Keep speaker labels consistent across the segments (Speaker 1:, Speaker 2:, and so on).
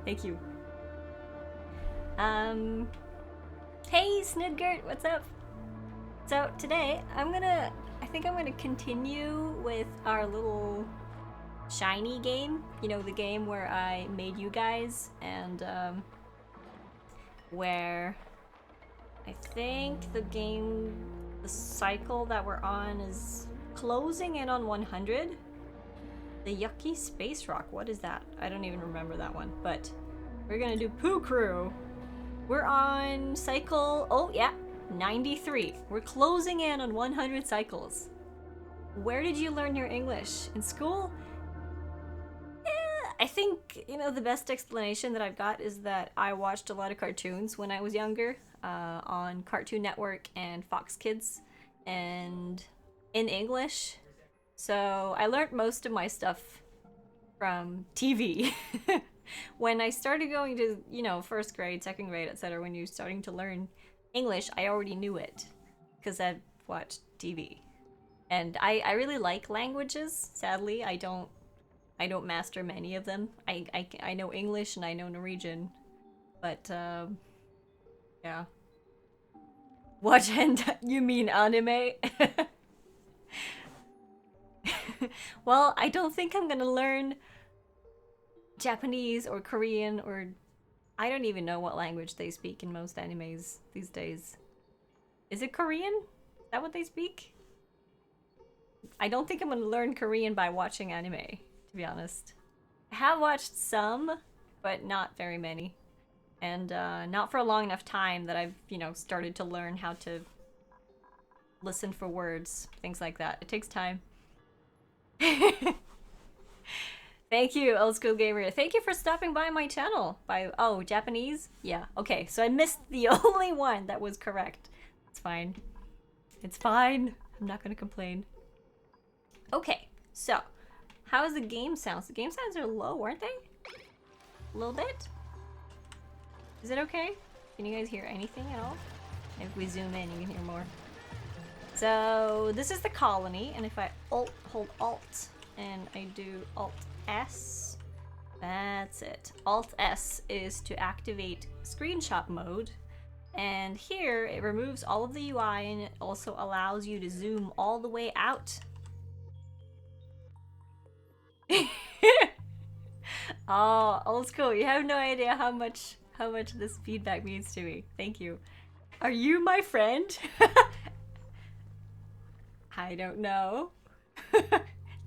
Speaker 1: Thank you. Hey Snidgert, what's up? So today I think I'm gonna continue with our little shiny game. You know, the game where I made you guys and where I think the cycle that we're on is closing in on 100. The Yucky Space Rock, what is that? I don't even remember that one, but we're gonna do Poo Crew. We're on cycle, oh yeah, 93. We're closing in on 100 cycles. Where did you learn your English? In school? I think, you know, the best explanation that I've got is that I watched a lot of cartoons when I was younger on Cartoon Network and Fox Kids and in English. So I learned most of my stuff from TV. When I started going to, you know, first grade, second grade, etc., when you're starting to learn English, I already knew it because I've watched TV. And I really like languages. Sadly, I don't master many of them. I know English and I know Norwegian, but yeah. What hentai? You mean anime? Well, I don't think I'm gonna learn Japanese or Korean or I don't even know what language they speak in most animes these days. Is it Korean? Is that what they speak? I don't think I'm gonna learn Korean by watching anime, to be honest. I have watched some, but not very many. And not for a long enough time that I've, you know, started to learn how to listen for words, things like that. It takes time. Thank you, Old School Gamer. Thank you for stopping by my channel. Oh, Japanese? Yeah, okay. So I missed the only one that was correct. It's fine. It's fine. I'm not gonna complain. Okay, so how's the game sounds? The game sounds are low, aren't they? A little bit? Is it okay? Can you guys hear anything at all? If we zoom in, you can hear more. So this is the colony, and if I hold Alt and I do Alt S, that's it. Alt S is to activate screenshot mode, and here it removes all of the UI and it also allows you to zoom all the way out. Oh, Old School, you have no idea how much this feedback means to me. Thank you. Are you my friend? I don't know.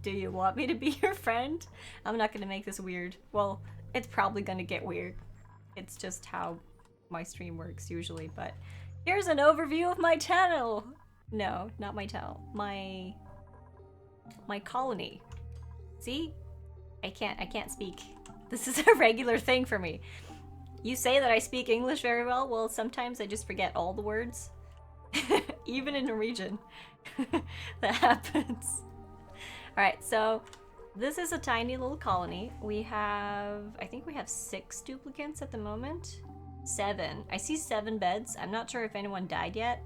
Speaker 1: Do you want me to be your friend? I'm not gonna make this weird. Well, it's probably gonna get weird. It's just how my stream works usually, but here's an overview of my channel. No, not my channel. My colony. See? I can't speak. This is a regular thing for me. You say that I speak English very well. Well, sometimes I just forget all the words. Even in Norwegian. That happens. Alright, so this is a tiny little colony. I think we have 6 duplicants at the moment. 7. I see 7 beds. I'm not sure if anyone died yet.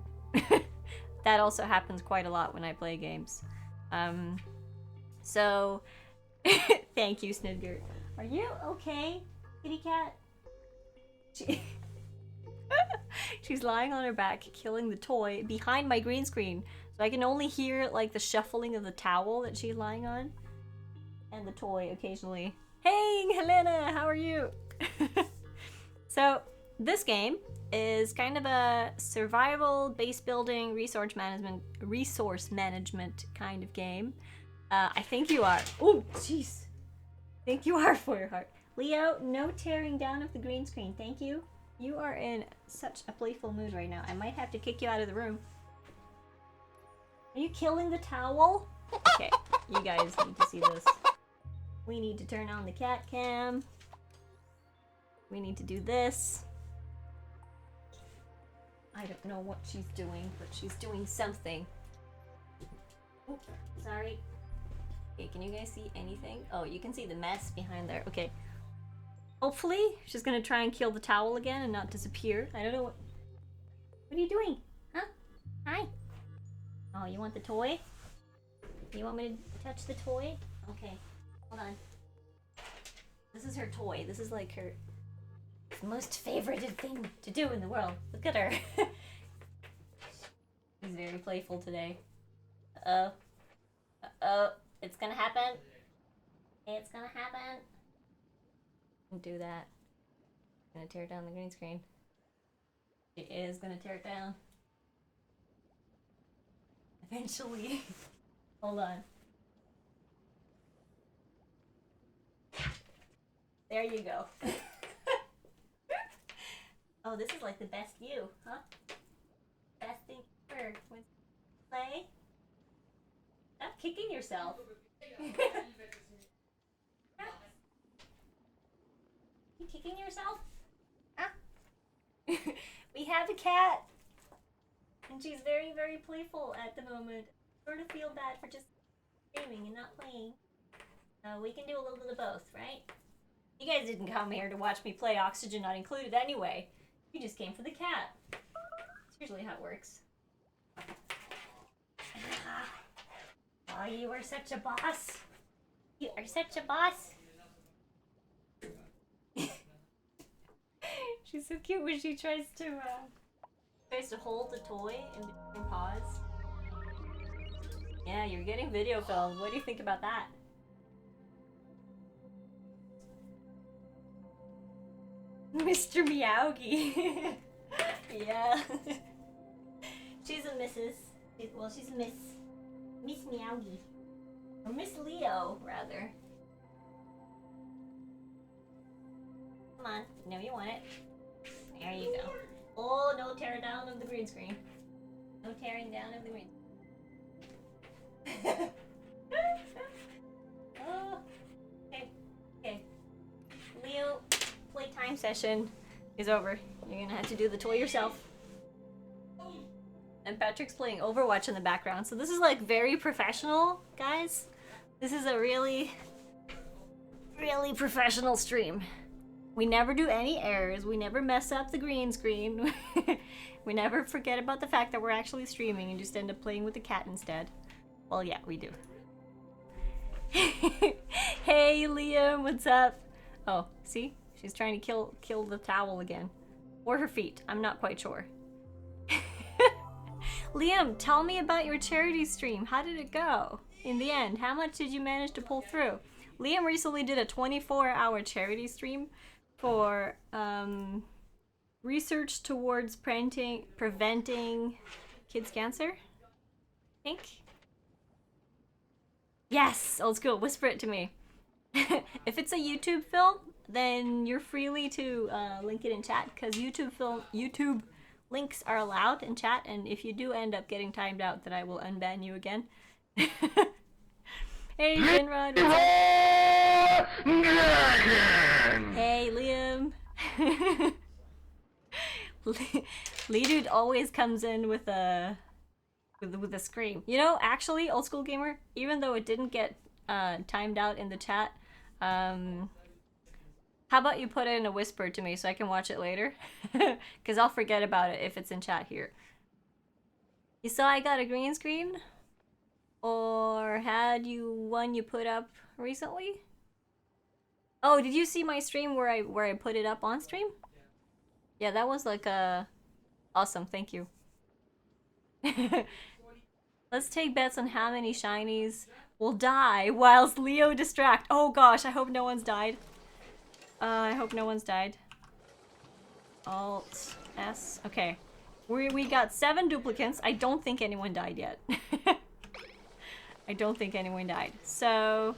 Speaker 1: That also happens quite a lot when I play games. So, thank you, Snidgert. Are you okay, kitty cat? She's lying on her back, killing the toy behind my green screen. So I can only hear like the shuffling of the towel that she's lying on. And the toy occasionally. Hey, Helena, how are you? So this game is kind of a survival, base building, resource management kind of game. I think you are. Oh, jeez. Think you are, for your heart. Leo, no tearing down of the green screen. Thank you. You are in such a playful mood right now. I might have to kick you out of the room. Are you killing the towel? Okay, you guys need to see this. We need to turn on the cat cam. We need to do this. I don't know what she's doing, but she's doing something. Oh, sorry. Okay, can you guys see anything? Oh, you can see the mess behind there. Okay. Hopefully, she's gonna try and kill the towel again and not disappear. I don't know what... What are you doing? Huh? Hi. Oh, you want the toy? You want me to touch the toy? Okay. Hold on. This is her toy. This is like her The most favorited thing to do in the world. Look at her. She's very playful today. Uh-oh. Uh-oh. It's gonna happen. It's gonna happen. Don't do that. Gonna tear down the green screen. She is gonna tear it down. Eventually. Hold on. There you go. Oh, this is like the best view, huh? Best thing ever. When play. Stop kicking yourself. You kicking yourself? Huh? We have a cat. And she's very, very playful at the moment. I sort of feel bad for just screaming and not playing. We can do a little bit of both, right? You guys didn't come here to watch me play Oxygen Not Included anyway. You just came for the cat. That's usually how it works. Oh, you are such a boss. You are such a boss. She's so cute when she tries to hold the toy in between paws. Yeah, you're getting video filmed. What do you think about that? Mr. Meowgie. Yeah. She's a Mrs. Well, she's a Miss Meowgie. Or Miss Leo, rather. Come on. You know you want it. There you go. Oh, no tear down of the green screen. No tearing down of the green screen. Oh. Okay. Okay. Leo, playtime session is over. You're gonna have to do the toy yourself. And Patrick's playing Overwatch in the background, so this is like very professional, guys. This is a really, really professional stream. We never do any errors. We never mess up the green screen. We never forget about the fact that we're actually streaming and just end up playing with the cat instead. Well, yeah, we do. Hey, Liam, what's up? Oh, see? She's trying to kill the towel again. Or her feet. I'm not quite sure. Liam, tell me about your charity stream. How did it go? In the end, how much did you manage to pull through? Liam recently did a 24-hour charity stream for research towards preventing kids' cancer, I think. Yes, old school, whisper it to me. If it's a YouTube film, then you're freely to link it in chat, because YouTube links are allowed in chat, and if you do end up getting timed out, then I will unban you again. Hey, Finrod, what's up? Hey, Liam. Lee Dude always comes in with a scream. You know, actually, old school gamer, even though it didn't get timed out in the chat, how about you put it in a whisper to me so I can watch it later? Because I'll forget about it if it's in chat here. You saw I got a green screen? Or had you one you put up recently? Oh, did you see my stream where I put it up on stream? Yeah, that was like awesome, thank you. Let's take bets on how many shinies will die whilst Leo distract. Oh gosh, I hope no one's died. I hope no one's died. Alt S. Okay. We got 7 duplicates. I don't think anyone died yet. I don't think anyone died. So...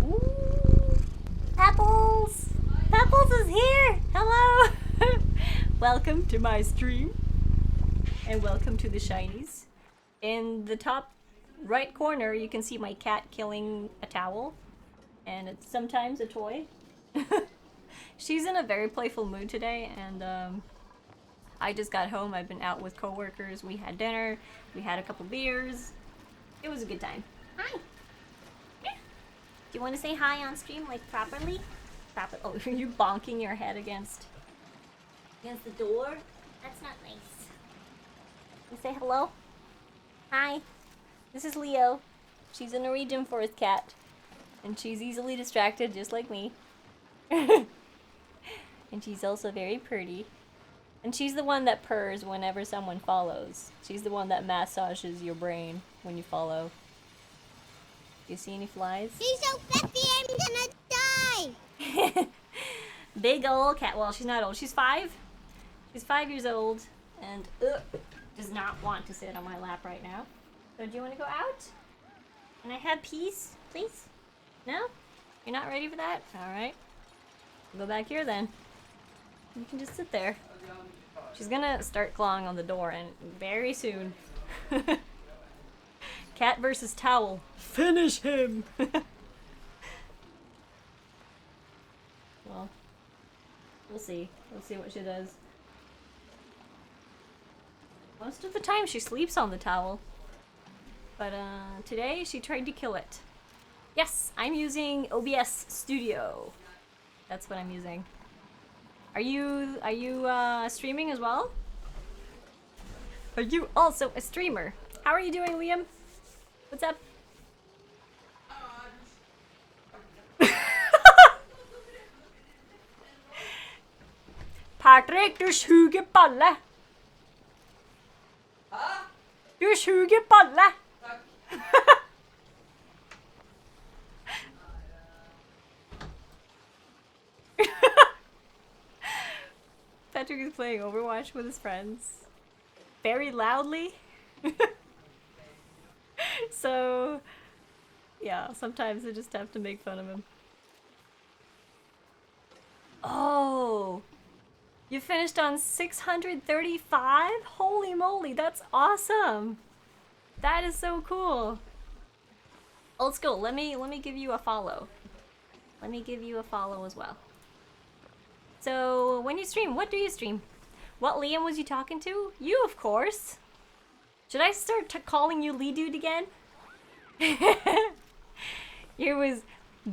Speaker 1: Ooh. Apples! Apples is here! Hello! Welcome to my stream. And welcome to the shinies. In the top right corner, you can see my cat killing a towel. And it's sometimes a toy. She's in a very playful mood today, and I just got home. I've been out with coworkers. We had dinner. We had a couple beers. It was a good time. Hi. Do you want to say hi on stream, like properly? Oh, are you bonking your head against the door? That's not nice. You say hello. Hi. This is Leo. She's a Norwegian forest cat, and she's easily distracted, just like me. And she's also very pretty. And she's the one that purrs whenever someone follows. She's the one that massages your brain when you follow. Do you see any flies?
Speaker 2: She's so fluffy, I'm gonna die!
Speaker 1: Big old cat. Well, she's not old. She's 5. She's 5 years old. And does not want to sit on my lap right now. So do you want to go out? Can I have peace, please? No? You're not ready for that? Alright. Go back here then. You can just sit there. She's gonna start clawing on the door and very soon. Cat versus towel. Finish him! Well, we'll see. We'll see what she does. Most of the time she sleeps on the towel. But today she tried to kill it. Yes, I'm using OBS Studio. That's what I'm using. Are you streaming as well? Are you also a streamer? How are you doing, Liam? What's up? Patrick, du suger balle! Du suger balle! Patrick is playing Overwatch with his friends very loudly. So, yeah, sometimes I just have to make fun of him. Oh! You finished on 635? Holy moly, that's awesome! That is so cool. Old school, let me give you a follow. Let me give you a follow as well. So, when you stream, what do you stream? What Liam was you talking to? You, of course. Should I start calling you Lee Dude again? You was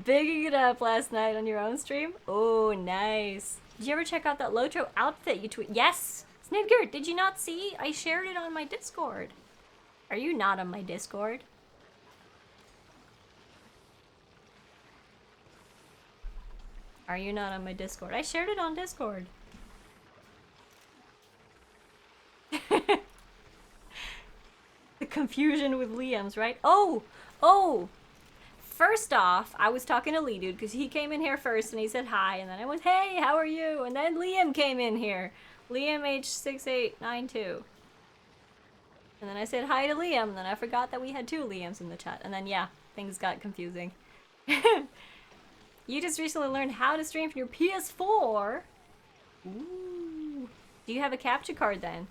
Speaker 1: bigging it up last night on your own stream. Oh, nice. Did you ever check out that Lotro outfit you tweet? Yes! Snidgert, did you not see? I shared it on my Discord. Are you not on my Discord? Are you not on my Discord? I shared it on Discord. The confusion with Liam's, right? Oh! Oh! First off, I was talking to Lee Dude because he came in here first and he said hi, and then I was, hey, how are you? And then Liam came in here. Liam H6892. And then I said hi to Liam, and then I forgot that we had 2 Liams in the chat. And then, yeah, things got confusing. You just recently learned how to stream from your PS4? Ooh. Do you have a capture card then?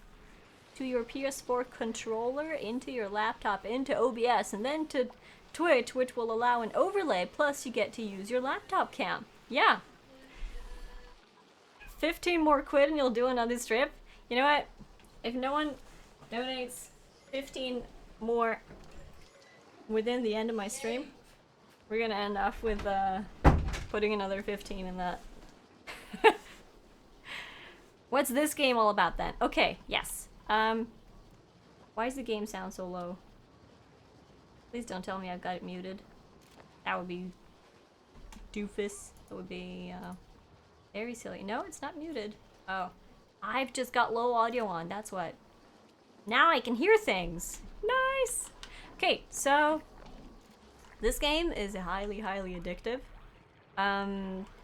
Speaker 1: To your PS4 controller, into your laptop, into OBS, and then to Twitch, which will allow an overlay, plus you get to use your laptop cam. Yeah. 15 more quid and you'll do another strip? You know what? If no one donates 15 more within the end of my stream, we're gonna end off with putting another 15 in that. What's this game all about then? Okay, yes. Why does the game sound so low? Please don't tell me I've got it muted. That would be doofus. That would be very silly. No, it's not muted. Oh. I've just got low audio on, that's what. Now I can hear things. Nice! Okay, so this game is highly, highly addictive.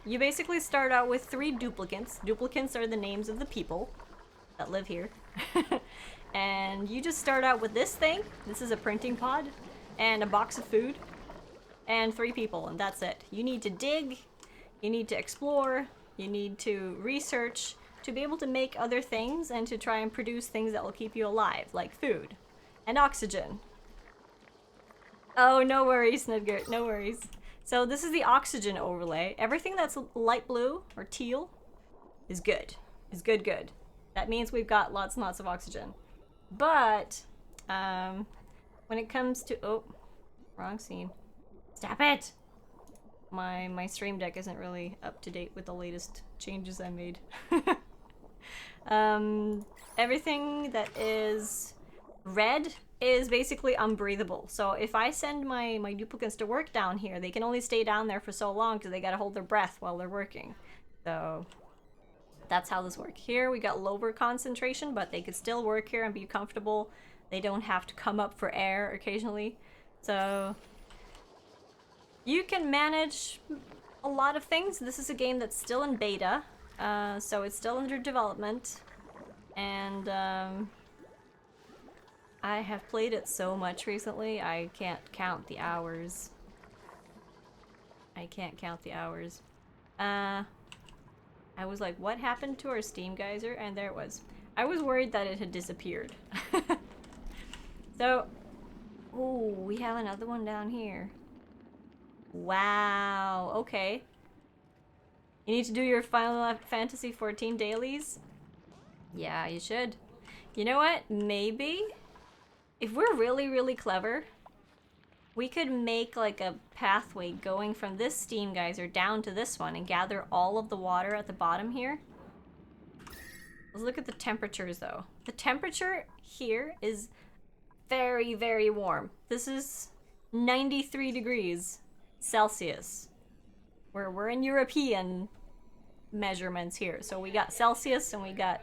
Speaker 1: You basically start out with 3 duplicants. Duplicants are the names of the people that live here. And you just start out with this thing. This is a printing pod. And a box of food. And 3 people, and that's it. You need to dig. You need to explore. You need to research to be able to make other things and to try and produce things that will keep you alive, like food and oxygen. Oh, no worries, Snidgert, no worries. So this is the oxygen overlay. Everything that's light blue or teal is good. Is good. That means we've got lots and lots of oxygen. But when it comes to wrong scene. Stop it! My stream deck isn't really up to date with the latest changes I made. Everything that is red is basically unbreathable. So if I send my duplicates to work down here, they can only stay down there for so long because they gotta hold their breath while they're working. So That's how this works. Here we got lower concentration, but they could still work here and be comfortable. They don't have to come up for air occasionally. So you can manage a lot of things. This is a game that's still in beta, so it's still under development. And I have played it so much recently, I can't count the hours. I can't count the hours. I was like, what happened to our Steam geyser? And there it was. I was worried that it had disappeared. So, oh, we have another one down here. Wow, okay. You need to do your Final Fantasy 14 dailies? Yeah, you should. You know what? Maybe, if we're really, really clever, we could make like a pathway going from this steam geyser down to this one and gather all of the water at the bottom here. Let's look at the temperatures though. The temperature here is very, very warm. This is 93 degrees Celsius. We're in European measurements here. So we got Celsius and we got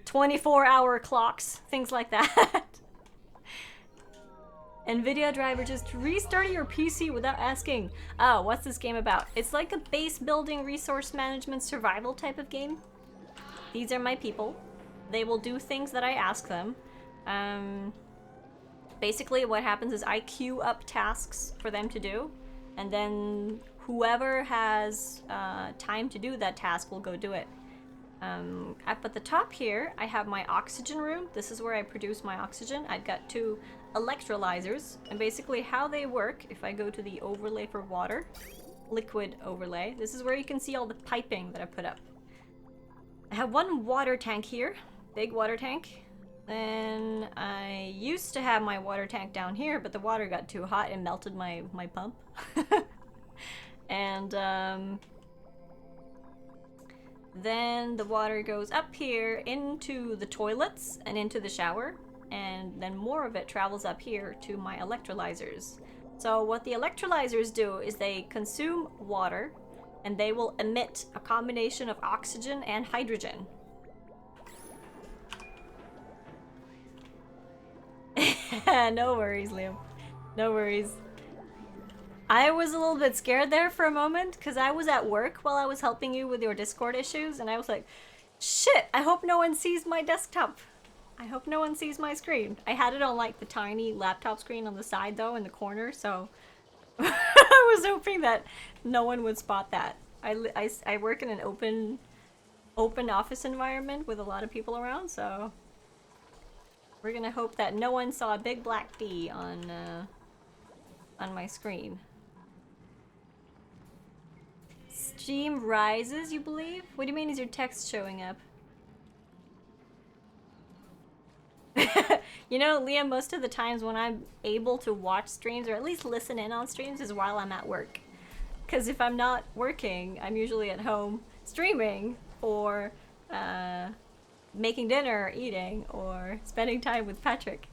Speaker 1: 24-hour clocks, things like that. NVIDIA driver, just restart your PC without asking. Oh, what's this game about? It's like a base building, resource management, survival type of game. These are my people. They will do things that I ask them. Basically what happens is I queue up tasks for them to do, and then whoever has time to do that task will go do it. Up at the top here, I have my oxygen room. This is where I produce my oxygen. I've got 2 electrolyzers, and basically how they work, if I go to the overlay for water, liquid overlay, this is where you can see all the piping that I put up. I have 1 water tank here, big water tank. Then I used to have my water tank down here, but the water got too hot and melted my pump. And then the water goes up here into the toilets and into the shower, and then more of it travels up here to my electrolyzers. So what the electrolyzers do is they consume water, and they will emit a combination of oxygen and hydrogen. No worries, Liam. No worries. I was a little bit scared there for a moment because I was at work while I was helping you with your Discord issues, and I was like, shit, I hope no one sees my desktop. I hope no one sees my screen. I had it on like the tiny laptop screen on the side though, in the corner, so I was hoping that no one would spot that. I work in an open office environment with a lot of people around, so we're gonna hope that no one saw a big black D on my screen. Stream rises, you believe? What do you mean is your text showing up? You know, Liam, most of the times when I'm able to watch streams or at least listen in on streams is while I'm at work. Because if I'm not working, I'm usually at home streaming or making dinner, or eating, or spending time with Patrick.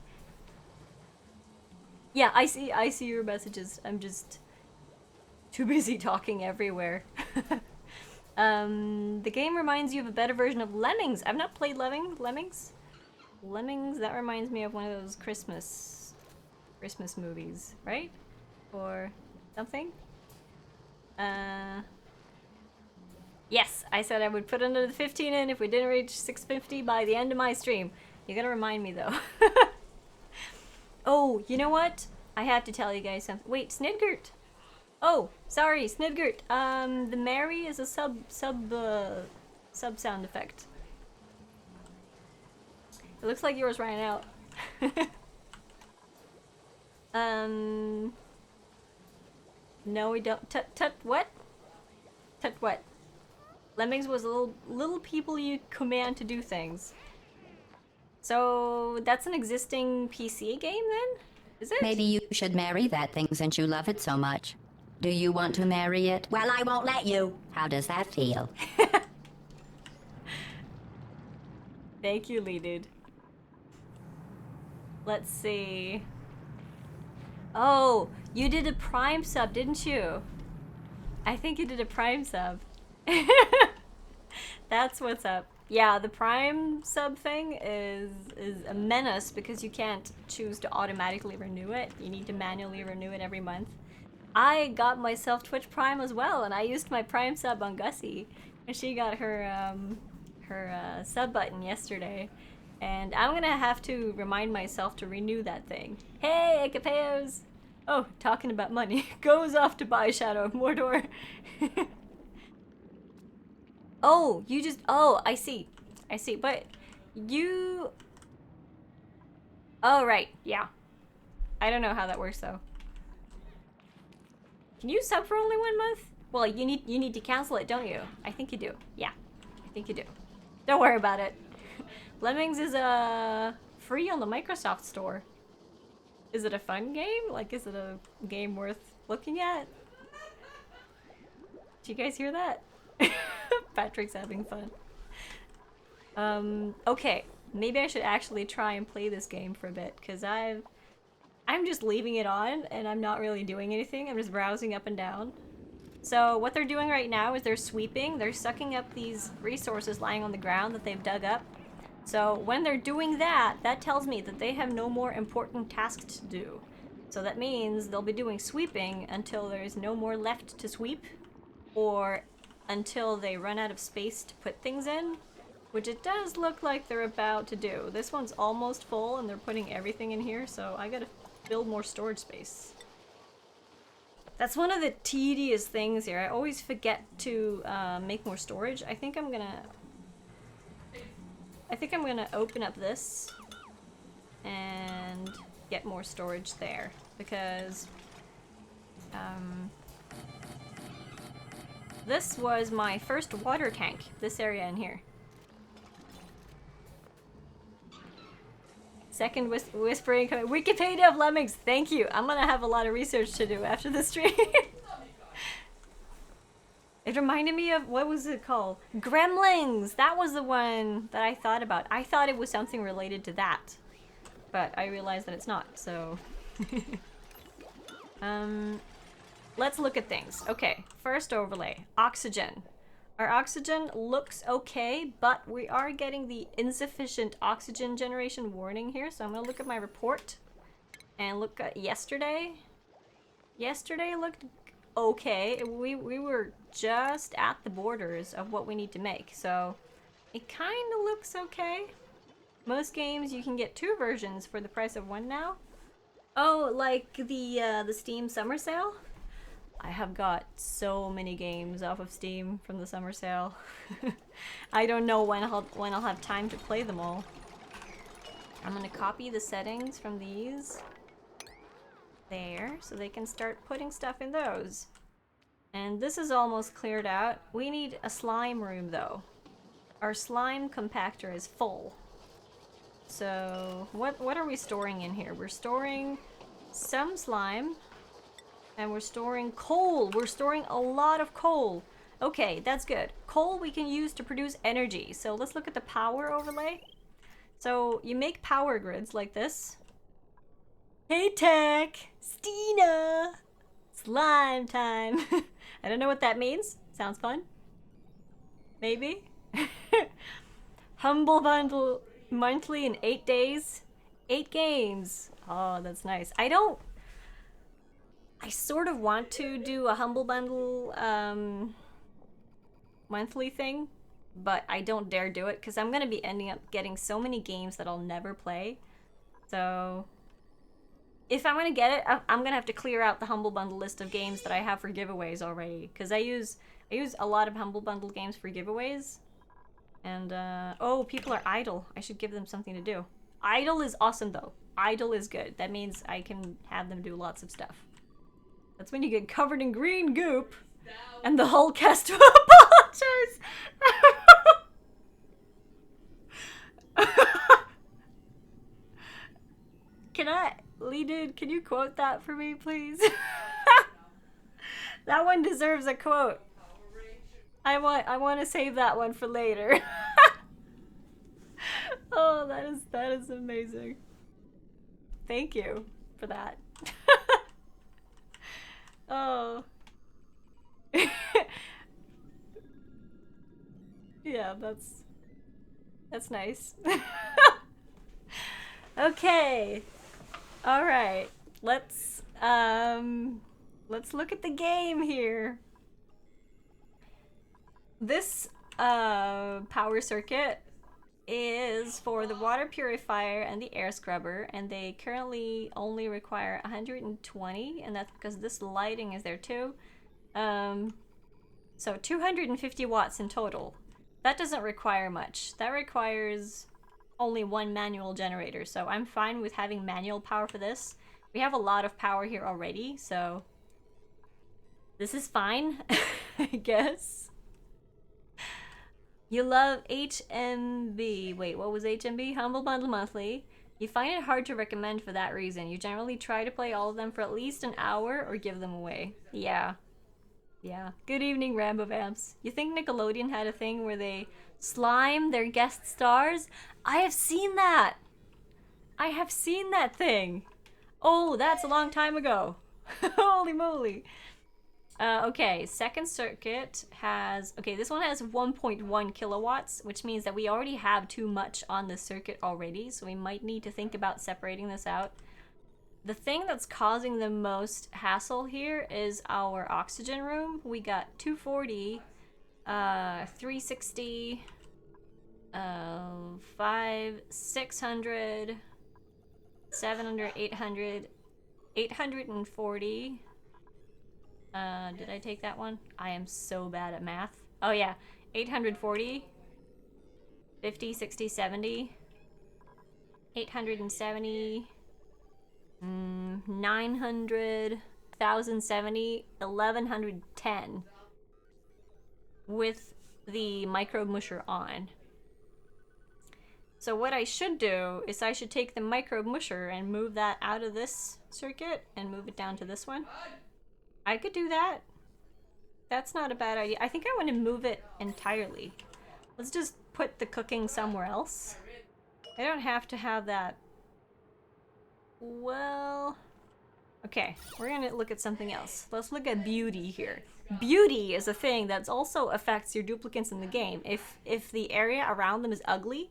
Speaker 1: Yeah, I see your messages. I'm just too busy talking everywhere. The game reminds you of a better version of Lemmings. I've not played Lemmings. Lemmings, that reminds me of one of those Christmas movies, right? Or something? Yes, I said I would put another 15 in if we didn't reach 650 by the end of my stream. You gotta remind me though. Oh, you know what? I have to tell you guys something. Wait, Snidgert! Oh, sorry, Snidgert. The Mary is a sub sound effect. It looks like yours ran out. No, we don't. What? What? Lemmings was a little people you command to do things. So that's an existing PC game then? Is it?
Speaker 3: Maybe you should marry that thing since you love it so much. Do you want to marry it? Well, I won't let you. How does that feel?
Speaker 1: Thank you, Lee Dude. Let's see. Oh, you did a Prime sub, didn't you? I think you did a Prime sub. That's what's up. Yeah, the Prime sub thing is a menace because you can't choose to automatically renew it. You need to manually renew it every month. I got myself Twitch Prime as well, and I used my Prime sub on Gussie, and she got her sub button yesterday. And I'm gonna have to remind myself to renew that thing. Hey, Akapeos! Oh, talking about money. Goes off to buy Shadow of Mordor. Oh, you just... Oh, I see. I see. But you... Oh, right. Yeah. I don't know how that works, though. Can you sub for only 1 month? Well, you need to cancel it, don't you? I think you do. Yeah. I think you do. Don't worry about it. Lemmings is free on the Microsoft Store. Is it a fun game? Like, is it a game worth looking at? Do you guys hear that? Patrick's having fun. Okay. Maybe I should actually try and play this game for a bit, because I'm just leaving it on, and I'm not really doing anything. I'm just browsing up and down. So what they're doing right now is they're sweeping. They're sucking up these resources lying on the ground that they've dug up. So when they're doing that, that tells me that they have no more important tasks to do. So that means they'll be doing sweeping until there's no more left to sweep, or until they run out of space to put things in, which it does look like they're about to do. This one's almost full and they're putting everything in here, so I gotta build more storage space. That's one of the tedious things here. I always forget to make more storage. I think I'm gonna open up this and get more storage there, because this was my first water tank, this area in here. Second whispering comment. Wikipedia of Lemmings, thank you. I'm gonna have a lot of research to do after the stream. It reminded me of, what was it called? Gremlings! That was the one that I thought about. I thought it was something related to that. But I realized that it's not, so... Let's look at things. Okay, first overlay. Oxygen. Our oxygen looks okay, but we are getting the insufficient oxygen generation warning here, so I'm gonna look at my report and look at yesterday. Yesterday looked okay. We were just at the borders of what we need to make, so it kind of looks okay. Most games you can get 2 versions for the price of 1 now. Oh, like the Steam summer sale? I have got so many games off of Steam from the summer sale. I don't know when I'll have time to play them all. I'm gonna copy the settings from these there, so they can start putting stuff in those. And this is almost cleared out. We need a slime room though. Our slime compactor is full. So what are we storing in here? We're storing some slime. And we're storing coal. We're storing a lot of coal. Okay, that's good. Coal we can use to produce energy. So let's look at the power overlay. So you make power grids like this. Hey Tech! Stina! Slime time! I don't know what that means. Sounds fun. Maybe? Humble Bundle monthly in 8 days. 8 games. Oh, that's nice. I sort of want to do a Humble Bundle monthly thing, but I don't dare do it because I'm going to be ending up getting so many games that I'll never play. So if I'm going to get it, I'm going to have to clear out the Humble Bundle list of games that I have for giveaways already, because I use a lot of Humble Bundle games for giveaways. And oh, people are idle. I should give them something to do. Idle is awesome though. Idle is good. That means I can have them do lots of stuff. That's when you get covered in green goop and the Hulk has to apologize. Lee Dude, can you quote that for me, please? That one deserves a quote. I want to save that one for later. Oh, that is amazing. Thank you for that. Yeah, that's nice. Okay. All right. Let's look at the game here. This power circuit is for the water purifier and the air scrubber, and they currently only require 120, and that's because this lighting is there too. So 250 watts in total. That doesn't require much. That requires only one manual generator, so I'm fine with having manual power for this. We have a lot of power here already, so this is fine, I guess. You love HMB. Wait, what was HMB? Humble Bundle Monthly. You find it hard to recommend for that reason. You generally try to play all of them for at least an hour or give them away. Yeah. Yeah. Good evening, Rambo Vamps. You think Nickelodeon had a thing where they slime their guest stars? I have seen that! I have seen that thing! Oh, that's a long time ago. Holy moly. Okay, second circuit has... Okay, this one has 1.1 kilowatts, which means that we already have too much on the circuit already, so we might need to think about separating this out. The thing that's causing the most hassle here is our oxygen room. We got 240, 360, 5, 600, 700, 800, 840. Did I take that one? I am so bad at math. Oh yeah, 840, 50, 60, 70, 870, 900, 1070, 1110 with the microbe musher on. So what I should do is I should take the microbe musher and move that out of this circuit and move it down to this one. I could do that. That's not a bad idea. I think I want to move it entirely. Let's just put the cooking somewhere else. I don't have to have that. Well, okay, we're gonna look at something else. Let's look at beauty here. Beauty is a thing that also affects your duplicates in the game. If the area around them is ugly,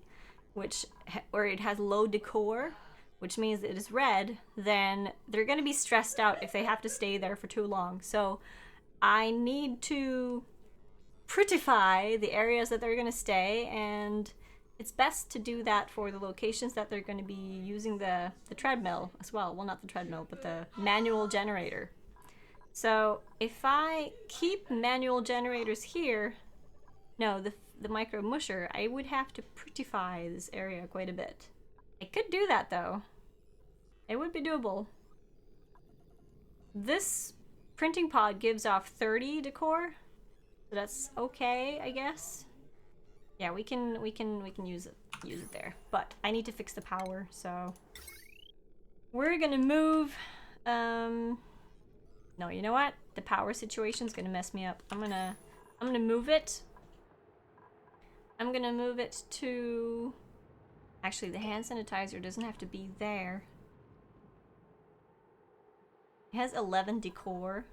Speaker 1: or it has low decor, which means it is red, then they're going to be stressed out if they have to stay there for too long. So I need to prettify the areas that they're going to stay, and it's best to do that for the locations that they're going to be using the treadmill as well. Well, not the treadmill, but the manual generator. So if I keep manual generators here, no, the micro musher, I would have to prettify this area quite a bit. I could do that though. It would be doable. This printing pod gives off 30 decor, so that's okay, I guess. Yeah, we can use it there. But I need to fix the power, so we're gonna move. No, you know what? The power situation's gonna mess me up. I'm gonna move it. I'm gonna move it to. Actually, the hand sanitizer doesn't have to be there. It has 11 decor.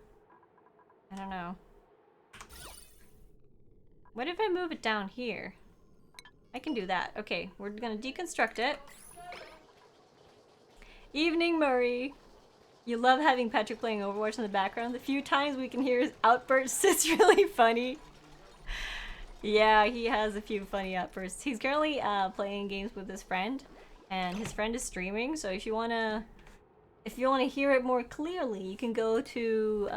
Speaker 1: I don't know. What if I move it down here? I can do that. Okay, we're gonna deconstruct it. Evening, Murray. You love having Patrick playing Overwatch in the background. The few times we can hear his outbursts, it's really funny. Yeah, he has a few funny outbursts. He's currently playing games with his friend, and his friend is streaming. So if you wanna hear it more clearly, you can go to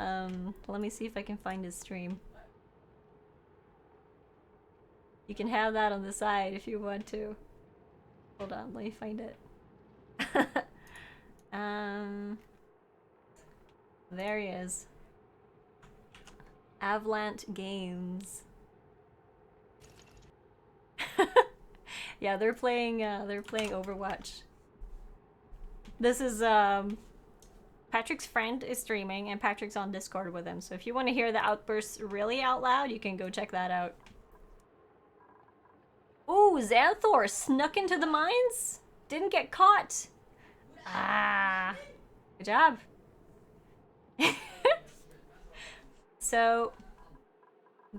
Speaker 1: let me see if I can find his stream. You can have that on the side if you want to. Hold on, let me find it. There he is. Avalanche Games. Yeah, they're playing Overwatch. This is Patrick's friend is streaming, and Patrick's on Discord with him. So if you want to hear the outbursts really out loud, you can go check that out. Ooh, Xanthor snuck into the mines? Didn't get caught. Ah, good job. So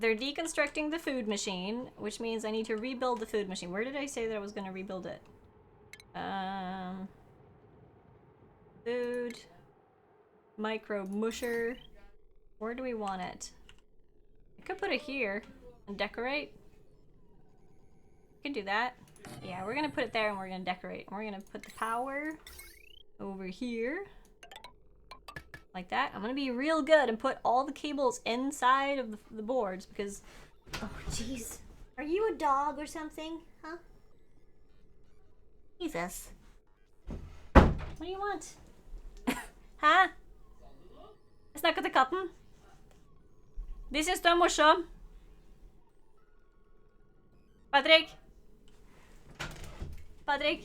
Speaker 1: they're deconstructing the food machine, which means I need to rebuild the food machine. Where did I say that I was gonna rebuild it? Food. Micro musher. Where do we want it? I could put it here and decorate. We can do that. Yeah, we're gonna put it there and we're gonna decorate. And we're gonna put the power over here. Like that. I'm gonna be real good and put all the cables inside of the boards because... Oh, jeez. Are you a dog or something? Huh? Jesus. What do you want? Hæ? Jeg snakker til katten. De syns du er morsom. Patrick? Patrick?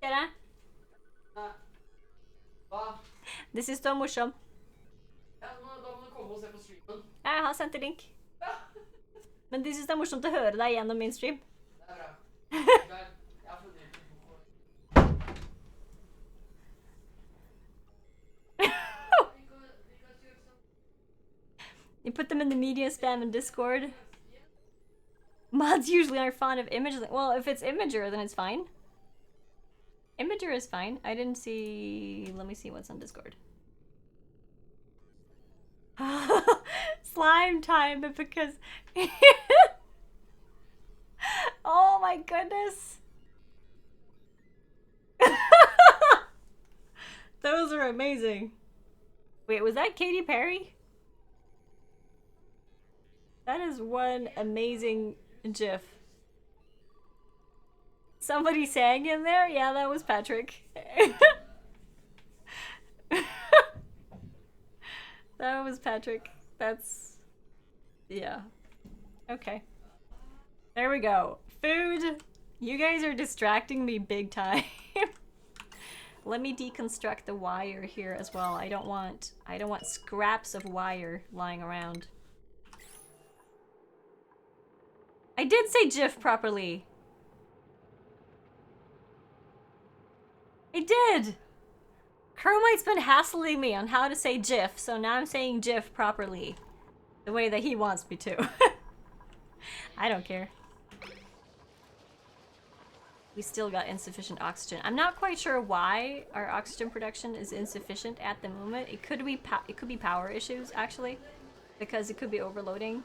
Speaker 1: Ser jeg?
Speaker 4: Hva?
Speaker 1: De syns du er morsom.
Speaker 4: Ja, da må du komme og se på streamen.
Speaker 1: Jeg har sendt en link. Men de syns det er morsomt å høre deg gjennom min stream.
Speaker 4: Det er bra. Der. Jeg har funnet ut hvorfor.
Speaker 1: You put them in the media spam in Discord. Mods usually aren't fond of image. Well, if it's Imager, then it's fine. Imager is fine. I didn't see... Let me see what's on Discord. Slime time, but because... Oh my goodness. Those are amazing. Wait, was that Katy Perry? That is one amazing GIF. Somebody sang in there? Yeah, that was Patrick. That was Patrick. That's... Yeah. Okay. There we go. Food! You guys are distracting me big time. Let me deconstruct the wire here as well. I don't want scraps of wire lying around. I did say GIF properly. I did! Chromite's been hassling me on how to say GIF, so now I'm saying GIF properly. The way that he wants me to. I don't care. We still got insufficient oxygen. I'm not quite sure why our oxygen production is insufficient at the moment. It could be power issues, actually. Because it could be overloading.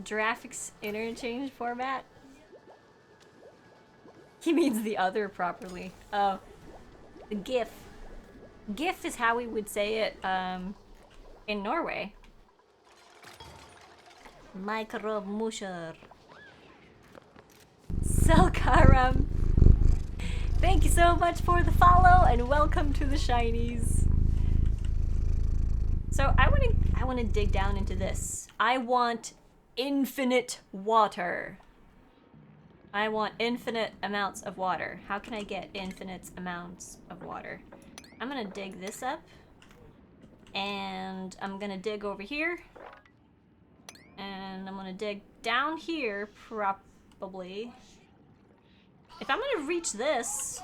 Speaker 1: Graphics interchange format? He means the other properly. Oh. The GIF. GIF is how we would say it in Norway. Micromusher. Selkaram. Thank you so much for the follow and welcome to the shinies. So I want to dig down into this. I want infinite water. I want infinite amounts of water. How can I get infinite amounts of water? I'm gonna dig this up. And I'm gonna dig over here. And I'm gonna dig down here, probably. If I'm gonna reach this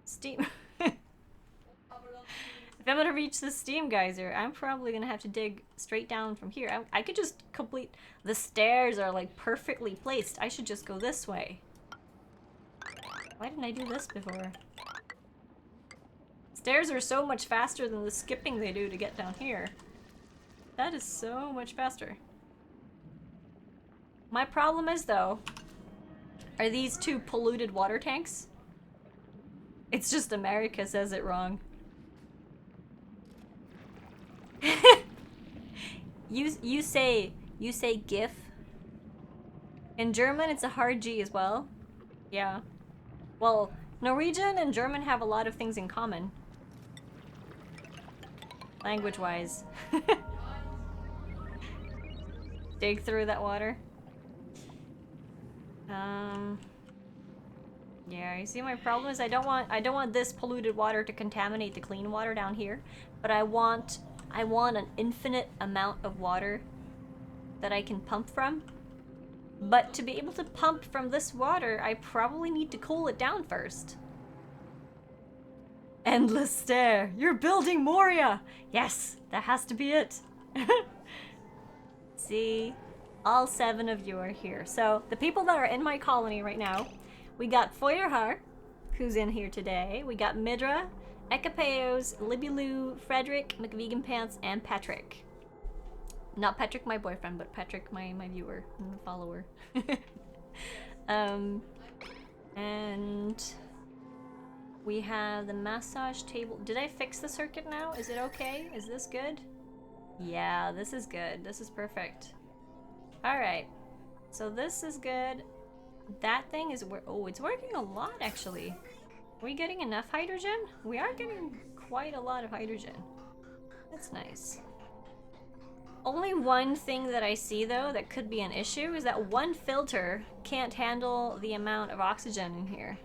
Speaker 1: steam... If I'm gonna reach the steam geyser, I'm probably gonna have to dig straight down from here. I could just complete... The stairs are like perfectly placed. I should just go this way. Why didn't I do this before? Stairs are so much faster than the skipping they do to get down here. That is so much faster. My problem is, though, are these two polluted water tanks? It's just America says it wrong. You say GIF. In German, it's a hard G as well. Yeah. Well, Norwegian and German have a lot of things in common. Language-wise. Dig through that water. Yeah, you see my problem is I don't want this polluted water to contaminate the clean water down here, but I want an infinite amount of water that I can pump from. But to be able to pump from this water, I probably need to cool it down first. Endless stare. You're building Moria! Yes, that has to be it. see, all 7 of you are here. So the people that are in my colony right now, we got Foyerhar, who's in here today. We got Midra, Ekapeos, Libby Lou, Frederick, McVegan Pants, and Patrick. Not Patrick, my boyfriend, but Patrick, my viewer and follower. And we have the massage table. Did I fix the circuit now? Is it okay? Is this good? Yeah, this is good. This is perfect. Alright. So this is good. That thing is oh, it's working a lot actually. Are we getting enough hydrogen? We are getting quite a lot of hydrogen. That's nice. Only one thing that I see though that could be an issue is that one filter can't handle the amount of oxygen in here.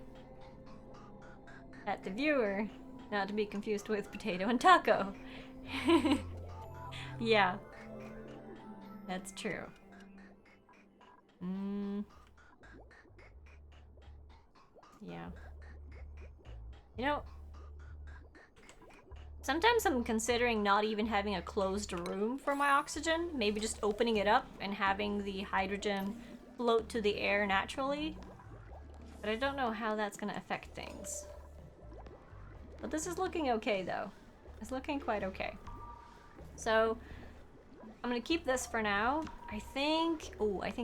Speaker 1: At the viewer, not to be confused with potato and taco. Yeah. That's true. Yeah. You know, sometimes I'm considering not even having a closed room for my oxygen. Maybe just opening it up and having the hydrogen float to the air naturally. But I don't know how that's gonna affect things. But this is looking okay though. It's looking quite okay. So I'm gonna keep this for now. I think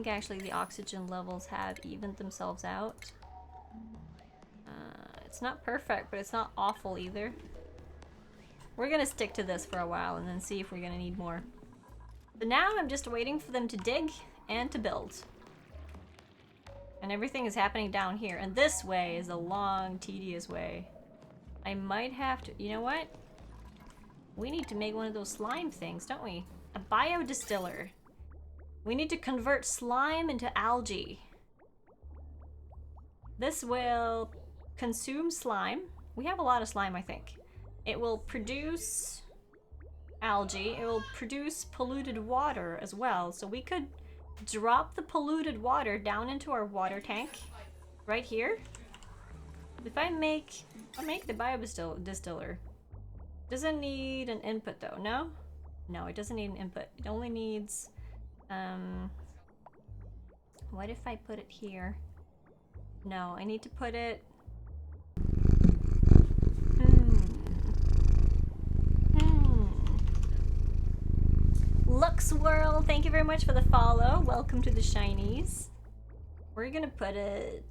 Speaker 1: actually the oxygen levels have evened themselves out. It's not perfect, but it's not awful either. We're gonna stick to this for a while and then see if we're gonna need more. But now I'm just waiting for them to dig and to build. And everything is happening down here. And this way is a long, tedious way. I might have to, you know what? We need to make one of those slime things, don't we? A biodistiller. We need to convert slime into algae. This will consume slime. We have a lot of slime, I think. It will produce algae. It will produce polluted water as well. So we could drop the polluted water down into our water tank right here. If I'll make the biodistiller. Doesn't need an input though, no? No, it doesn't need an input. It only needs, what if I put it here? No, I need to put it, Luxworld, thank you very much for the follow. Welcome to the Shinies. We're gonna put it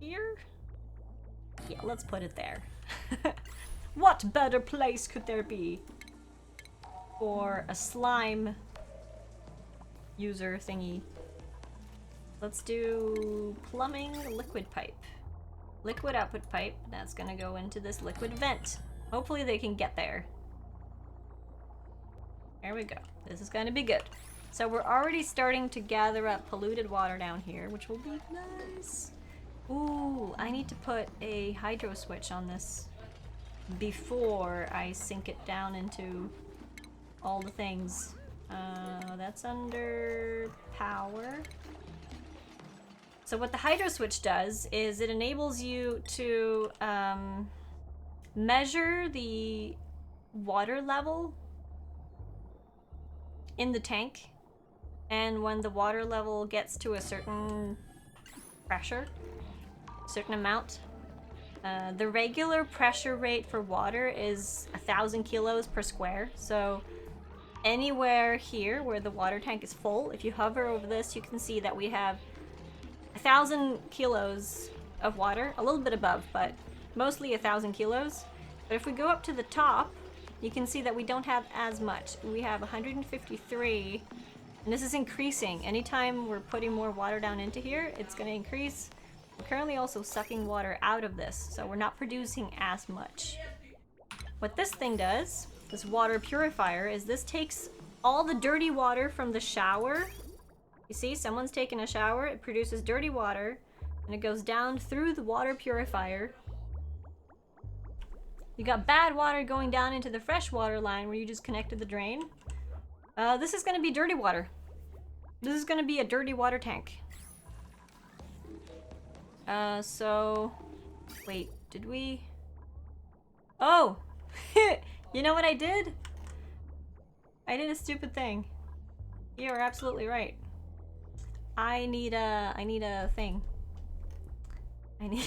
Speaker 1: here? Yeah, let's put it there. What better place could there be for a slime user thingy? Let's do plumbing liquid pipe. Liquid output pipe, that's gonna go into this liquid vent. Hopefully they can get there. There we go. This is gonna be good. So we're already starting to gather up polluted water down here, which will be nice. Ooh, I need to put a hydro switch on this before I sink it down into all the things. That's under power. So what the hydro switch does is it enables you to measure the water level in the tank, and when the water level gets to a certain pressure, certain amount, the regular pressure rate for water is 1,000 kilos per square. So anywhere here where the water tank is full, if you hover over this, you can see that we have 1,000 kilos of water, a little bit above, but mostly 1,000 kilos. But if we go up to the top, you can see that we don't have as much. We have 153, and this is increasing. Anytime we're putting more water down into here, it's going to increase. We're currently also sucking water out of this, so we're not producing as much. What this thing does, this water purifier, is this takes all the dirty water from the shower. You see, someone's taking a shower, it produces dirty water, and it goes down through the water purifier. You got bad water going down into the fresh water line where you just connected the drain. This is gonna be dirty water. This is gonna be a dirty water tank. So, wait, did we? Oh, you know what I did? I did a stupid thing. You are absolutely right. I need a thing. I need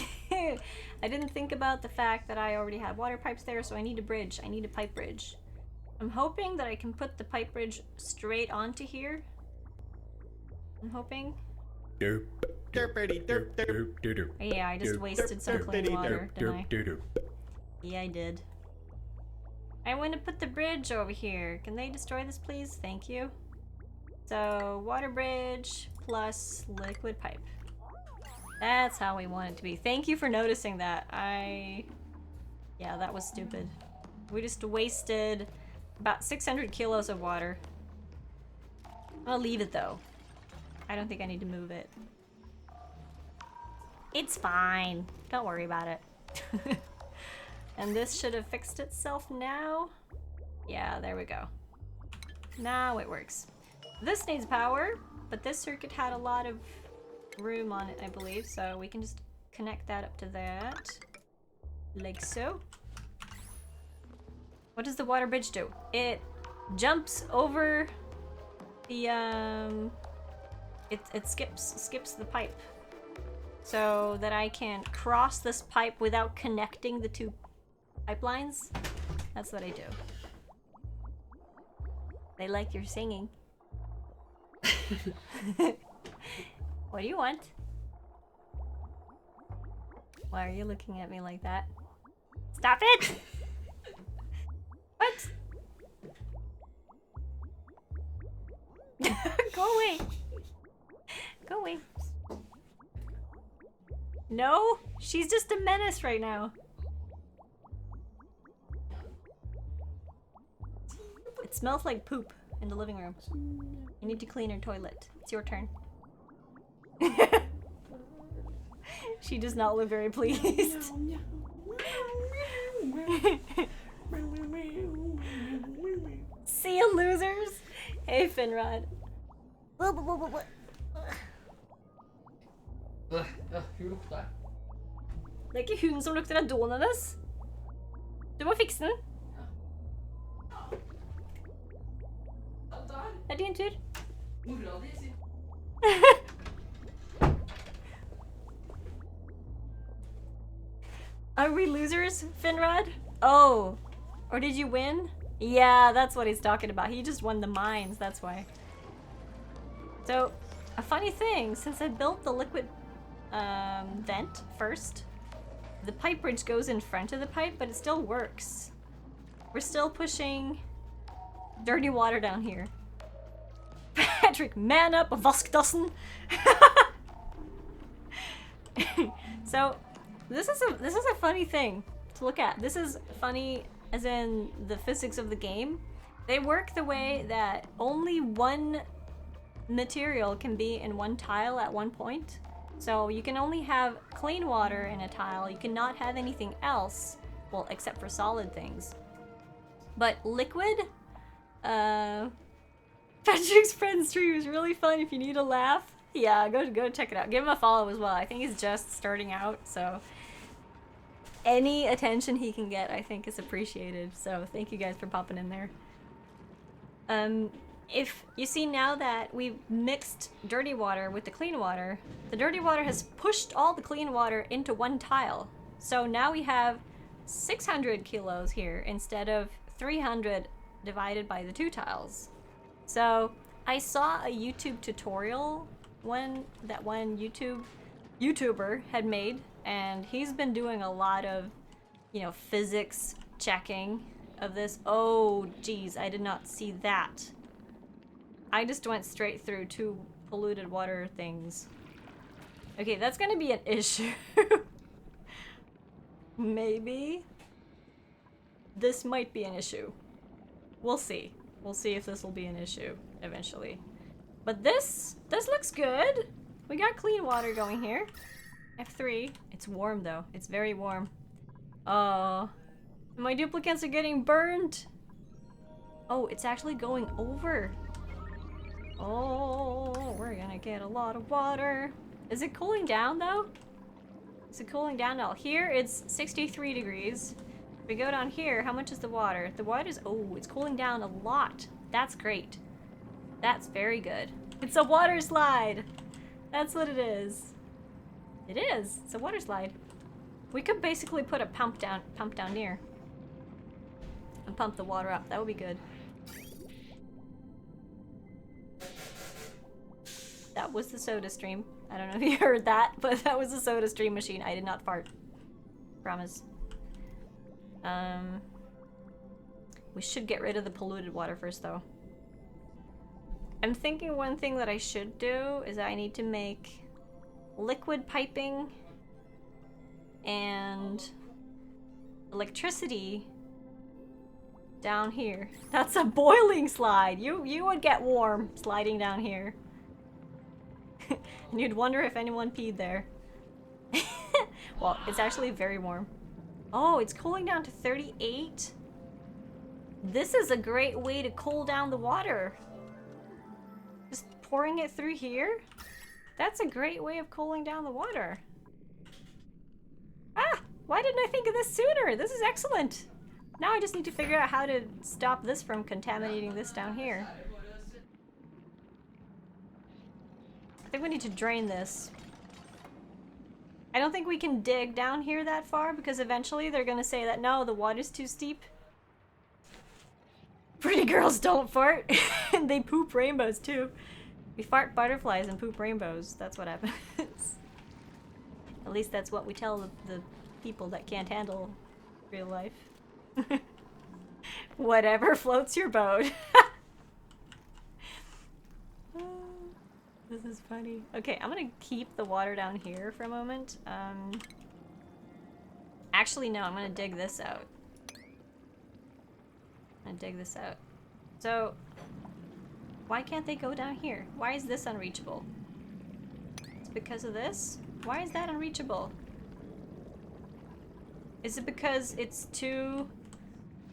Speaker 1: I didn't think about the fact that I already had water pipes there, so I need a bridge. I need a pipe bridge. I'm hoping that I can put the pipe bridge straight onto here. I'm hoping.
Speaker 5: Derp.
Speaker 6: Derpity derp derp.
Speaker 1: Yeah, I just wasted some clean water, didn't I? Yeah, I did. I want to put the bridge over here. Can they destroy this, please? Thank you. So, water bridge plus liquid pipe. That's how we want it to be. Thank you for noticing that. Yeah, that was stupid. We just wasted about 600 kilos of water. I'll leave it though. I don't think I need to move it. It's fine. Don't worry about it. And this should have fixed itself now. Yeah, there we go. Now it works. This needs power, but this circuit had a lot of room on it, I believe, so we can just connect that up to that. Like so. What does the water bridge do? It jumps over the it skips the pipe so that I can cross this pipe without connecting the two pipelines. That's what I do. They like your singing. What do you want? Why are you looking at me like that? Stop it! What? Go away! Go away. No! She's just a menace right now. It smells like poop in the living room. You need to clean her toilet. It's your turn. She does not look very pleased. See you, losers! Hey, Finrod.
Speaker 4: Hur lukter det?
Speaker 1: Det er ikke hun som lukter av doen hennes. Du må fikse den.
Speaker 4: Ja, der.
Speaker 1: Det er din tur.
Speaker 4: Mora di sier.
Speaker 1: Are we losers, Finrod? Oh, or did you win? Yeah, that's what he's talking about. He just won the mines, that's why. So, a funny thing, since I built the liquid vent first, the pipe bridge goes in front of the pipe, but it still works. We're still pushing dirty water down here. Patrick, man up, vaskdassen! So, this is a funny thing to look at. This is funny as in the physics of the game. They work the way that only one material can be in one tile at one point. So you can only have clean water in a tile. You cannot have anything else, well, except for solid things. But liquid, Patrick's friend stream is really fun if you need a laugh. Yeah, go check it out. Give him a follow as well. I think he's just starting out, so any attention he can get, I think, is appreciated. So thank you guys for popping in there. If you see now that we've mixed dirty water with the clean water, the dirty water has pushed all the clean water into one tile. So now we have 600 kilos here instead of 300 divided by the two tiles. So I saw a YouTube tutorial one YouTuber had made, and he's been doing a lot of, you know, physics checking of this. Oh geez, I did not see that. I just went straight through two polluted water things. Okay, that's gonna be an issue. Maybe. This might be an issue. We'll see. We'll see if this will be an issue eventually. But this looks good. We got clean water going here. F3. It's warm though. It's very warm. Oh, my duplicates are getting burned. Oh, it's actually going over. Oh, we're gonna get a lot of water. Is it cooling down though? Is it cooling down now? Here it's 63 degrees. If we go down here, how much is the water? The water is, oh, it's cooling down a lot. That's great. That's very good. It's a water slide. That's what it is. It is. It's a water slide. We could basically put a pump down here and pump the water up. That would be good. That was the soda stream. I don't know if you heard that, but that was the soda stream machine. I did not fart. Promise. We should get rid of the polluted water first, though. I'm thinking one thing that I should do is I need to make liquid piping and electricity down here. That's a boiling slide. You would get warm sliding down here. And you'd wonder if anyone peed there. Well, it's actually very warm. Oh, it's cooling down to 38. This is a great way to cool down the water. Just pouring it through here? That's a great way of cooling down the water. Ah! Why didn't I think of this sooner? This is excellent. Now I just need to figure out how to stop this from contaminating this down here. I think we need to drain this. I don't think we can dig down here that far because eventually they're gonna say that no, the water's too steep. Pretty girls don't fart. And they poop rainbows too. We fart butterflies and poop rainbows. That's what happens. At least that's what we tell the people that can't handle real life. Whatever floats your boat. This is funny. Okay, I'm gonna keep the water down here for a moment. Actually, no, I'm gonna dig this out. I'm gonna dig this out. So, why can't they go down here? Why is this unreachable? It's because of this? Why is that unreachable? Is it because it's too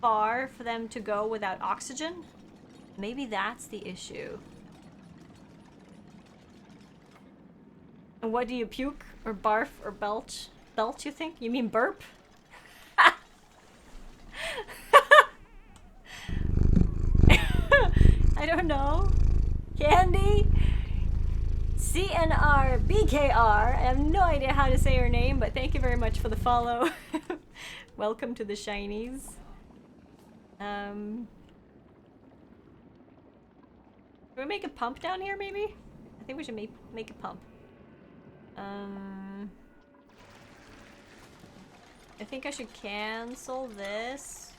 Speaker 1: far for them to go without oxygen? Maybe that's the issue. And what do you puke or barf or belch? Belch, you think? You mean burp? I don't know. Candy? CNR BKR. I have no idea how to say her name, but thank you very much for the follow. Welcome to the Shinies. Can we make a pump down here, maybe? I think we should make a pump. I think I should cancel this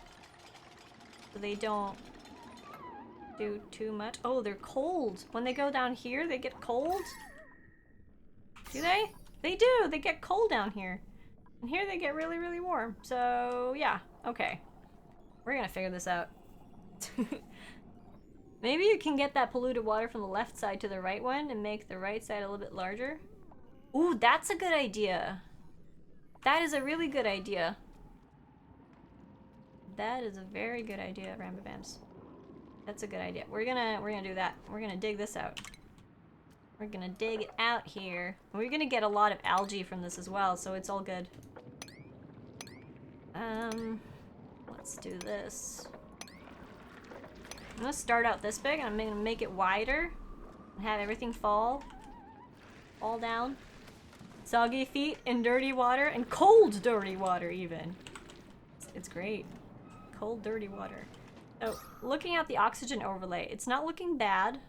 Speaker 1: so they don't do too much. Oh, they're cold. When they go down here, they get cold? Do they? They do. They get cold down here. And here they get really, really warm. So, yeah. Okay. We're gonna figure this out. Maybe you can get that polluted water from the left side to the right one and make the right side a little bit larger. Ooh, that's a good idea. That is a really good idea. That is a very good idea, Rambabams. That's a good idea. We're gonna do that. We're gonna dig this out. We're gonna dig it out here. We're gonna get a lot of algae from this as well, so it's all good. Let's do this. I'm gonna start out this big, and I'm gonna make it wider and have everything fall down. Soggy feet in dirty water, and cold dirty water even. It's great. Cold dirty water. So, looking at the oxygen overlay, it's not looking bad,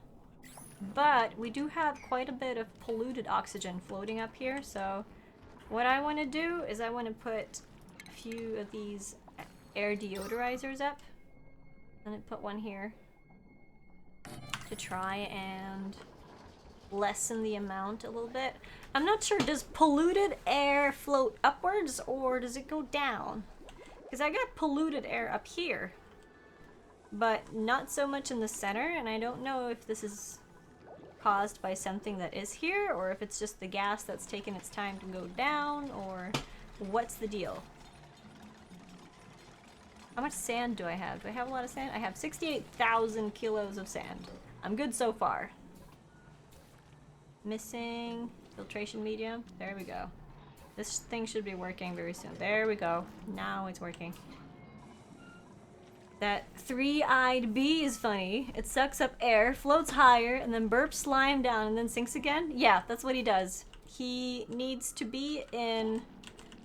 Speaker 1: but we do have quite a bit of polluted oxygen floating up here, so what I want to do is I want to put a few of these air deodorizers up, and then put one here to try and lessen the amount a little bit. I'm not sure, does polluted air float upwards or does it go down? Because I got polluted air up here, but not so much in the center, and I don't know if this is caused by something that is here or if it's just the gas that's taken its time to go down, or what's the deal. How much sand do I have? Do I have a lot of sand? I have 68,000 kilos of sand. I'm good so far. Missing filtration medium. There we go. This thing should be working very soon. There we go. Now it's working. That three-eyed bee is funny. It sucks up air, floats higher, and then burps slime down and then sinks again. Yeah, that's what he does. He needs to be in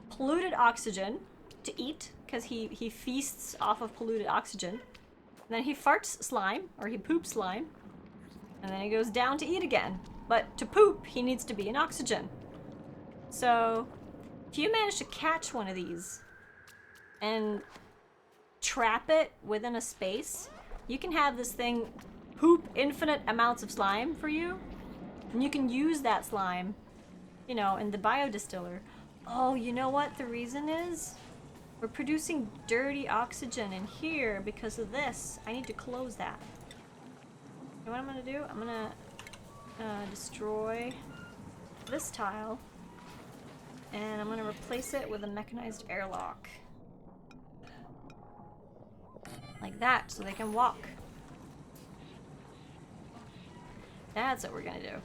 Speaker 1: polluted oxygen to eat, because he feasts off of polluted oxygen. And then he farts slime, or he poops slime. And then he goes down to eat again. But to poop, he needs to be in oxygen. So, if you manage to catch one of these and trap it within a space, you can have this thing poop infinite amounts of slime for you. And you can use that slime, you know, in the biodistiller. Oh, you know what the reason is? We're producing dirty oxygen in here because of this. I need to close that. You know what I'm gonna do? I'm gonna destroy this tile. And I'm gonna replace it with a mechanized airlock. Like that, so they can walk. That's what we're gonna do.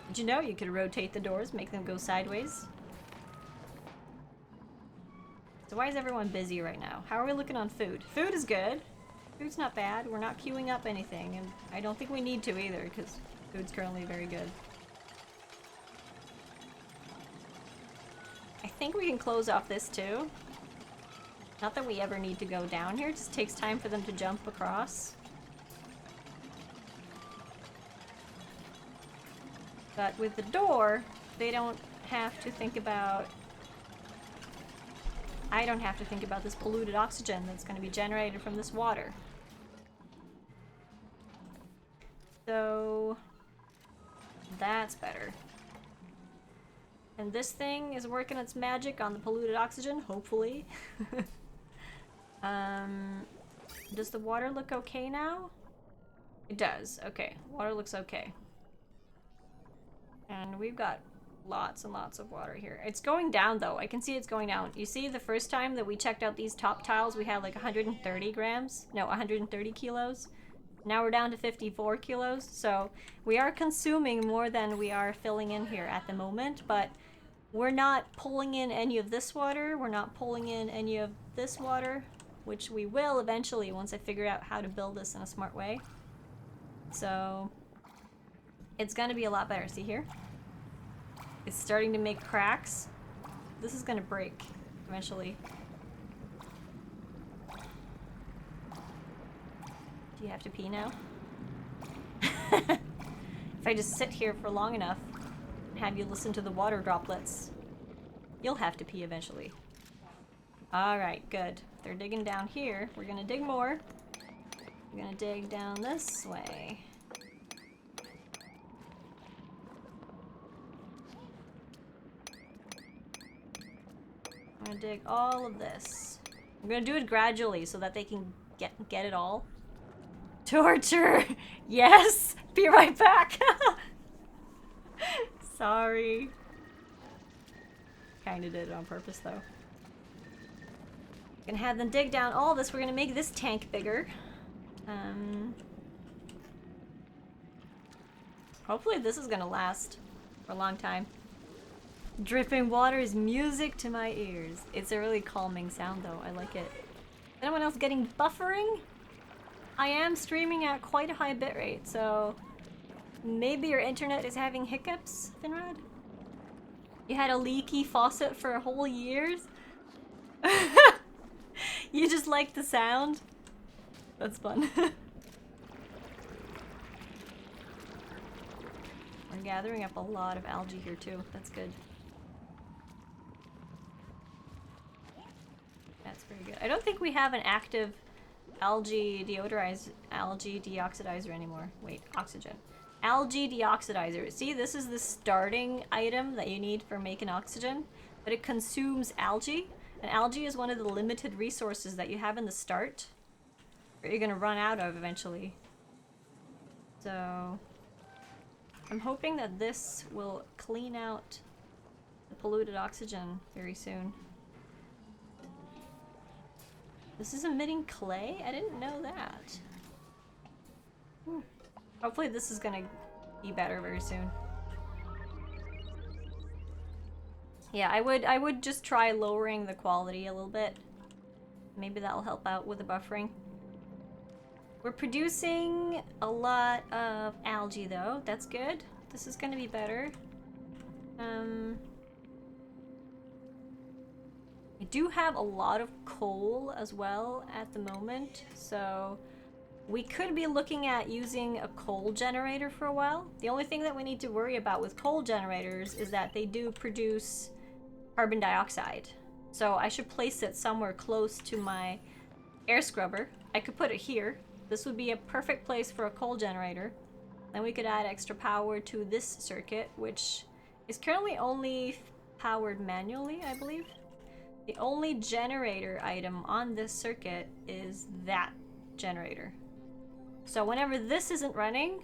Speaker 1: Did you know you could rotate the doors, make them go sideways? So why is everyone busy right now? How are we looking on food? Food is good. Food's not bad. We're not queuing up anything, and I don't think we need to either, because food's currently very good. I think we can close off this too. Not that we ever need to go down here, it just takes time for them to jump across. But with the door, they don't have to think about... I don't have to think about this polluted oxygen that's going to be generated from this water. So... that's better. And this thing is working its magic on the polluted oxygen, hopefully. Does the water look okay now? It does. Okay, water looks okay. And we've got lots and lots of water here. It's going down though. I can see it's going down. You see the first time that we checked out these top tiles, we had like 130 grams. No, 130 kilos. Now we're down to 54 kilos. So we are consuming more than we are filling in here at the moment, but we're not pulling in any of this water. We're not pulling in any of this water, which we will eventually once I figure out how to build this in a smart way. So it's gonna be a lot better. See here? It's starting to make cracks. This is gonna break eventually. Do you have to pee now? If I just sit here for long enough and have you listen to the water droplets, you'll have to pee eventually. Alright, good. They're digging down here. We're gonna dig more. We're gonna dig down this way. I'm gonna dig all of this. I'm gonna do it gradually so that they can get it all. Torture! Yes! Be right back! Sorry. Kinda did it on purpose though. Gonna have them dig down all this. We're gonna make this tank bigger. Hopefully this is gonna last for a long time. Dripping water is music to my ears. It's a really calming sound though. I like it. Anyone else getting buffering? I am streaming at quite a high bitrate, so maybe your internet is having hiccups, Finrod? You had a leaky faucet for a whole year? You just like the sound? That's fun. We're gathering up a lot of algae here too. That's good. That's very good. I don't think we have an active algae deoxidizer anymore. Wait, oxygen. Algae deoxidizer. See, this is the starting item that you need for making oxygen, but it consumes algae. And algae is one of the limited resources that you have in the start, that you're gonna run out of eventually. So I'm hoping that this will clean out the polluted oxygen very soon. This is emitting clay? I didn't know that. Hopefully this is gonna be better very soon. Yeah, I would just try lowering the quality a little bit. Maybe that'll help out with the buffering. We're producing a lot of algae though. That's good. This is gonna be better. I do have a lot of coal as well at the moment, so we could be looking at using a coal generator for a while. The only thing that we need to worry about with coal generators is that they do produce carbon dioxide. So I should place it somewhere close to my air scrubber. I could put it here. This would be a perfect place for a coal generator. Then we could add extra power to this circuit, which is currently only powered manually, I believe. The only generator item on this circuit is that generator. So whenever this isn't running,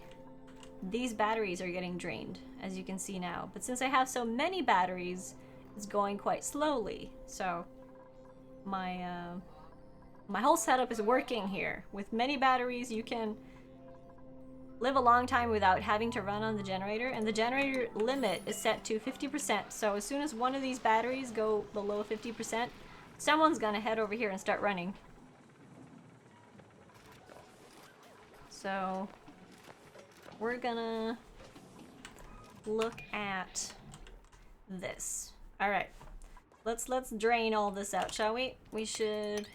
Speaker 1: these batteries are getting drained, as you can see now. But since I have so many batteries, it's going quite slowly. So my my whole setup is working here. With many batteries, you can live a long time without having to run on the generator, and the generator limit is set to 50%. So as soon as one of these batteries go below 50%, someone's gonna head over here and start running. So we're gonna look at this. All right, let's drain all this out, shall we? We should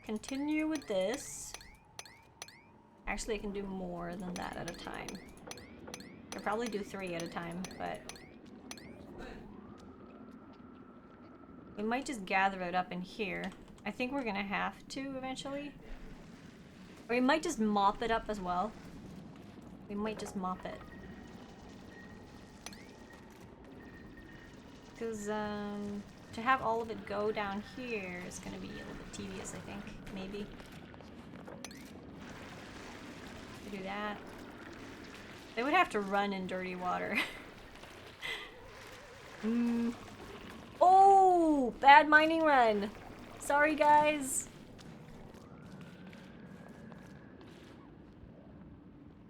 Speaker 1: continue with this. Actually, I can do more than that at a time. I could probably do 3 at a time, but we might just gather it up in here. I think we're gonna have to eventually. Or we might just mop it up as well. We might just mop it. Because, to have all of it go down here is gonna be a little bit tedious, I think. Maybe. Do that. They would have to run in dirty water. Oh, bad mining run. Sorry, guys.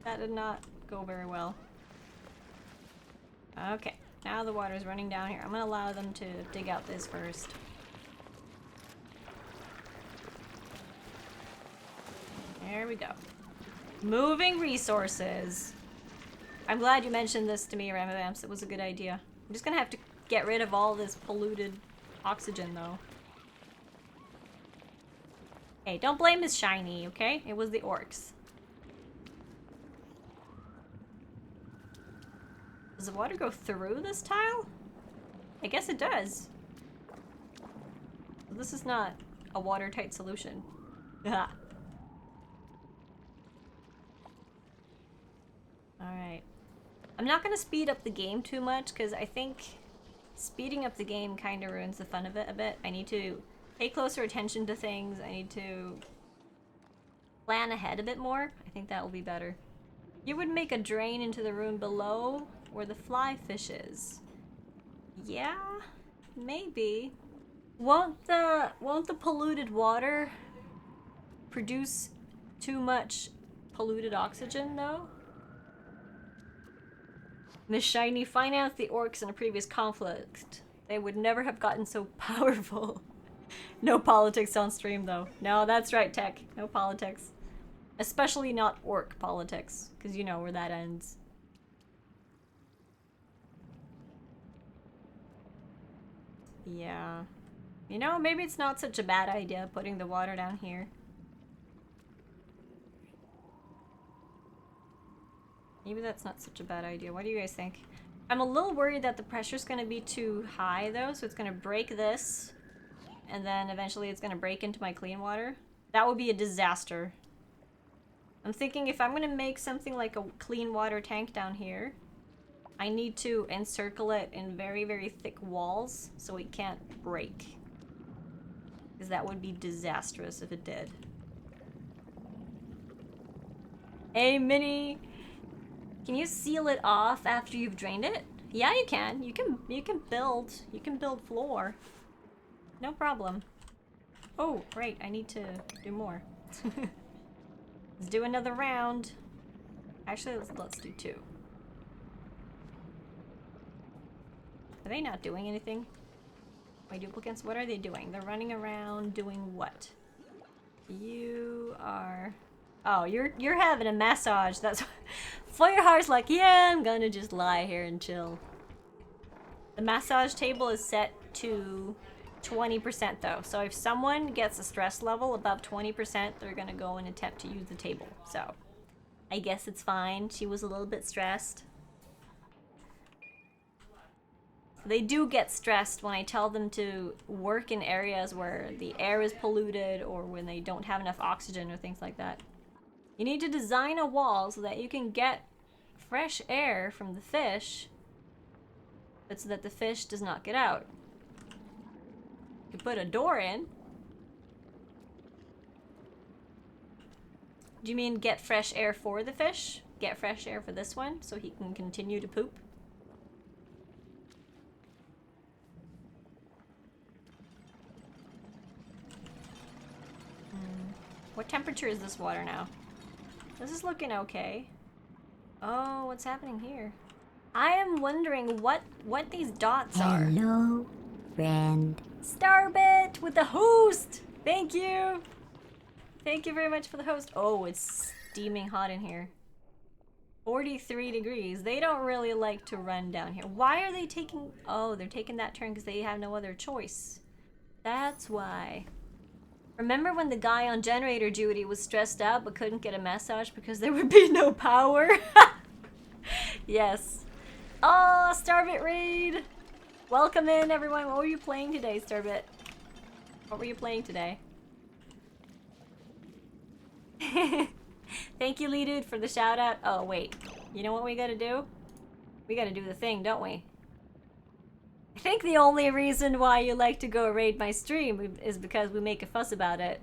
Speaker 1: That did not go very well. Okay, now the water's running down here. I'm gonna allow them to dig out this first. There we go. Moving resources. I'm glad you mentioned this to me, Ramavamps. It was a good idea. I'm just gonna have to get rid of all this polluted oxygen, though. Hey, don't blame Miss Shiny, okay? It was the orcs. Does the water go through this tile? I guess it does. This is not a watertight solution. Ah. Alright. I'm not gonna speed up the game too much, because I think speeding up the game kind of ruins the fun of it a bit. I need to pay closer attention to things. I need to plan ahead a bit more. I think that will be better. You would make a drain into the room below where the fly fish is. Yeah, maybe. Won't the polluted water produce too much polluted oxygen, though? Miss Shiny, finance the orcs in a previous conflict. They would never have gotten so powerful. No politics on stream, though. No, that's right, Tech. No politics. Especially not orc politics, because you know where that ends. Yeah. You know, maybe it's not such a bad idea putting the water down here. Maybe that's not such a bad idea. What do you guys think? I'm a little worried that the pressure's gonna be too high though, so it's gonna break this, and then eventually it's gonna break into my clean water. That would be a disaster. I'm thinking if I'm gonna make something like a clean water tank down here, I need to encircle it in very, very thick walls so it can't break. Because that would be disastrous if it did. Hey, Minnie! Can you seal it off after you've drained it? Yeah, you can. You can build floor. No problem. Oh, right, I need to do more. Let's do another round. Actually, let's do 2. Are they not doing anything? My duplicates, what are they doing? They're running around doing what? You are... Oh, you're having a massage. That's... Feuerheart's like, yeah, I'm gonna just lie here and chill. The massage table is set to 20% though. So if someone gets a stress level above 20%, they're gonna go and attempt to use the table. So I guess it's fine. She was a little bit stressed. They do get stressed when I tell them to work in areas where the air is polluted or when they don't have enough oxygen or things like that. You need to design a wall so that you can get fresh air from the fish, but so that the fish does not get out. You put a door in. Do you mean get fresh air for the fish? Get fresh air for this one so he can continue to poop? What temperature is this water now? This is looking okay. Oh, what's happening here? I am wondering what these dots are.
Speaker 3: Hello, friend.
Speaker 1: Starbit with the host! Thank you! Thank you very much for the host. Oh, it's steaming hot in here. 43 degrees. They don't really like to run down here. Why are they taking... Oh, they're taking that turn because they have no other choice. That's why. Remember when the guy on generator duty was stressed out but couldn't get a massage because there would be no power? Yes. Oh, Starbit Raid! Welcome in, everyone. What were you playing today, Starbit? What were you playing today? Thank you, Lee Dude, for the shout out. Oh, wait. You know what we gotta do? We gotta do the thing, don't we? I think the only reason why you like to go raid my stream is because we make a fuss about it.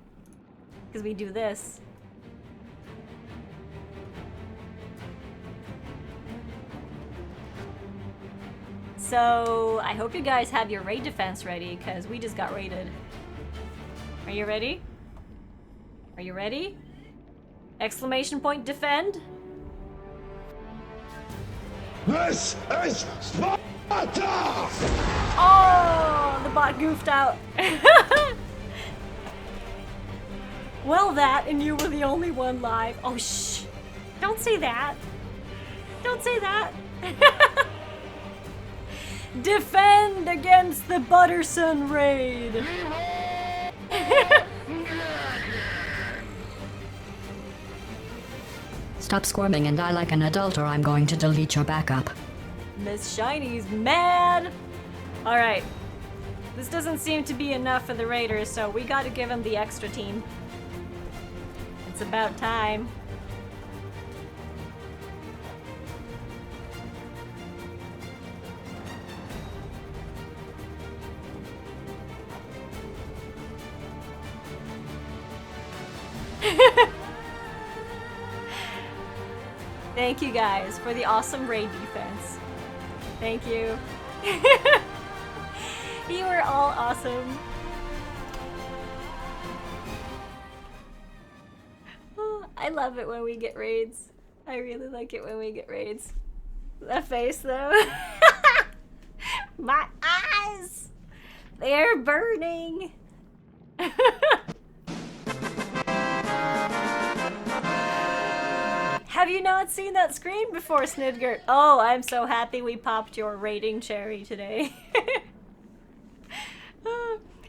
Speaker 1: Because we do this. So, I hope you guys have your raid defense ready, because we just got raided. Are you ready? Are you ready? Exclamation point defend?
Speaker 6: This is Sparta!
Speaker 1: Oh, the bot goofed out. Well, that, and you were the only one live. Oh, shh. Don't say that. Don't say that. Defend against the Butterson raid.
Speaker 3: Stop squirming and die like an adult or I'm going to delete your backup.
Speaker 1: Miss Shiny's mad. All right. This doesn't seem to be enough for the raiders, so we got to give them the extra team. It's about time. Thank you guys for the awesome raid defense. Thank you. You were all awesome. Oh, I love it when we get raids. I really like it when we get raids. That face though. My eyes! They're burning! Have you not seen that screen before, Snidgert? Oh, I'm so happy we popped your rating cherry today.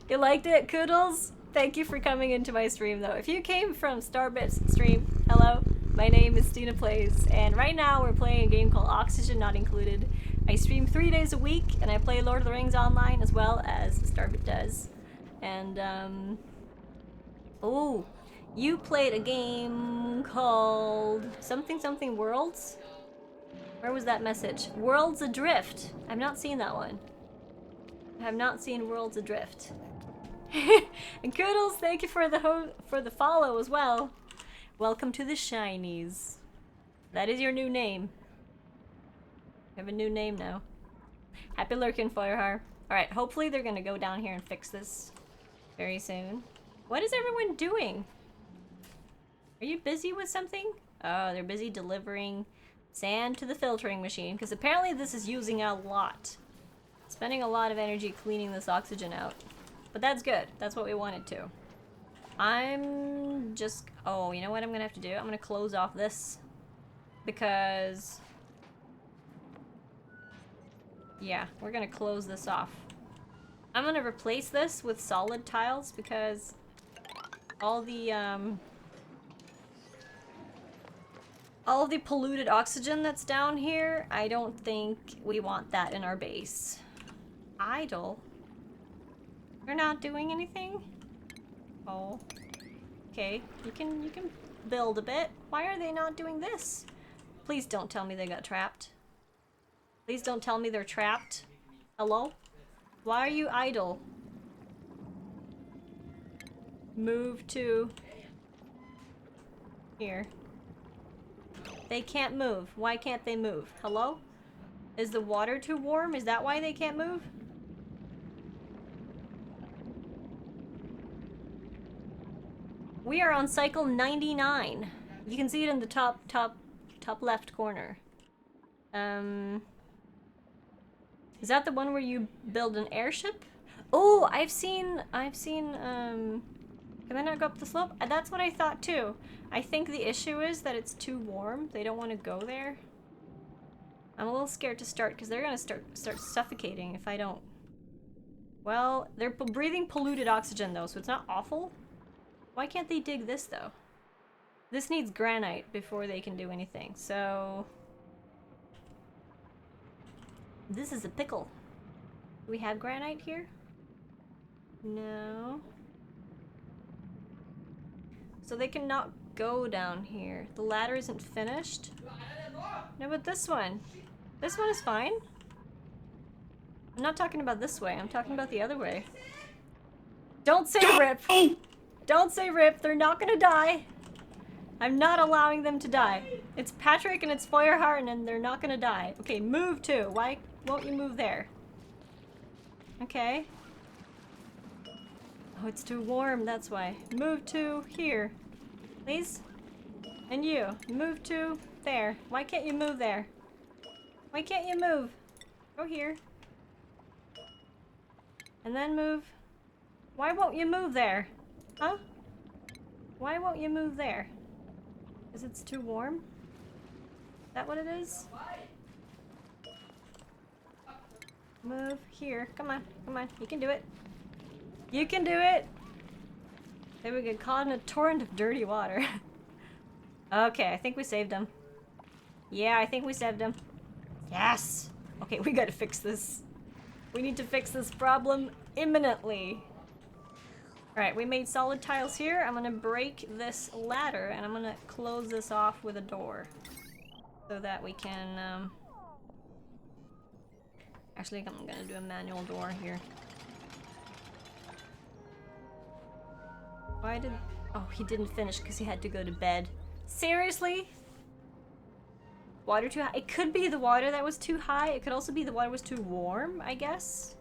Speaker 1: You liked it, Koodles? Thank you for coming into my stream, though. If you came from Starbit's stream, hello. My name is Stina Plays, and right now we're playing a game called Oxygen Not Included. I stream 3 days a week, and I play Lord of the Rings online as well as Starbit does. And, oh, you played a game called something something Worlds? Where was that message? Worlds Adrift. I've not seen that one. I have not seen Worlds Adrift. And Koodles, thank you for the follow as well. Welcome to the Shinies. That is your new name. You have a new name now. Happy lurking, Feuerhar. Alright, hopefully they're gonna go down here and fix this very soon. What is everyone doing? Are you busy with something? Oh, they're busy delivering sand to the filtering machine, because apparently this is using a lot. Spending a lot of energy cleaning this oxygen out. But that's good. That's what we wanted to. I'm just... Oh, you know what I'm gonna have to do? I'm gonna close off this. Because... Yeah, we're gonna close this off. I'm gonna replace this with solid tiles because all the polluted oxygen that's down here, I don't think we want that in our base. Idle? You're not doing anything? Oh. Okay, you can build a bit. Why are they not doing this? Please don't tell me they got trapped. Please don't tell me they're trapped. Hello? Why are you idle? Move to here. They can't move. Why can't they move? Hello? Is the water too warm? Is that why they can't move? We are on cycle 99. You can see it in the top left corner. Is that the one where you build an airship? Oh, I've seen, can I not go up the slope? That's what I thought too. I think the issue is that it's too warm. They don't want to go there. I'm a little scared to start because they're gonna start suffocating if I don't. Well, they're breathing polluted oxygen though, so it's not awful. Why can't they dig this though? This needs granite before they can do anything, so... This is a pickle. Do we have granite here? No. So they cannot go down here. The ladder isn't finished. No, but this one. This one is fine. I'm not talking about this way. I'm talking about the other way. Don't say rip. Don't say rip. They're not gonna die. I'm not allowing them to die. It's Patrick and it's Feuerhardt and they're not gonna die. Okay, move to. Why won't you move there? Okay. Oh, it's too warm, that's why. Move to here. Please? And you, move to there. Why can't you move there? Why can't you move? Go here. And then move. Why won't you move there? Huh? Why won't you move there? Because it's too warm? Is that what it is? Move here. Come on, come on. You can do it. You can do it! Then we get caught in a torrent of dirty water. Okay, I think we saved him. Yeah, I think we saved him. Yes! Okay, we gotta fix this. We need to fix this problem imminently. Alright, we made solid tiles here. I'm gonna break this ladder and I'm gonna close this off with a door. So that we can, Actually, I'm gonna do a manual door here. Why did... Oh, he didn't finish because he had to go to bed. Seriously? Water too high? It could be the water that was too high. It could also be the water was too warm, I guess.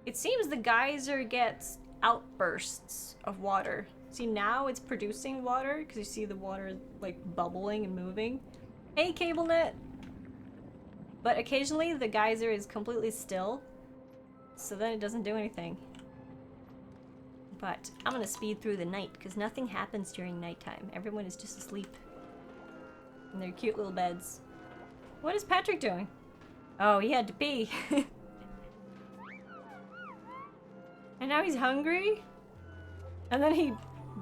Speaker 1: It seems the geyser gets outbursts of water. See, now it's producing water because you see the water like bubbling and moving. Hey, CableNet! But occasionally the geyser is completely still, so then it doesn't do anything. But I'm gonna speed through the night because nothing happens during nighttime. Everyone is just asleep in their cute little beds. What is Patrick doing? Oh, he had to pee. And now he's hungry? And then he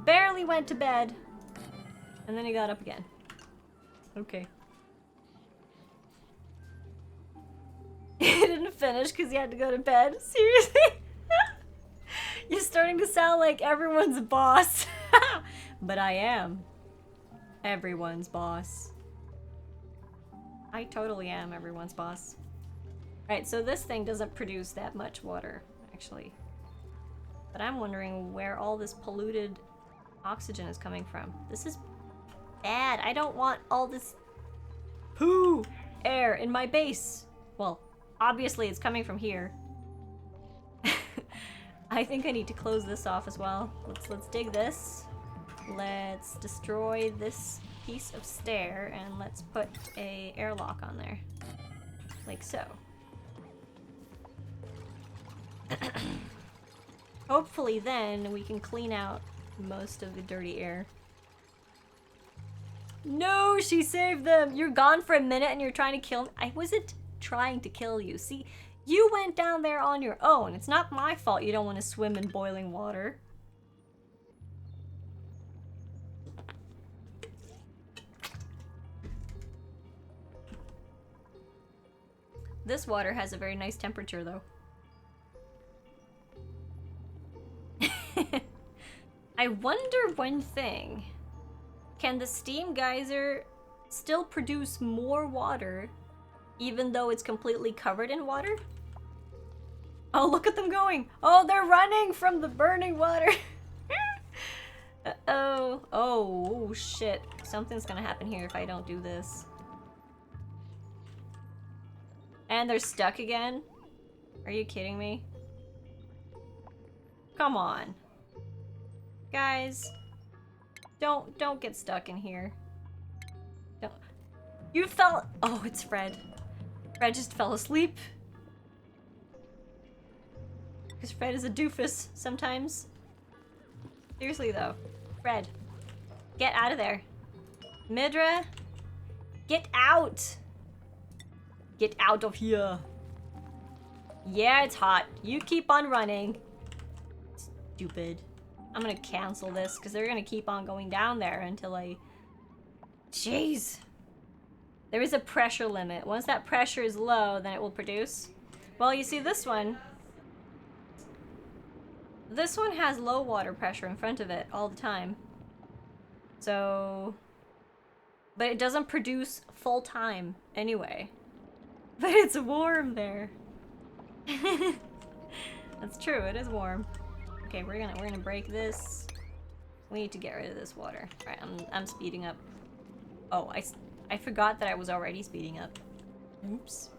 Speaker 1: barely went to bed. And then he got up again. Okay. He didn't finish because he had to go to bed. Seriously? You're starting to sound like everyone's boss. But I am everyone's boss. I totally am everyone's boss. Alright, so this thing doesn't produce that much water, actually. But I'm wondering where all this polluted oxygen is coming from. This is bad. I don't want all this poo air in my base. Well, obviously it's coming from here. I think I need to close this off as well. Let's dig this. Let's destroy this piece of stair and let's put a airlock on there. Like so. Hopefully then we can clean out most of the dirty air. No, she saved them! You're gone for a minute and you're trying to kill me. I wasn't trying to kill you. See, you went down there on your own. It's not my fault you don't want to swim in boiling water. This water has a very nice temperature, though. I wonder one thing. Can the steam geyser still produce more water even though it's completely covered in water? Oh, look at them going! Oh, they're running from the burning water! Uh-oh. Oh, shit. Something's gonna happen here if I don't do this. And they're stuck again? Are you kidding me? Come on. Guys. Don't get stuck in here. Don't. You fell. Oh, it's Fred. Fred just fell asleep. Because Fred is a doofus sometimes. Seriously though. Fred. Get out of there. Midra. Get out. Get out of here. Yeah, it's hot. You keep on running. Stupid. I'm gonna cancel this because they're gonna keep on going down there until I... Jeez. There is a pressure limit. Once that pressure is low, then it will produce. Well, you see this one. This one has low water pressure in front of it all the time. So... But it doesn't produce full time anyway. But it's warm there. That's true, it is warm. Okay, we're gonna break this. We need to get rid of this water. Alright, I'm speeding up. Oh, I forgot that I was already speeding up. Oops.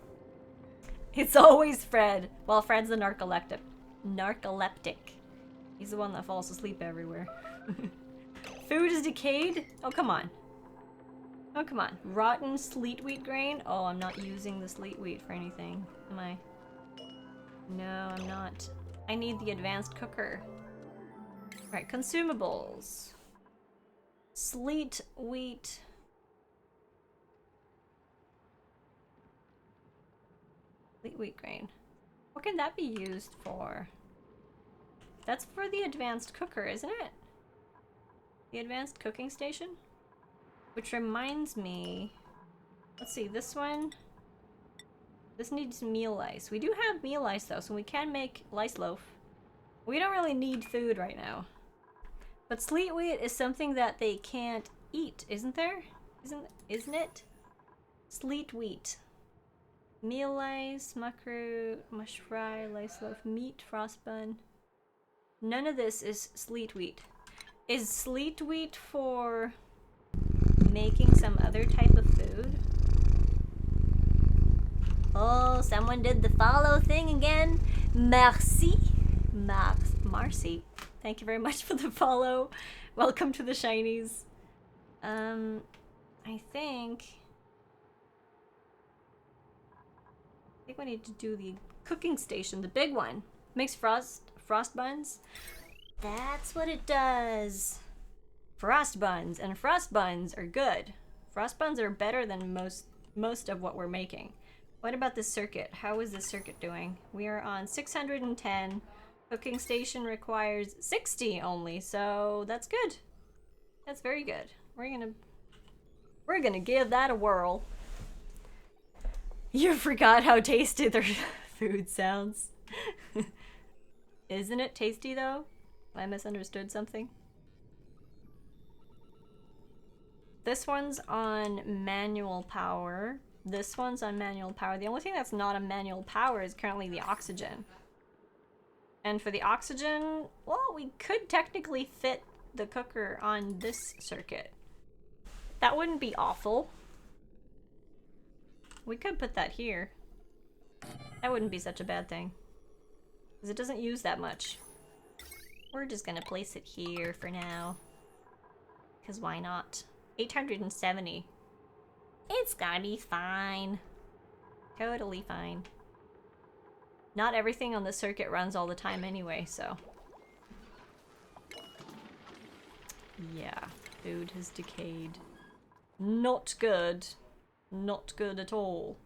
Speaker 1: It's always Fred. Well, Fred's the narcoleptic. He's the one that falls asleep everywhere. Food is decayed? Oh, come on. Oh, come on. Rotten sleet wheat grain? Oh, I'm not using the sleet wheat for anything, am I? No, I'm not. I need the advanced cooker. Right, consumables. Sleet wheat. Sleet wheat grain. What can that be used for? That's for the advanced cooker, isn't it? The advanced cooking station? Which reminds me, let's see, this one, this needs meal ice. We do have meal ice though, so we can make lice loaf. We don't really need food right now. But sleet wheat is something that they can't eat, isn't there? Isn't it? Sleet wheat. Meal ice, muckroot, mush fry, lice loaf, meat, frost bun. None of this is sleet wheat. Is sleet wheat for making some other type of food? Oh, someone did the follow thing again. Merci. Marcy. Thank you very much for the follow. Welcome to the shinies. I think we need to do the cooking station, the big one. Makes frost buns. That's what it does. Frost buns, and frost buns are good. Frost buns are better than most of what we're making. What about this circuit? How is this circuit doing? We are on 610. Cooking station requires 60 only, so that's good. That's very good. We're gonna give that a whirl. You forgot how tasty their food sounds. Isn't it tasty though? I misunderstood something. This one's on manual power. This one's on manual power. The only thing that's not on manual power is currently the oxygen. And for the oxygen, well, we could technically fit the cooker on this circuit. That wouldn't be awful. We could put that here. That wouldn't be such a bad thing. Because it doesn't use that much. We're just gonna place it here for now. Because why not? 870. It's gotta be fine. Totally fine. Not everything on the circuit runs all the time anyway, so. Yeah, food has decayed. Not good. Not good at all.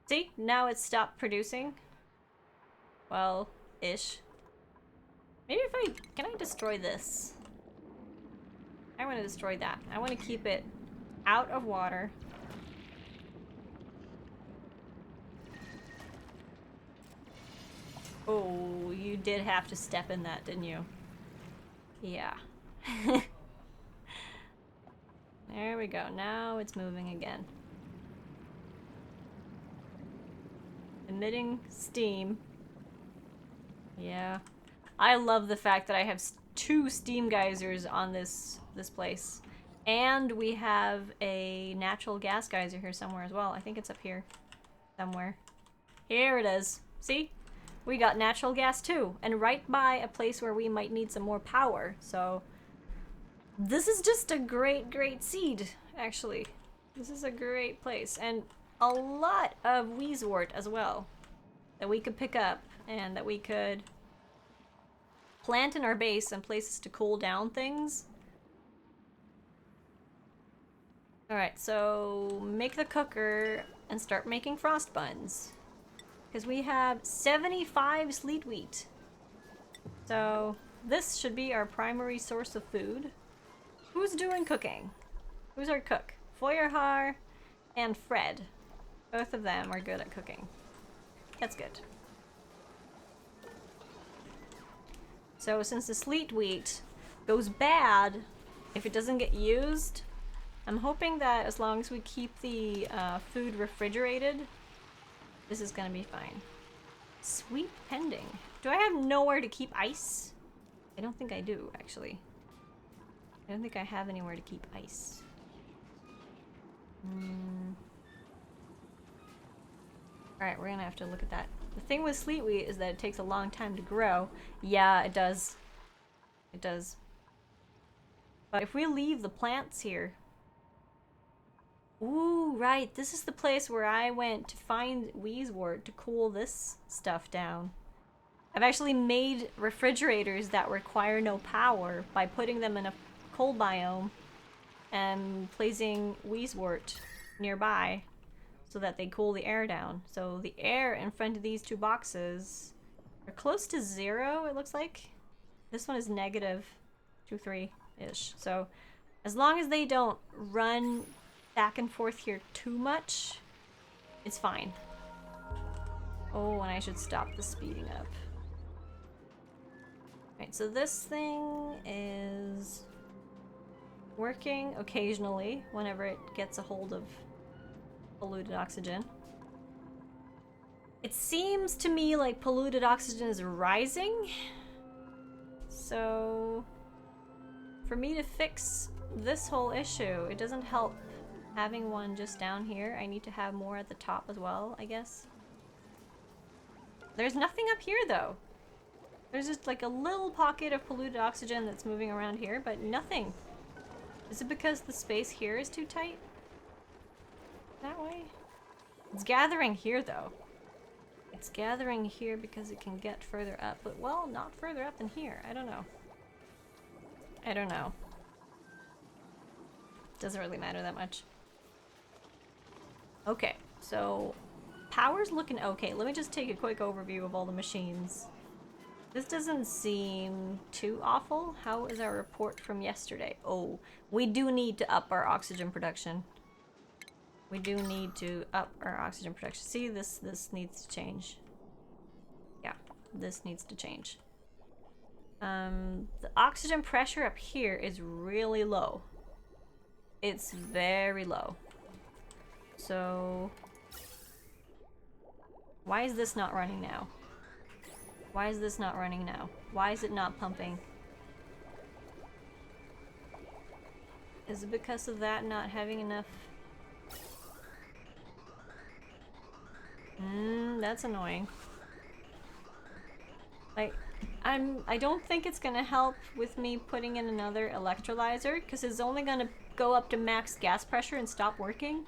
Speaker 1: See? Now it's stopped producing. Well, ish. Maybe if I... Can I destroy this? I want to destroy that. I want to keep it out of water. Oh, you did have to step in that, didn't you? Yeah. There we go. Now it's moving again. Emitting steam. Yeah. I love the fact that I have 2 steam geysers on this place. And we have a natural gas geyser here somewhere as well. I think it's up here. Somewhere. Here it is. See? We got natural gas too. And right by a place where we might need some more power. So this is just a great, great seed, actually. This is a great place. And a lot of Wheezewort as well that we could pick up and that we could plant in our base and places to cool down things. Alright, so make the cooker and start making frost buns. Because we have 75 sleet wheat. So this should be our primary source of food. Who's doing cooking? Who's our cook? Feuerhar and Fred. Both of them are good at cooking. That's good. So since the sleet wheat goes bad if it doesn't get used, I'm hoping that as long as we keep the food refrigerated, this is gonna be fine. Sweep pending. Do I have nowhere to keep ice? I don't think I do, actually. I don't think I have anywhere to keep ice. Alright, we're gonna have to look at that. The thing with sleet wheat is that it takes a long time to grow. Yeah, it does. It does. But if we leave the plants here... Ooh, right. This is the place where I went to find Wheezewort to cool this stuff down. I've actually made refrigerators that require no power by putting them in a cold biome and placing Wheezewort nearby so that they cool the air down. So the air in front of these 2 boxes are close to 0, it looks like. This one is negative 2.3-ish. So as long as they don't run back and forth here too much, it's fine. Oh, and I should stop the speeding up. Right, so this thing is working occasionally whenever it gets a hold of polluted oxygen. It seems to me like polluted oxygen is rising. So for me to fix this whole issue, it doesn't help having one just down here. I need to have more at the top as well, I guess. There's nothing up here though. There's just like a little pocket of polluted oxygen that's moving around here, but nothing. Is it because the space here is too tight? That way? It's gathering here though. It's gathering here because it can get further up, but well, not further up than here. I don't know. I don't know. Doesn't really matter that much. Okay, so power's looking okay. Let me just take a quick overview of all the machines. This doesn't seem too awful. How is our report from yesterday? Oh, we do need to up our oxygen production. We do need to up our oxygen production. See, this needs to change. Yeah, this needs to change. The oxygen pressure up here is really low. It's very low. So, why is this not running now? Why is this not running now? Why is it not pumping? Is it because of that not having enough? That's annoying. Like, I don't think it's gonna help with me putting in another electrolyzer, because it's only gonna go up to max gas pressure and stop working.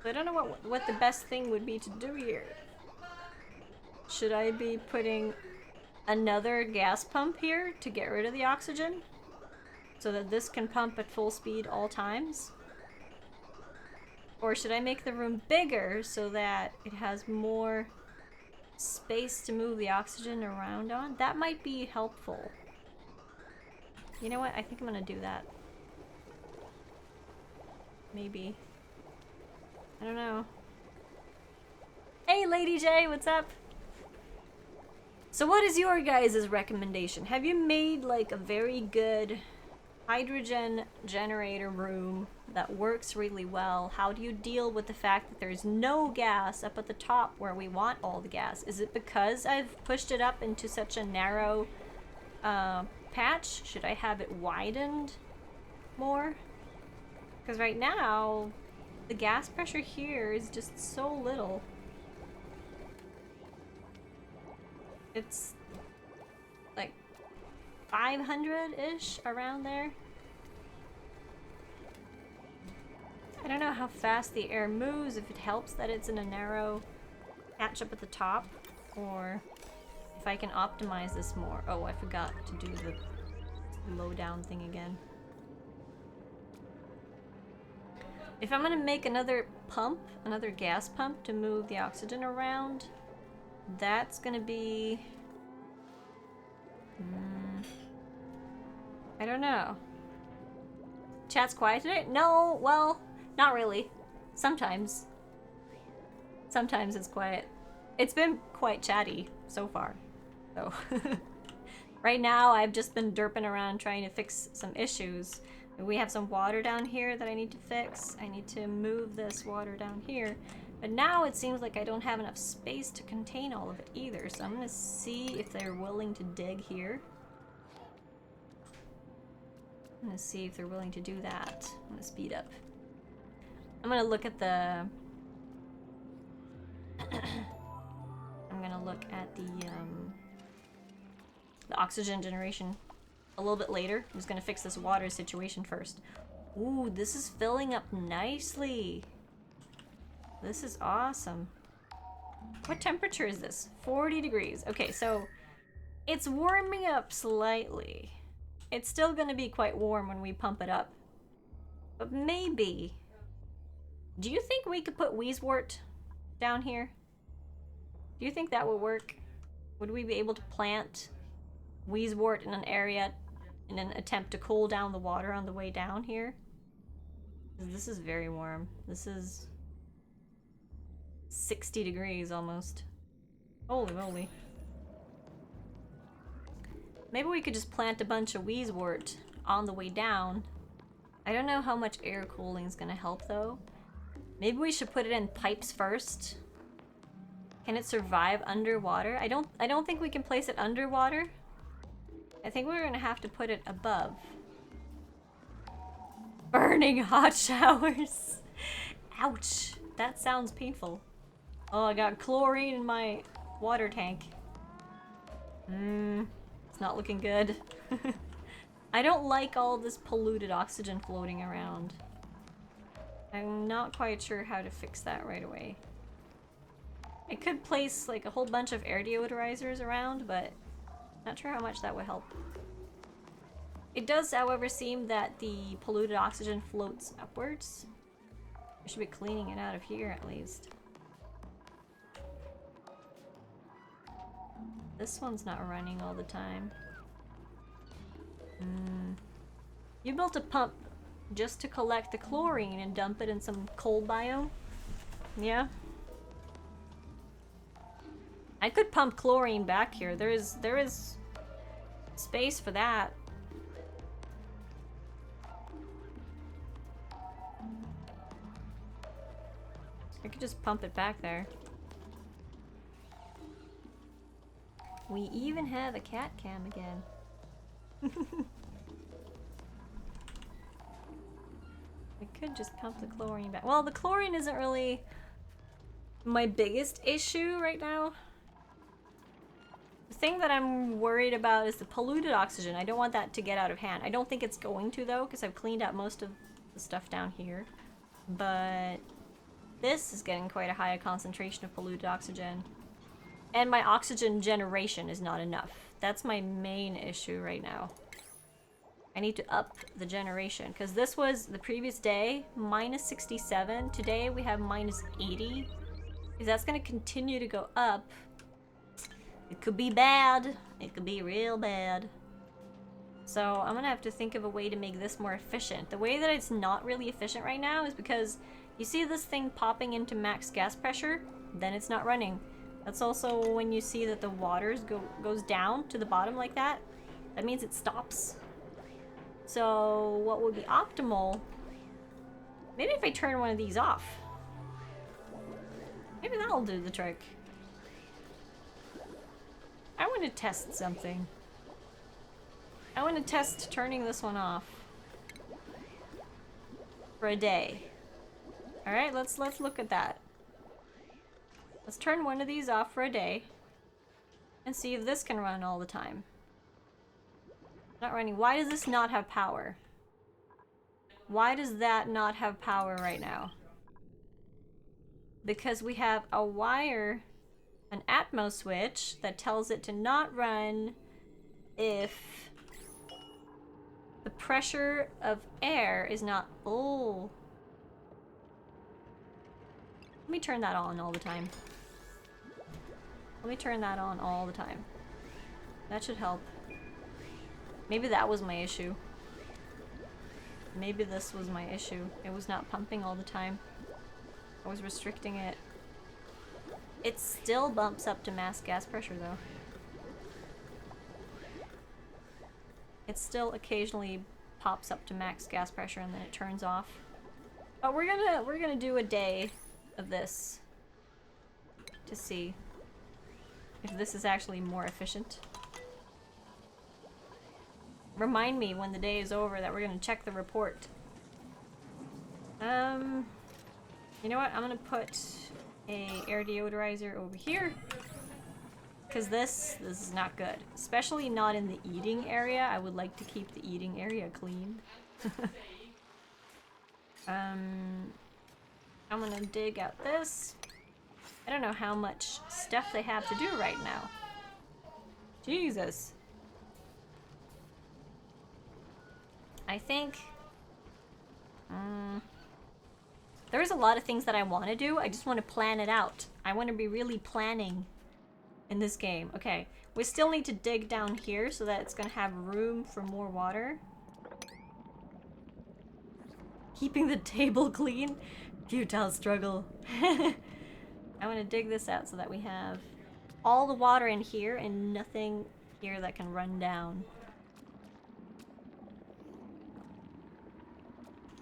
Speaker 1: I don't know what the best thing would be to do here. Should I be putting another gas pump here to get rid of the oxygen? So that this can pump at full speed all times? Or should I make the room bigger so that it has more space to move the oxygen around on? That might be helpful. You know what? I think I'm gonna do that. Maybe. I don't know. Hey, Lady J, what's up? So what is your guys' recommendation? Have you made like a very good hydrogen generator room that works really well? How do you deal with the fact that there's no gas up at the top where we want all the gas? Is it because I've pushed it up into such a narrow patch? Should I have it widened more? Because right now, the gas pressure here is just so little. It's like 500-ish around there. I don't know how fast the air moves, if it helps that it's in a narrow patch up at the top, or if I can optimize this more. Oh, I forgot to do the low down thing again. If I'm gonna make another pump, another gas pump to move the oxygen around, that's gonna be... I don't know. Chat's quiet today? No, well, not really. Sometimes. Sometimes it's quiet. It's been quite chatty so far, so. Right now, I've just been derping around trying to fix some issues. We have some water down here that I need to fix. I need to move this water down here. But now it seems like I don't have enough space to contain all of it either. So I'm gonna see if they're willing to dig here. I'm gonna see if they're willing to do that. I'm gonna speed up. I'm gonna look at the... I'm gonna look at the oxygen generation a little bit later. I'm just gonna fix this water situation first. Ooh, this is filling up nicely. This is awesome. What temperature is this? 40 degrees. Okay, so it's warming up slightly. It's still gonna be quite warm when we pump it up. But maybe... Do you think we could put Weezewort down here? Do you think that would work? Would we be able to plant Weezewort in an area in an attempt to cool down the water on the way down here? This is very warm. This is 60 degrees almost. Holy moly. Maybe we could just plant a bunch of Weezewort on the way down. I don't know how much air cooling is gonna help though. Maybe we should put it in pipes first. Can it survive underwater? I don't think we can place it underwater. I think we're gonna have to put it above. Burning hot showers. Ouch. That sounds painful. Oh, I got chlorine in my water tank. It's not looking good. I don't like all this polluted oxygen floating around. I'm not quite sure how to fix that right away. I could place like a whole bunch of air deodorizers around, but not sure how much that would help. It does, however, seem that the polluted oxygen floats upwards. I should be cleaning it out of here at least. This one's not running all the time. You built a pump just to collect the chlorine and dump it in some cold biome? Yeah? I could pump chlorine back here. There is space for that. I could just pump it back there. We even have a cat cam again. We could just pump the chlorine back. Well, the chlorine isn't really my biggest issue right now. The thing that I'm worried about is the polluted oxygen. I don't want that to get out of hand. I don't think it's going to though, because I've cleaned out most of the stuff down here. But This is getting quite a high concentration of polluted oxygen. And my oxygen generation is not enough. That's my main issue right now. I need to up the generation, because this was the previous day, minus 67. Today we have minus 80. If that's going to continue to go up, it could be bad. It could be real bad. So I'm going to have to think of a way to make this more efficient. The way that it's not really efficient right now is because you see this thing popping into max gas pressure, then it's not running. That's also when you see that the water goes down to the bottom like that. That means it stops. So what would be optimal? Maybe if I turn one of these off. Maybe that'll do the trick. I want to test something. I want to test turning this one off for a day. All right, let's look at that. Let's turn one of these off for a day and see if this can run all the time. Not running. Why does this not have power? Why does that not have power right now? Because we have a wire, an Atmos switch that tells it to not run if the pressure of air is not... Oh. Let me turn that on all the time. Let me turn that on all the time. That should help. Maybe that was my issue. Maybe this was my issue. It was not pumping all the time. I was restricting it. It still bumps up to max gas pressure though. It still occasionally pops up to max gas pressure and then it turns off. But we're gonna do a day of this to see if this is actually more efficient. Remind me when the day is over that we're gonna check the report. You know what? I'm gonna put a air deodorizer over here because this is not good, especially not in the eating area. I would like to keep the eating area clean. I'm gonna dig out this. I don't know how much stuff they have to do right now. Jesus. I think there's a lot of things that I want to do. I just want to plan it out. I want to be really planning in this game. Okay, we still need to dig down here so that it's going to have room for more water. Keeping the table clean. Futile struggle. I want to dig this out so that we have all the water in here and nothing here that can run down.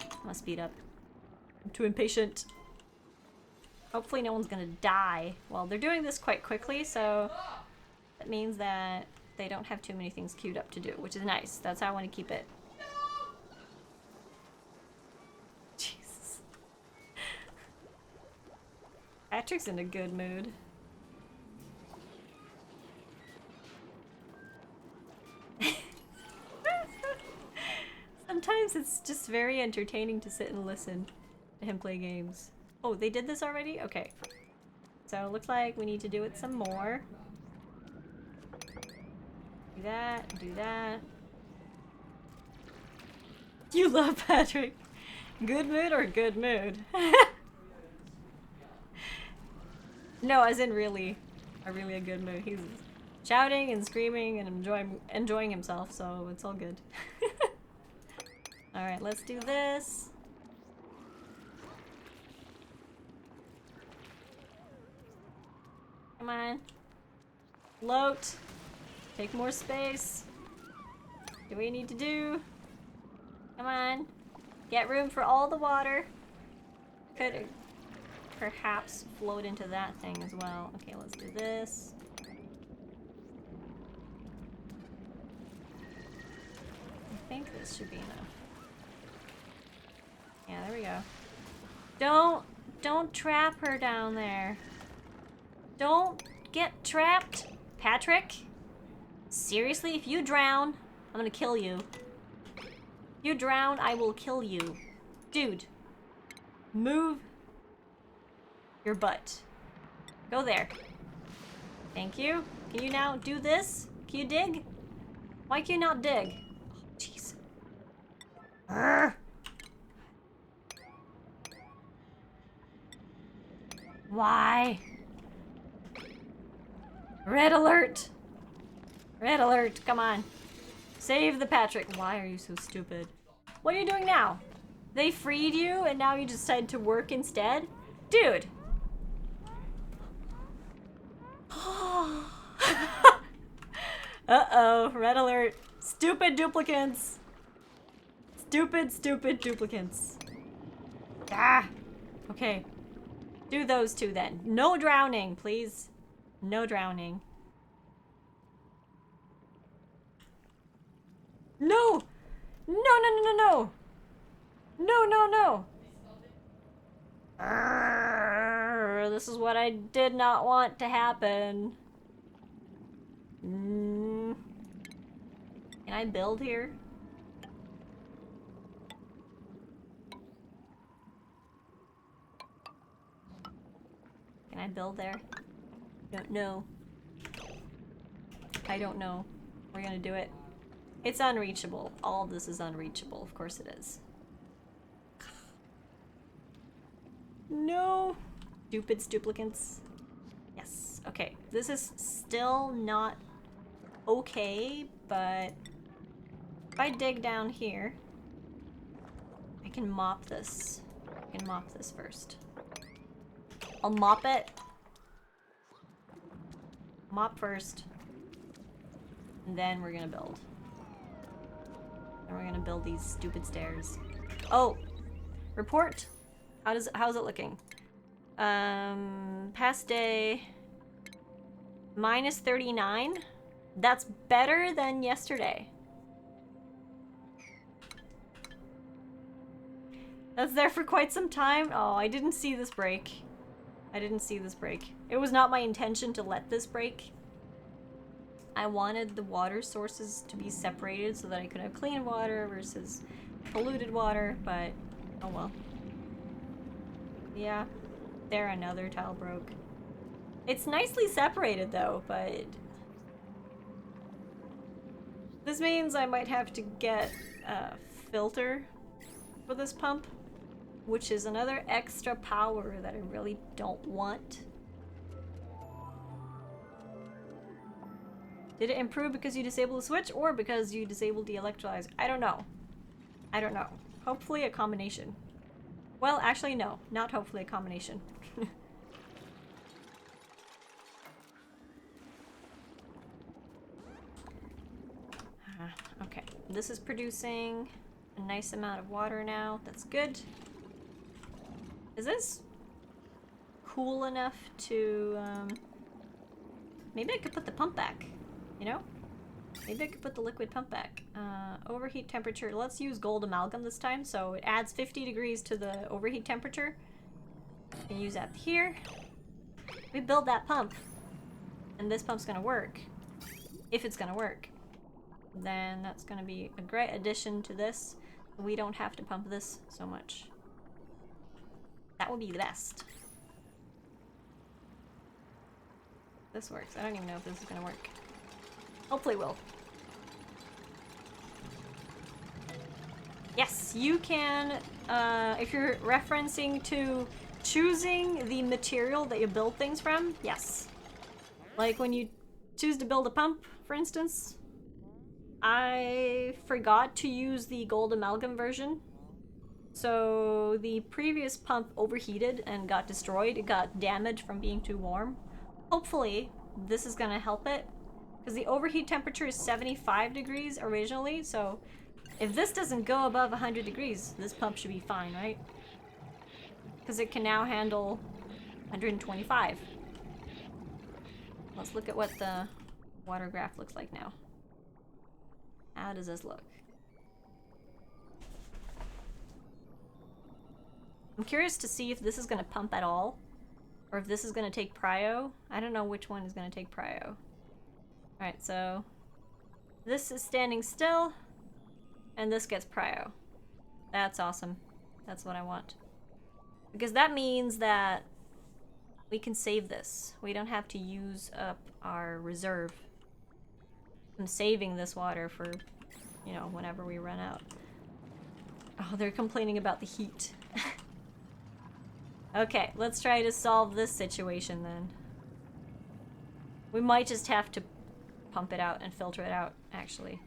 Speaker 1: I'm gonna speed up. I'm too impatient. Hopefully no one's gonna die. Well, they're doing this quite quickly, so that means that they don't have too many things queued up to do, which is nice. That's how I want to keep it. Jesus. Patrick's in a good mood. Sometimes it's just very entertaining to sit and listen to him play games. Oh, they did this already? Okay. So it looks like we need to do it some more. Do that, do that. You love Patrick. Good mood or good mood? No, as in really a good mood. He's shouting and screaming and enjoying himself, so it's all good. Alright, let's do this. Come on. Float. Take more space. Do we need to do? Come on. Get room for all the water. Could perhaps float into that thing as well. Okay, let's do this. I think this should be enough. Yeah, there we go. Don't trap her down there. Don't get trapped, Patrick. Seriously, if you drown, I'm gonna kill you. If you drown, I will kill you. Dude, move your butt. Go there. Thank you. Can you now do this? Can you dig? Why can you not dig? Oh, jeez. Urgh. Why? Red alert! Red alert, come on. Save the Patrick. Why are you so stupid? What are you doing now? They freed you and now you decide to work instead? Dude! Uh-oh, red alert. Stupid duplicants. Stupid duplicants. Ah! Okay. Do those two then. No drowning, please. No drowning. No! No, no, no, no, no! No, no, no! Arrgh, this is what I did not want to happen. Can I build here? Can I build there? Don't know. I don't know. We're gonna do it. It's unreachable. All of this is unreachable. Of course it is. No! Stupid duplicants. Yes. Okay. This is still not okay, but if I dig down here, I can mop this. I can mop this first. I'll mop it. Mop first. And then we're gonna build. And we're gonna build these stupid stairs. Oh! Report! How's it looking? Past day... -39? That's better than yesterday. That's there for quite some time? Oh, I didn't see this break. I didn't see this break. It was not my intention to let this break. I wanted the water sources to be separated so that I could have clean water versus polluted water, but oh well. Yeah, there another tile broke. It's nicely separated though, but this means I might have to get a filter for this pump, which is another extra power that I really don't want. Did it improve because you disabled the switch or because you disabled the electrolyzer? I don't know. I don't know. Hopefully a combination. Well, actually no, not hopefully a combination. Okay, this is producing a nice amount of water now. That's good. Is this cool enough to, maybe I could put the pump back, you know? Maybe I could put the liquid pump back. Overheat temperature, let's use gold amalgam this time, so it adds 50 degrees to the overheat temperature. You can use that here. We build that pump, and this pump's gonna work. If it's gonna work. Then that's gonna be a great addition to this. We don't have to pump this so much. That would be the best. This works. I don't even know if this is gonna work. Hopefully it will. Yes, you can, if you're referencing to choosing the material that you build things from, yes. Like when you choose to build a pump, for instance, I forgot to use the gold amalgam version. So the previous pump overheated and got destroyed. It got damaged from being too warm. Hopefully this is gonna help it, because the overheat temperature is 75 degrees originally, so if this doesn't go above 100 degrees, this pump should be fine, right? Because it can now handle 125. Let's look at what the water graph looks like now. How does this look? I'm curious to see if this is going to pump at all, or if this is going to take prio. I don't know which one is going to take prio. Alright, so this is standing still, and this gets prio. That's awesome. That's what I want. Because that means that we can save this. We don't have to use up our reserve. I'm saving this water for, you know, whenever we run out. Oh, they're complaining about the heat. Okay, let's try to solve this situation then. We might just have to pump it out and filter it out, actually.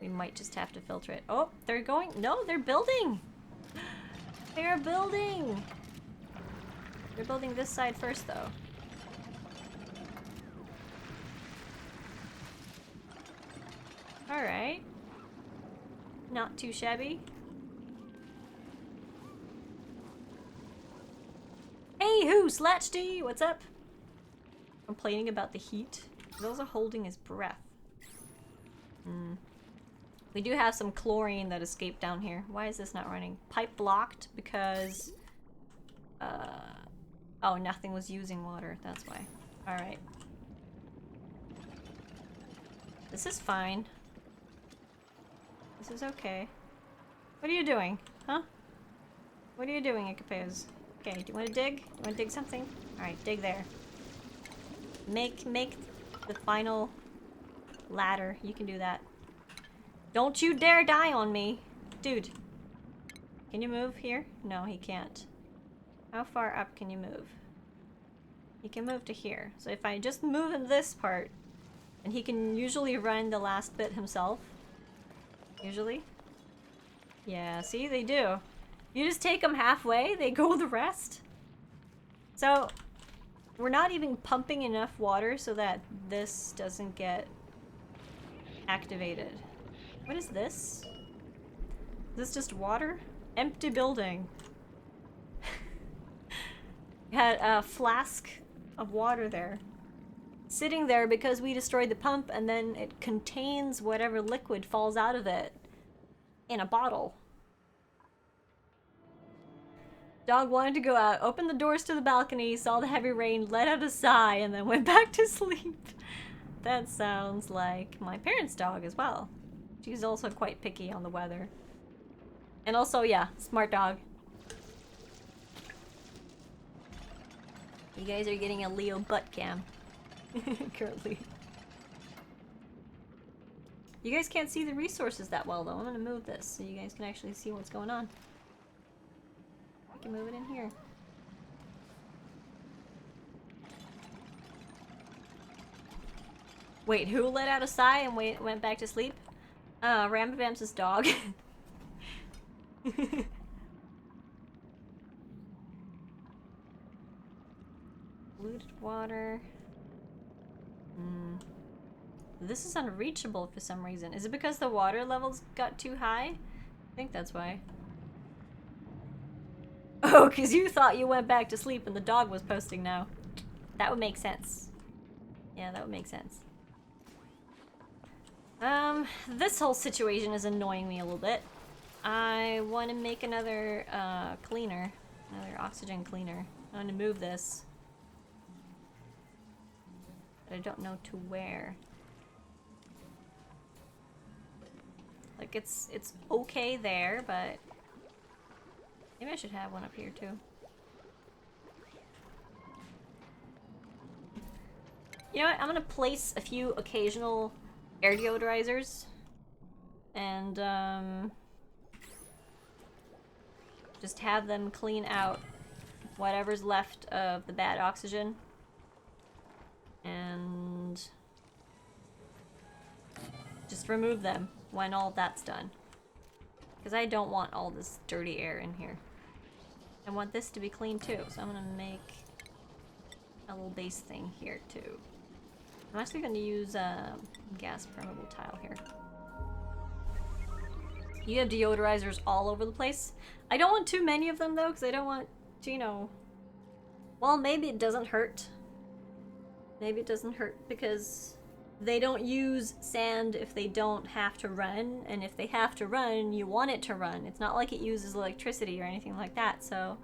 Speaker 1: We might just have to filter it. Oh, they're going. No, they're building. They're building. They're building this side first, though. Alright. Not too shabby. Hey, who? Slatchd, what's up? Complaining about the heat. He's also holding his breath. We do have some chlorine that escaped down here. Why is this not running? Pipe blocked because... oh, nothing was using water. That's why. Alright. This is fine. This is okay. What are you doing? Huh? What are you doing, Ikapez? Okay, do you want to dig? You want to dig something? Alright, dig there. Make the final ladder. You can do that. Don't you dare die on me! Dude. Can you move here? No, he can't. How far up can you move? He can move to here. So if I just move in this part, and he can usually run the last bit himself. Usually. Yeah, see, they do. You just take them halfway, they go the rest. So, we're not even pumping enough water so that this doesn't get activated. What is this? Is this just water? Empty building. Had a flask of water there. Sitting there because we destroyed the pump and then it contains whatever liquid falls out of it in a bottle. Dog wanted to go out, opened the doors to the balcony, saw the heavy rain, let out a sigh, and then went back to sleep. That sounds like my parents' dog as well. She's also quite picky on the weather. And also, yeah, smart dog. You guys are getting a Leo butt cam. Currently. You guys can't see the resources that well though. I'm gonna move this so you guys can actually see what's going on. I can move it in here. Wait, who let out a sigh and went back to sleep? Ramabam's dog. Polluted water. This is unreachable for some reason. Is it because the water levels got too high? I think that's why. Oh, because you thought you went back to sleep and the dog was posting now. That would make sense. Yeah, that would make sense. This whole situation is annoying me a little bit. I want to make another, cleaner. Another oxygen cleaner. I want to move this. But I don't know to where. Like, it's okay there, but... maybe I should have one up here, too. You know what? I'm gonna place a few occasional air deodorizers. And, just have them clean out whatever's left of the bad oxygen. And... just remove them when all that's done. Because I don't want all this dirty air in here. I want this to be clean too, so I'm gonna make a little base thing here too. I'm actually gonna use gas permeable tile here. You have deodorizers all over the place. I don't want too many of them though, because I don't want to, you know... well, maybe it doesn't hurt. Maybe it doesn't hurt because they don't use sand if they don't have to run, and if they have to run, you want it to run. It's not like it uses electricity or anything like that, so...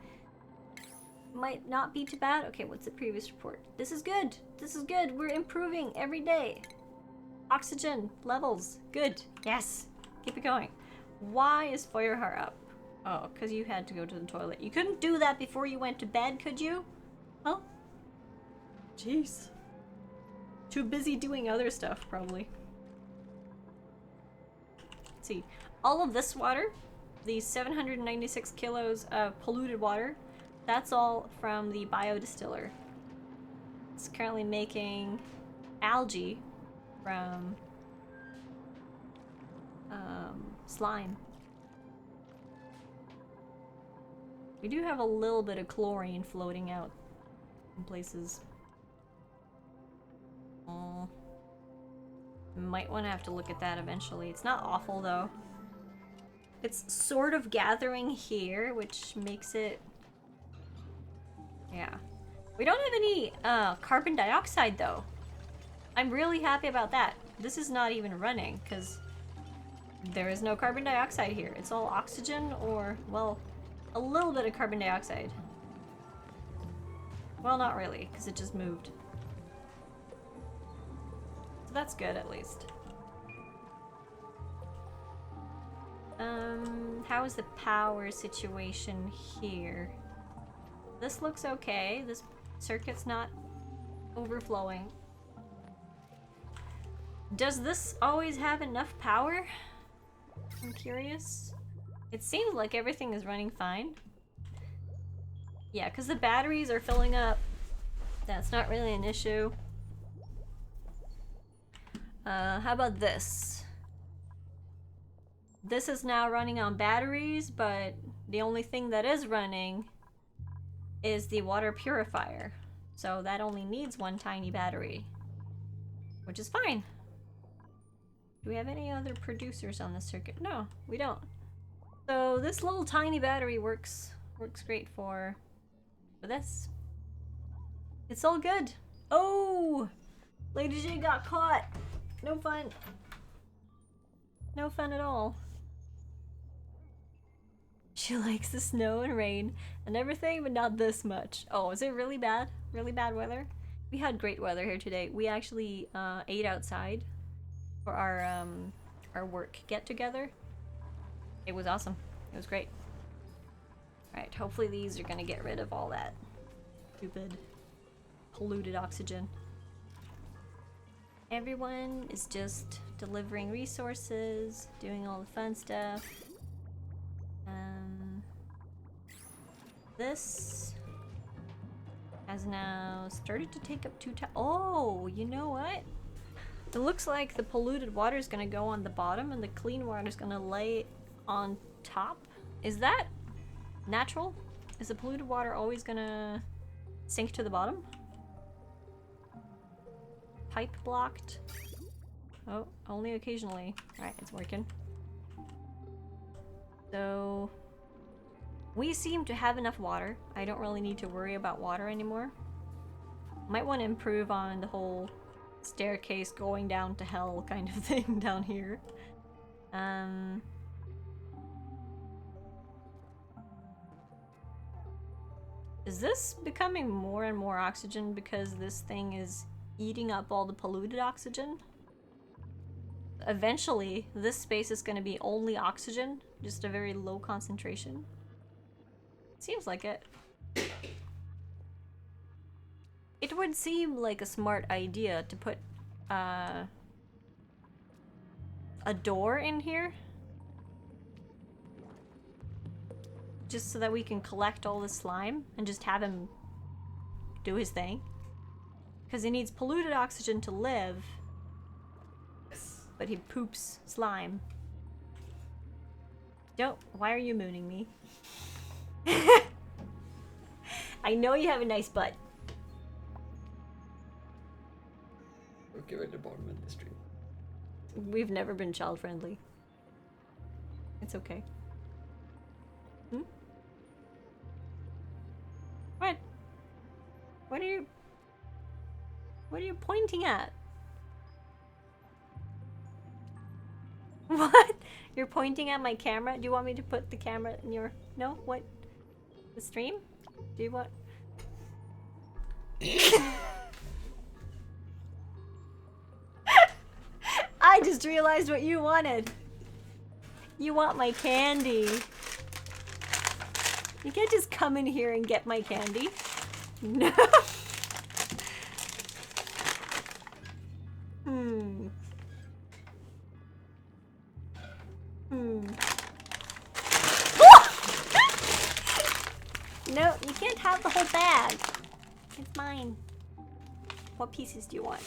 Speaker 1: might not be too bad. Okay, what's the previous report? This is good. This is good. We're improving every day. Oxygen levels. Good. Yes. Keep it going. Why is Feuerheart up? Oh, because you had to go to the toilet. You couldn't do that before you went to bed, could you? Oh. Jeez. Too busy doing other stuff, probably. Let's see. All of this water, the 796 kilos of polluted water, that's all from the biodistiller. It's currently making algae from slime. We do have a little bit of chlorine floating out in places. Might want to have to look at that eventually. It's not awful though. It's sort of gathering here, which makes it... Yeah. We don't have any carbon dioxide though. I'm really happy about that. This is not even running because there is no carbon dioxide here. It's all oxygen or, well, a little bit of carbon dioxide. Well, not really, because it just moved. So that's good, at least. How is the power situation here? This looks okay. This circuit's not overflowing. Does this always have enough power? I'm curious. It seems like everything is running fine. Yeah, because the batteries are filling up. That's not really an issue. How about this? This is now running on batteries, but the only thing that is running is the water purifier. So that only needs one tiny battery, which is fine. Do we have any other producers on the circuit? No, we don't. So this little tiny battery works great for this. It's all good. Oh! Lady J got caught. No fun. No fun at all. She likes the snow and rain and everything, but not this much. Oh, is it really bad? Really bad weather? We had great weather here today. We actually ate outside for our work get-together. It was awesome. It was great. Alright, hopefully these are gonna get rid of all that stupid polluted oxygen. Everyone is just delivering resources, doing all the fun stuff. This has now started to take up 2 times. Oh, you know what? It looks like the polluted water is going to go on the bottom and the clean water is going to lay on top. Is that natural? Is the polluted water always going to sink to the bottom? Pipe blocked. Oh, only occasionally. Alright, it's working. So we seem to have enough water. I don't really need to worry about water anymore. Might want to improve on the whole staircase going down to hell kind of thing down here. Is this becoming more and more oxygen because this thing is eating up all the polluted oxygen? Eventually, this space is going to be only oxygen, just a very low concentration. Seems like it. It would seem like a smart idea to put a door in here. Just so that we can collect all the slime and just have him do his thing. Because he needs polluted oxygen to live. But he poops slime. Don't. Why are you mooning me? I know you have a nice butt.
Speaker 4: Okay, we're at the bottom of the stream.
Speaker 1: We've never been child friendly. It's okay. Hmm? What? What are you pointing at? What? You're pointing at my camera? Do you want me to put the camera in your... No? What? The stream? Do you want... I just realized what you wanted. You want my candy. You can't just come in here and get my candy. No. Hmm. Hmm. No, you can't have the whole bag. It's mine. What pieces do you want?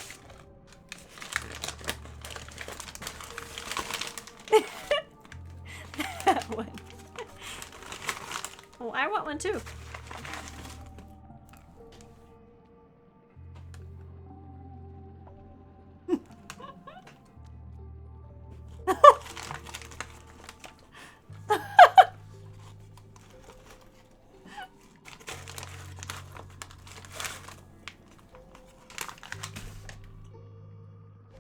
Speaker 1: That one. Oh, I want one too.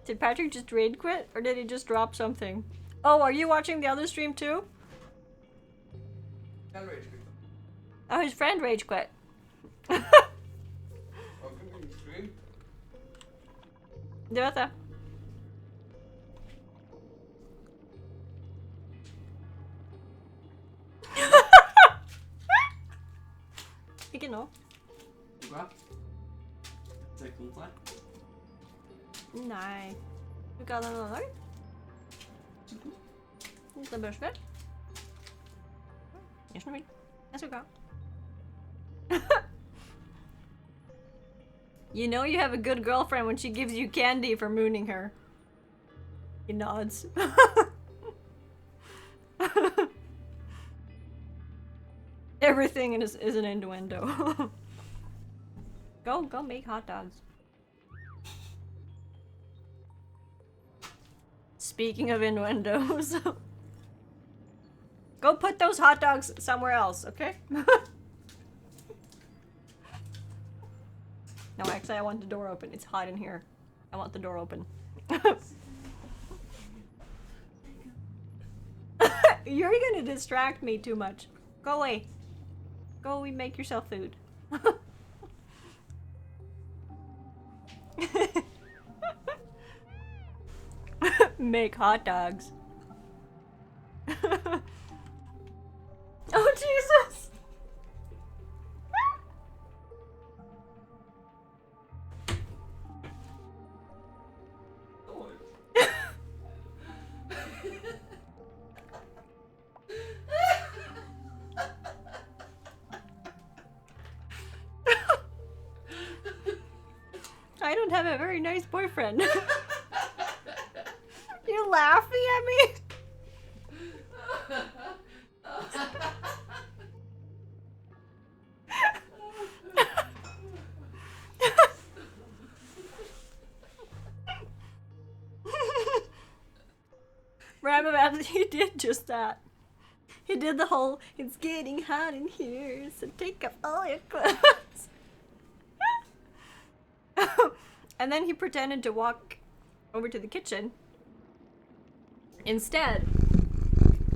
Speaker 1: Did Patrick just raid quit, or did he just drop something? Oh, are you watching the other stream too?
Speaker 4: Can rage quit.
Speaker 1: Oh, his friend rage quit.
Speaker 4: Welcome to the stream.
Speaker 1: Dörte. Ikke nå.
Speaker 4: Bra. Ser konnt deg.
Speaker 1: Nei. Du ikke ha den annen dag? Det er børsvel. Gjør som du vil. Jeg skal ikke ha. You know you have a good girlfriend when she gives you candy for mooning her. He nods. Everything is an innuendo. Go make hot dogs. Speaking of innuendos. Go put those hot dogs somewhere else, okay? No, actually I want the door open. It's hot in here. I want the door open. You're gonna distract me too much. Go away. Go and make yourself food. Make hot dogs. Oh, Jesus! I don't have a very nice boyfriend. You're laughing at me? Ramabab, he did just that. He did the whole, it's getting hot in here, so take off all your clothes. And then he pretended to walk over to the kitchen. Instead,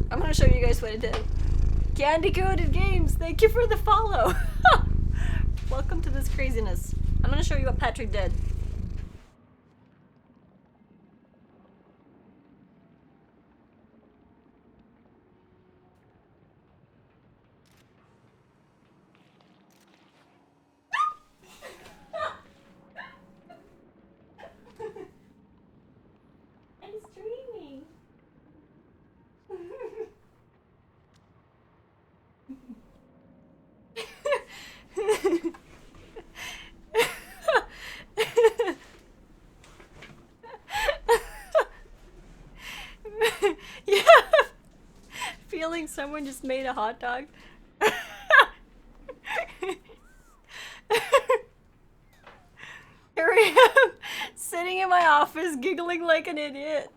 Speaker 1: I'm gonna show you guys what it did. Candy Coated Games, thank you for the follow. Welcome to this craziness. I'm gonna show you what Patrick did. I'm streaming. Yeah. Feeling someone just made a hot dog. Here I am, sitting in my office, giggling like an idiot.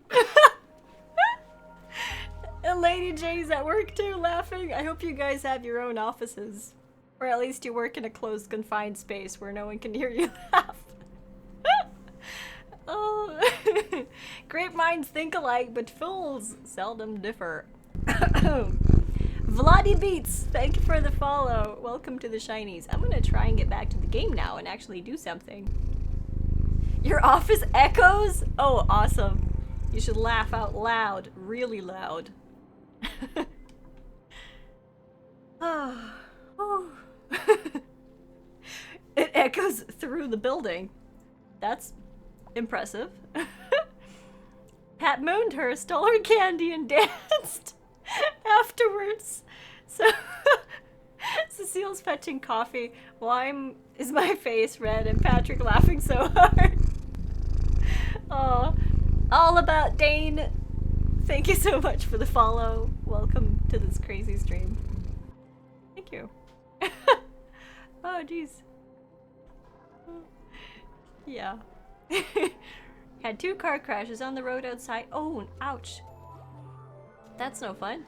Speaker 1: And Lady J's at work too, laughing. I hope you guys have your own offices. Or at least you work in a closed, confined space where no one can hear you laugh. Oh. Great minds think alike, but fools seldom differ. Vladdy Beats, thank you for the follow. Welcome to the Shinies. I'm gonna try and get back to the game now and actually do something. Your office echoes? Oh, awesome. You should laugh out loud, really loud. echoes through the building. That's impressive. Pat mooned her, stole her candy, and danced afterwards. So Cecile's fetching coffee. Why is my face red and Patrick laughing so hard? Oh, all about Dane. Thank you so much for the follow. Welcome to this crazy stream. Thank you. Oh, jeez. Yeah. Had 2 car crashes on the road outside. Oh, ouch. That's no fun.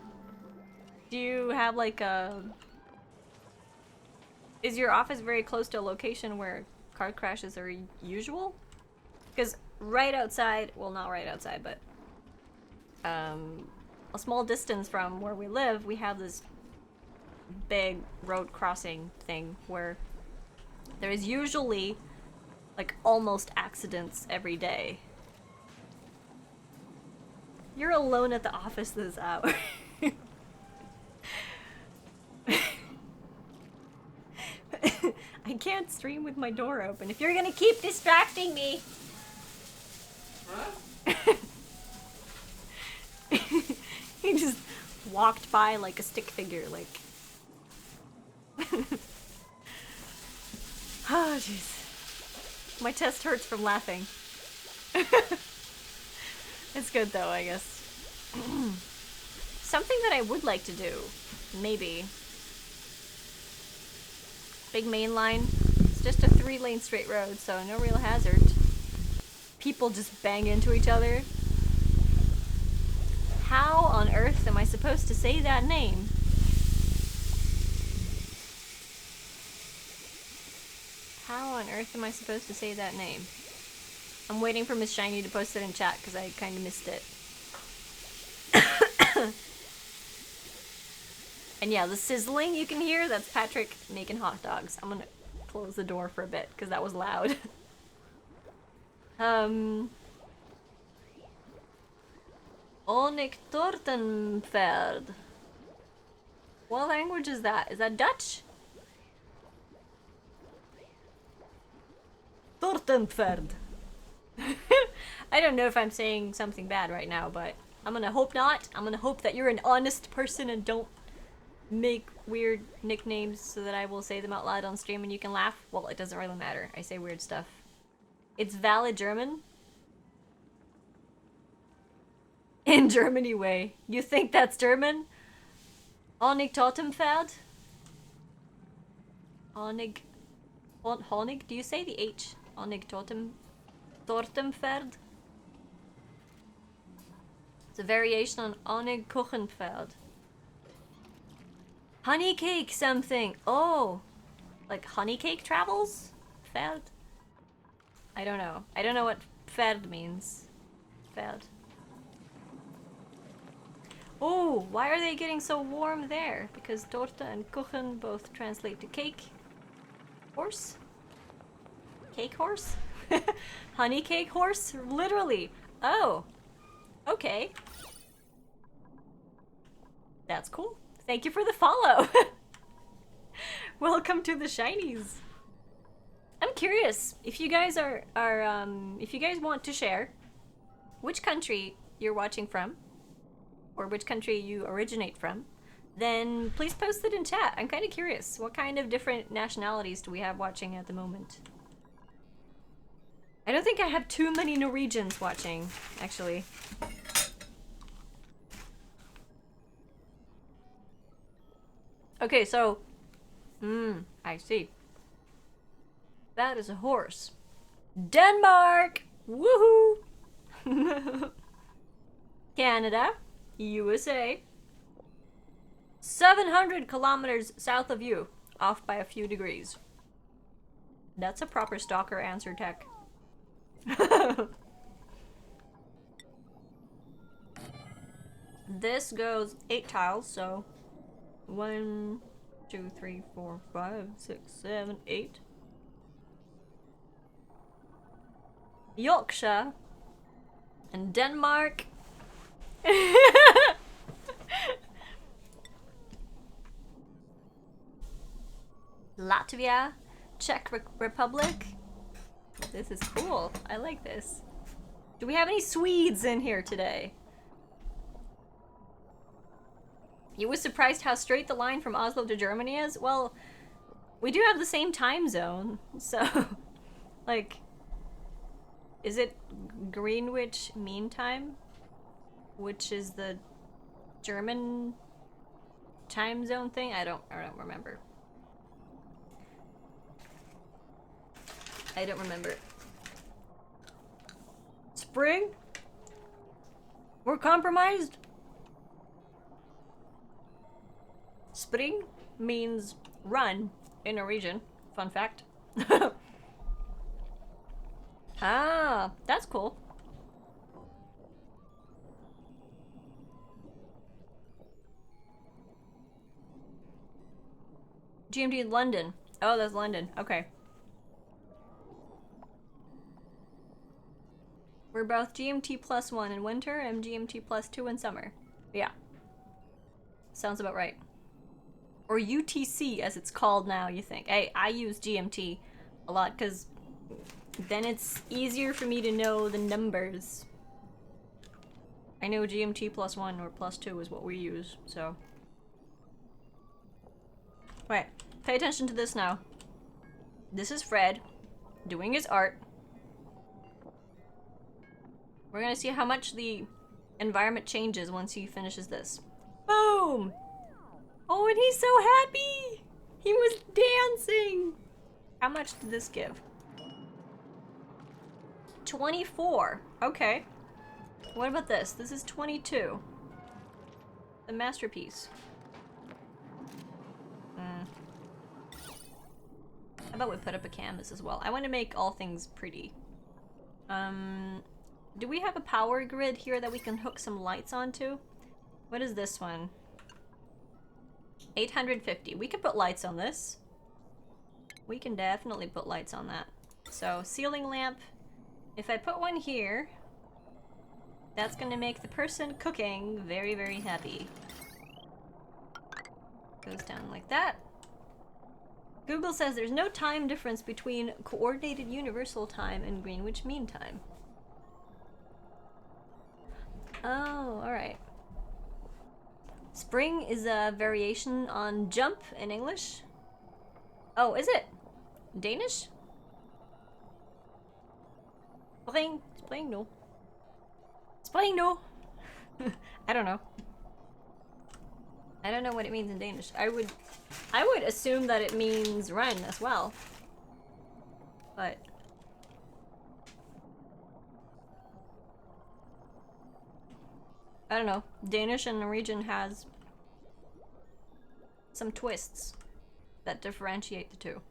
Speaker 1: Do you have like a... Is your office very close to a location where car crashes are usual? Because right outside, well, not right outside, but a small distance from where we live, we have this big road crossing thing where there is usually like almost accidents every day. You're alone at the office this hour. I can't stream with my door open. If you're gonna keep distracting me.
Speaker 4: Huh?
Speaker 1: He just walked by like a stick figure, like. Oh, jeez. My chest hurts from laughing. It's good though, I guess. Something that I would like to do, maybe. Big main line. It's just a 3-lane straight road, so no real hazard. People just bang into each other. How on earth am I supposed to say that name? How on earth am I supposed to say that name? I'm waiting for Miss Shiny to post it in chat because I kind of missed it. And yeah, the sizzling you can hear, that's Patrick making hot dogs. I'm gonna close the door for a bit because that was loud. Onik Tortenfeld. What language is that? Is that Dutch? Tortenfeld. I don't know if I'm saying something bad right now, but I'm gonna hope not. I'm gonna hope that you're an honest person and don't make weird nicknames so that I will say them out loud on stream and you can laugh. Well, it doesn't really matter. I say weird stuff. It's valid German. In Germany way. You think that's German? Honig Totemfeld? Honig... Honig? Do you say the H? Honig Totemfeld? It's a variation on Honig Kuchenfeld. Honey cake something. Oh, like honey cake travels? Feld? I don't know. I don't know what Feld means. Feld. Oh, why are they getting so warm there? Because Torte and Kuchen both translate to cake. Horse? Cake horse? Honey cake horse? Literally. Oh. Okay. That's cool. Thank you for the follow. Welcome to the Shinies. I'm curious if you guys if you guys want to share which country you're watching from or which country you originate from, then please post it in chat. I'm kind of curious. What kind of different nationalities do we have watching at the moment? I don't think I have too many Norwegians watching, actually. Okay, so... I see. That is a horse. Denmark! Woohoo! Canada. USA. 700 kilometers south of you. Off by a few degrees. That's a proper stalker answer, Tech. This goes 8 tiles, so 1, 2, 3, 4, 5, 6, 7, 8. Yorkshire and Denmark. Latvia, Czech Republic. This is cool. I like this. Do we have any Swedes in here today? You was surprised how straight the line from Oslo to Germany is? Well, we do have the same time zone, so like, is it Greenwich Mean Time, which is the German time zone thing? I don't remember. I don't remember. Spring? We're compromised? Spring means run in Norwegian. Fun fact. Ah, that's cool. GMT London. Oh, that's London. Okay. We're both GMT +1 in winter and GMT +2 in summer. Yeah. Sounds about right. Or UTC as it's called now, you think. Hey, I use GMT a lot because then it's easier for me to know the numbers. I know GMT +1 or +2 is what we use, so. Right, pay attention to this now. This is Fred doing his art. We're gonna see how much the environment changes once he finishes this. Boom! Oh, and he's so happy! He was dancing! How much did this give? 24. Okay. What about this? This is 22. The masterpiece. How about we put up a canvas as well? I want to make all things pretty. Do we have a power grid here that we can hook some lights onto? What is this one? 850. We could put lights on this. We can definitely put lights on that. So, ceiling lamp. If I put one here, that's gonna make the person cooking very, very happy. Goes down like that. Google says there's no time difference between Coordinated Universal Time and Greenwich Mean Time. Oh, alright. Spring is a variation on jump in English. Oh, is it? Danish? Spring no. Spring no. I don't know. I don't know what it means in Danish. I would assume that it means run as well. But I don't know. Danish and Norwegian has some twists that differentiate the two.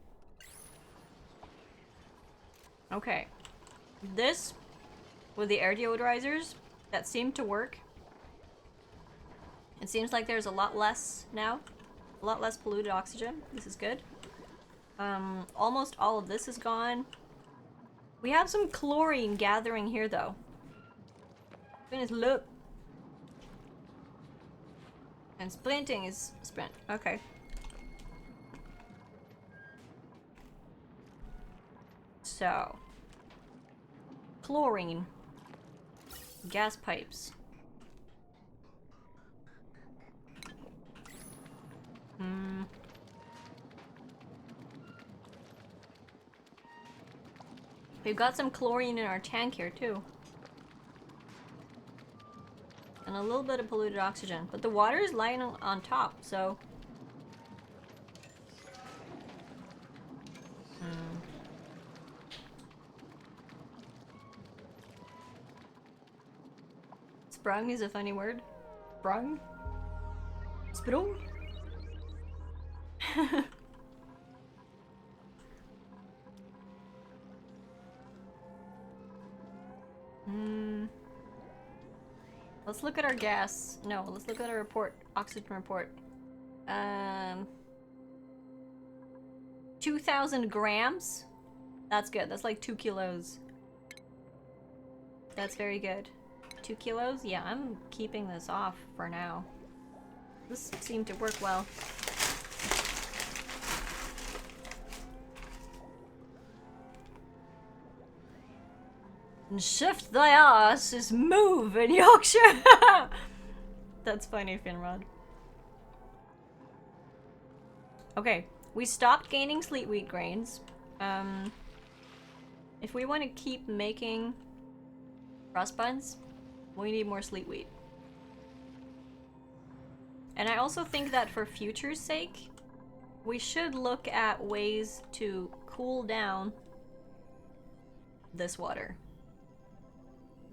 Speaker 1: Okay. This, with the air deodorizers, that seemed to work. It seems like there's a lot less now. A lot less polluted oxygen. This is good. Almost all of this is gone. We have some chlorine gathering here, though. Goodness, look. And sprinting is sprint. Okay. So. Chlorine. Gas pipes. We've got some chlorine in our tank here, too. And a little bit of polluted oxygen. But the water is lying on top, so... Sprung is a funny word. Sprung? Sprung? Let's look at our gas. No, let's look at our report. Oxygen report. 2,000 grams? That's good. That's like 2 kilos. That's very good. 2 kilos? Yeah, I'm keeping this off for now. This seemed to work well. And shift thy ass is move in Yorkshire. That's funny, Finrod. Okay, we stopped gaining sleet wheat grains. If we want to keep making frost buns, we need more sleet wheat. And I also think that for future's sake, we should look at ways to cool down this water.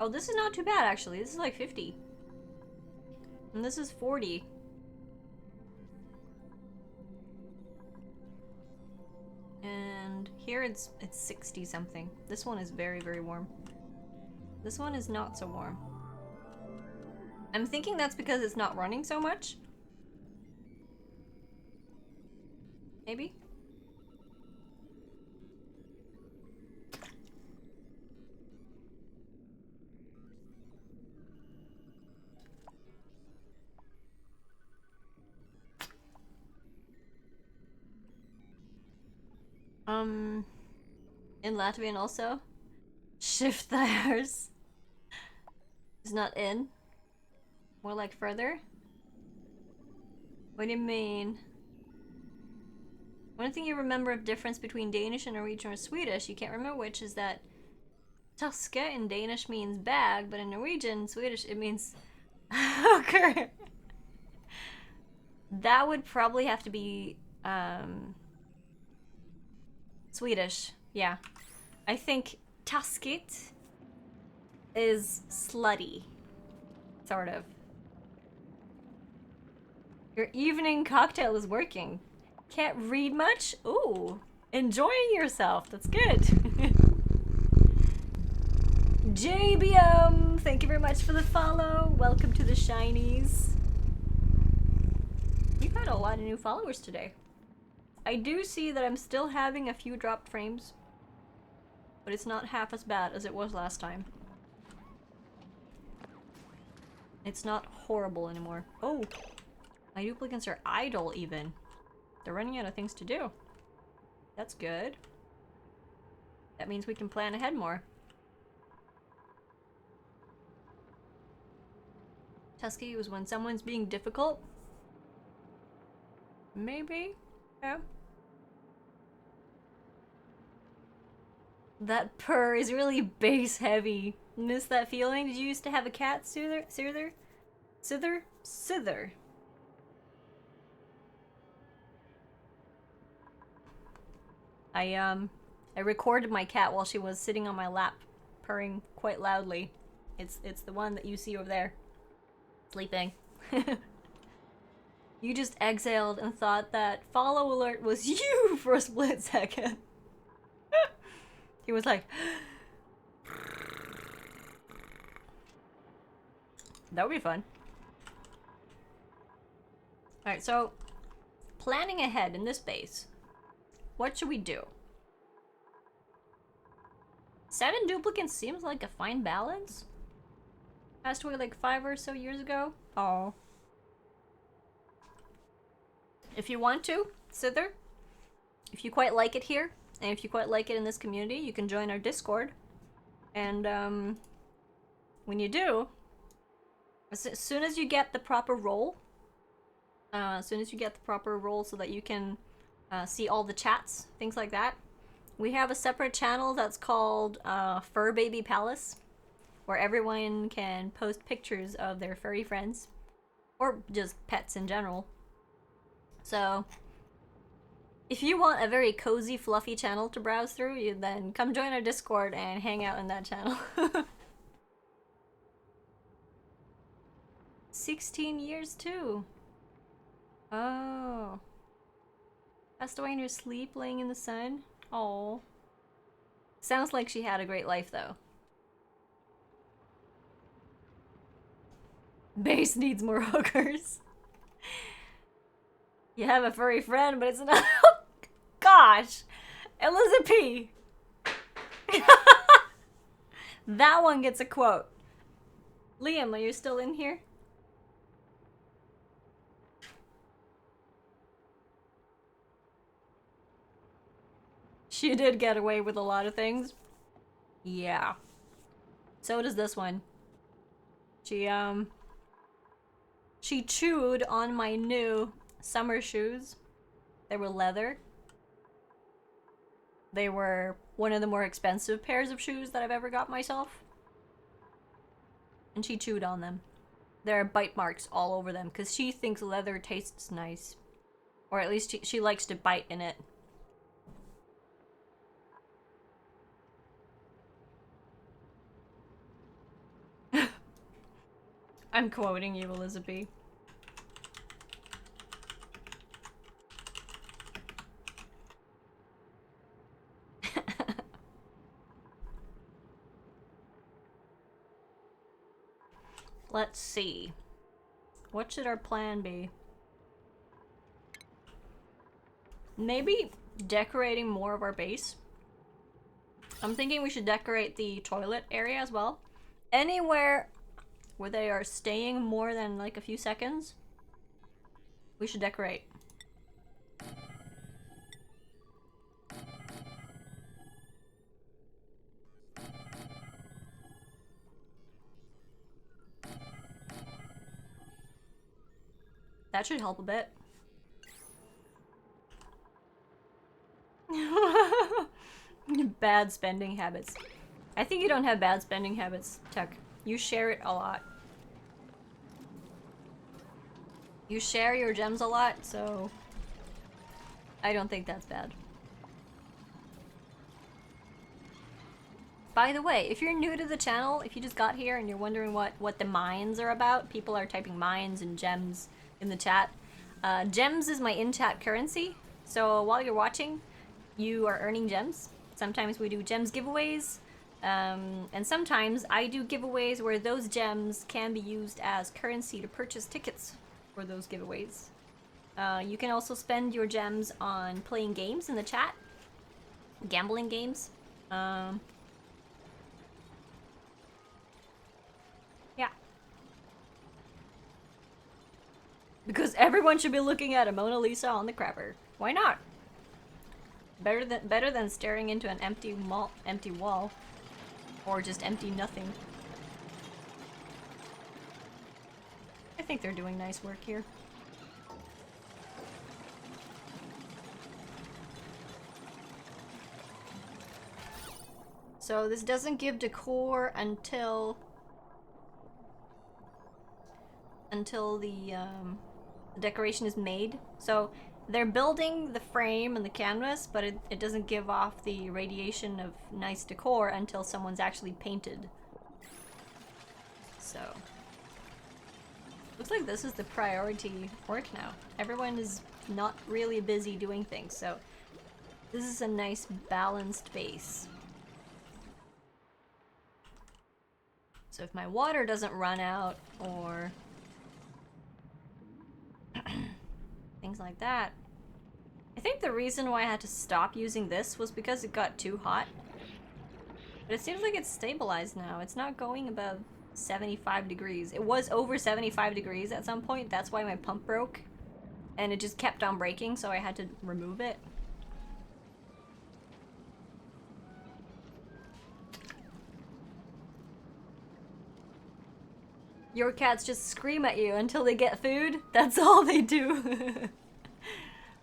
Speaker 1: Oh, this is not too bad actually. This is like 50. And this is 40. And here it's 60 something. This one is very, very warm. This one is not so warm. I'm thinking that's because it's not running so much. Maybe? In Latvian also? Shift theirs is not in. More like further? What do you mean? One thing you remember of difference between Danish and Norwegian or Swedish, you can't remember which, is that taske in Danish means bag, but in Norwegian, Swedish, it means hooker. That would probably have to be Swedish, yeah. I think taskigt is slutty, sort of. Your evening cocktail is working. Can't read much? Ooh, enjoying yourself. That's good. JBM, thank you very much for the follow. Welcome to the Shinies. We've had a lot of new followers today. I do see that I'm still having a few dropped frames, but it's not half as bad as it was last time. It's not horrible anymore. Oh, my duplicates are idle even. They're running out of things to do. That's good. That means we can plan ahead more. Tusky was when someone's being difficult. Maybe? Yeah. That purr is really bass heavy. Miss that feeling? Did you used to have a cat, Soother? Soother? Soother? Soother. I recorded my cat while she was sitting on my lap, purring quite loudly. It's the one that you see over there. Sleeping. You just exhaled and thought that follow alert was you for a split second. He was like... That would be fun. Alright, so... planning ahead in this base. What should we do? 7 duplicates seems like a fine balance. Passed away like 5 or so years ago. Oh. If you want to, Sither, if you quite like it here, and if you quite like it in this community, you can join our Discord. And when you do, as soon as you get the proper role, so that you can see all the chats, things like that, we have a separate channel that's called Fur Baby Palace, where everyone can post pictures of their furry friends, or just pets in general. So, if you want a very cozy, fluffy channel to browse through, you then come join our Discord and hang out in that channel. 16 years too. Oh. Passed away in her sleep, laying in the sun. Oh. Sounds like she had a great life though. Base needs more hookers. You have a furry friend, but it's not. Gosh, Elizabeth P. That one gets a quote. Liam, are you still in here? She did get away with a lot of things. Yeah. So does this one. She chewed on my new summer shoes. They were leather. They were one of the more expensive pairs of shoes that I've ever got myself. And she chewed on them. There are bite marks all over them because she thinks leather tastes nice. Or at least she likes to bite in it. I'm quoting you, Elizabeth. Let's see. What should our plan be? Maybe decorating more of our base. I'm thinking we should decorate the toilet area as well. Anywhere where they are staying more than like a few seconds, we should decorate. That should help a bit. Bad spending habits. I think you don't have bad spending habits, Tuck. You share it a lot. You share your gems a lot, so I don't think that's bad. By the way, if you're new to the channel, if you just got here and you're wondering what the mines are about, people are typing mines and gems in the chat. Gems is my in-chat currency, so while you're watching, you are earning gems. Sometimes we do gems giveaways, and sometimes I do giveaways where those gems can be used as currency to purchase tickets for those giveaways. You can also spend your gems on playing games in the chat, gambling games. Yeah. Because everyone should be looking at a Mona Lisa on the crapper. Why not? Better than staring into an empty wall. Or just empty nothing. I think they're doing nice work here. So this doesn't give decor until the decoration is made. So they're building the frame and the canvas, but it doesn't give off the radiation of nice decor until someone's actually painted. So looks like this is the priority work now. Everyone is not really busy doing things, so this is a nice balanced base. So if my water doesn't run out or things like that. I think the reason why I had to stop using this was because it got too hot. But it seems like it's stabilized now. It's not going above 75 degrees. It was over 75 degrees at some point. That's why my pump broke. And it just kept on breaking, so I had to remove it. Your cats just scream at you until they get food? That's all they do.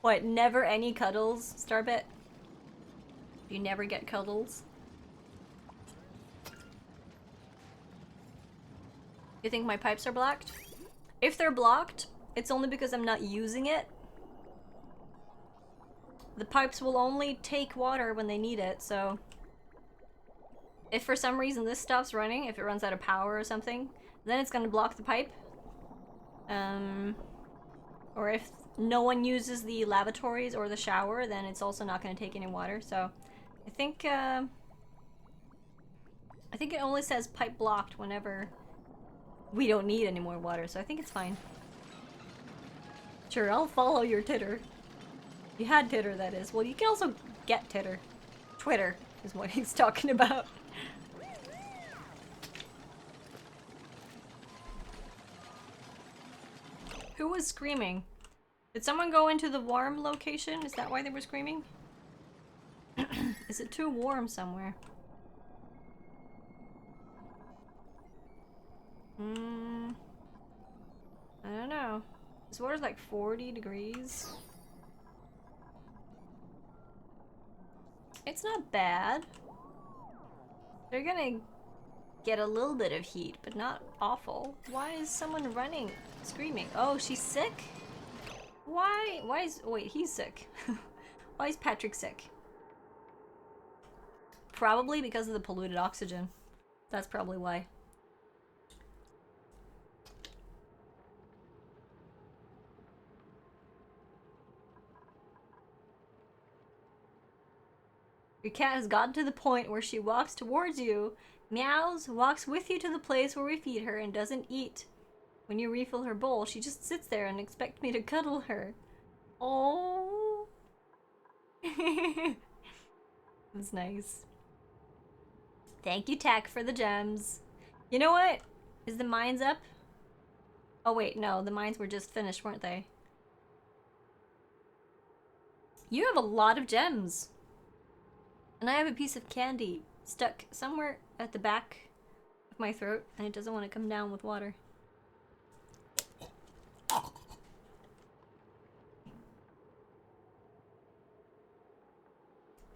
Speaker 1: What, never any cuddles, Starbit? You never get cuddles? You think my pipes are blocked? If they're blocked, it's only because I'm not using it. The pipes will only take water when they need it, so... If for some reason this stops running, if it runs out of power or something, then it's gonna block the pipe. Or if no one uses the lavatories or the shower, then it's also not gonna take any water, so... I think it only says pipe blocked whenever we don't need any more water, so I think it's fine. Sure, I'll follow your Titter. You had Titter, that is. Well, you can also get Titter. Twitter is what he's talking about. Who was screaming? Did someone go into the warm location? Is that why they were screaming? Is it too warm somewhere? I don't know. This water's like 40 degrees. It's not bad. They're gonna get a little bit of heat, but not awful. Why is someone running, screaming? Oh, she's sick? Why is, wait, he's sick. Why is Patrick sick? Probably because of the polluted oxygen. That's probably why. Your cat has gotten to the point where she walks towards you, meows, walks with you to the place where we feed her, and doesn't eat. When you refill her bowl, she just sits there and expects me to cuddle her. Oh, that's nice. Thank you, Tech, for the gems. You know what? Is the mines up? Oh wait, no, the mines were just finished, weren't they? You have a lot of gems. And I have a piece of candy stuck somewhere at the back of my throat, and it doesn't want to come down with water.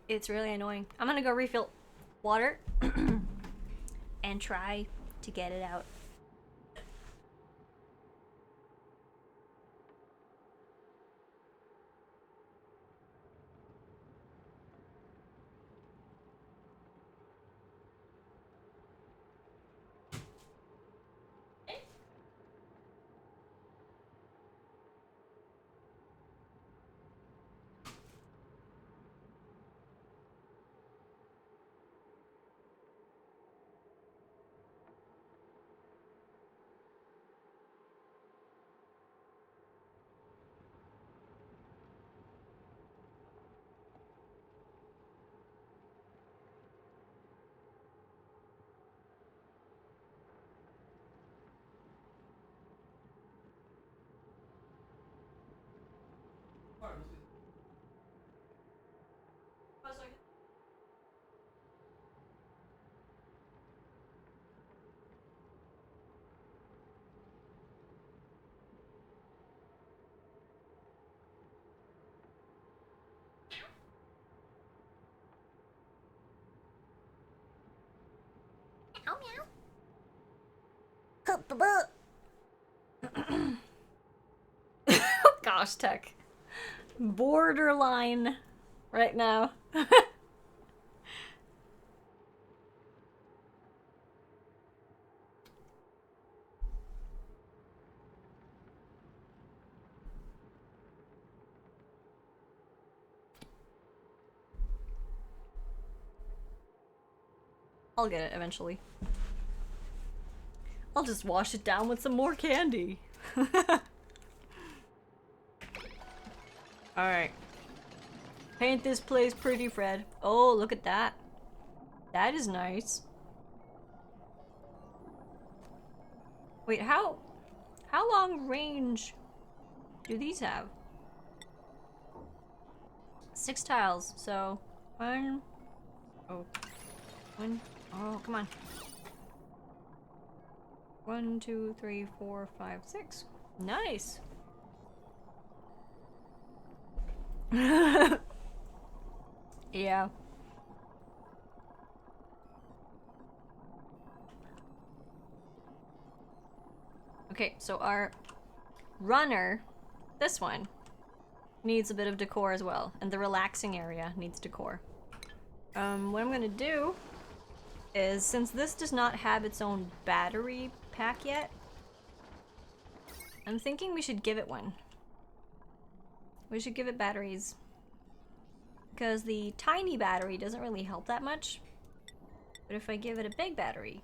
Speaker 1: It's really annoying. I'm gonna go refill water and try to get it out. Gosh, Tech. Borderline right now. I'll get it eventually. I'll just wash it down with some more candy. Alright. Paint this place pretty, Fred. Oh, look at that. That is nice. Wait, how long range do these have? 6 tiles, so one. Oh, come on. 1, 2, 3, 4, 5, 6. Nice. Yeah. Okay, so our runner, this one, needs a bit of decor as well, and the relaxing area needs decor. What I'm gonna do is, since this does not have its own battery pack yet, I'm thinking we should give it one. We should give it batteries. Because the tiny battery doesn't really help that much. But if I give it a big battery,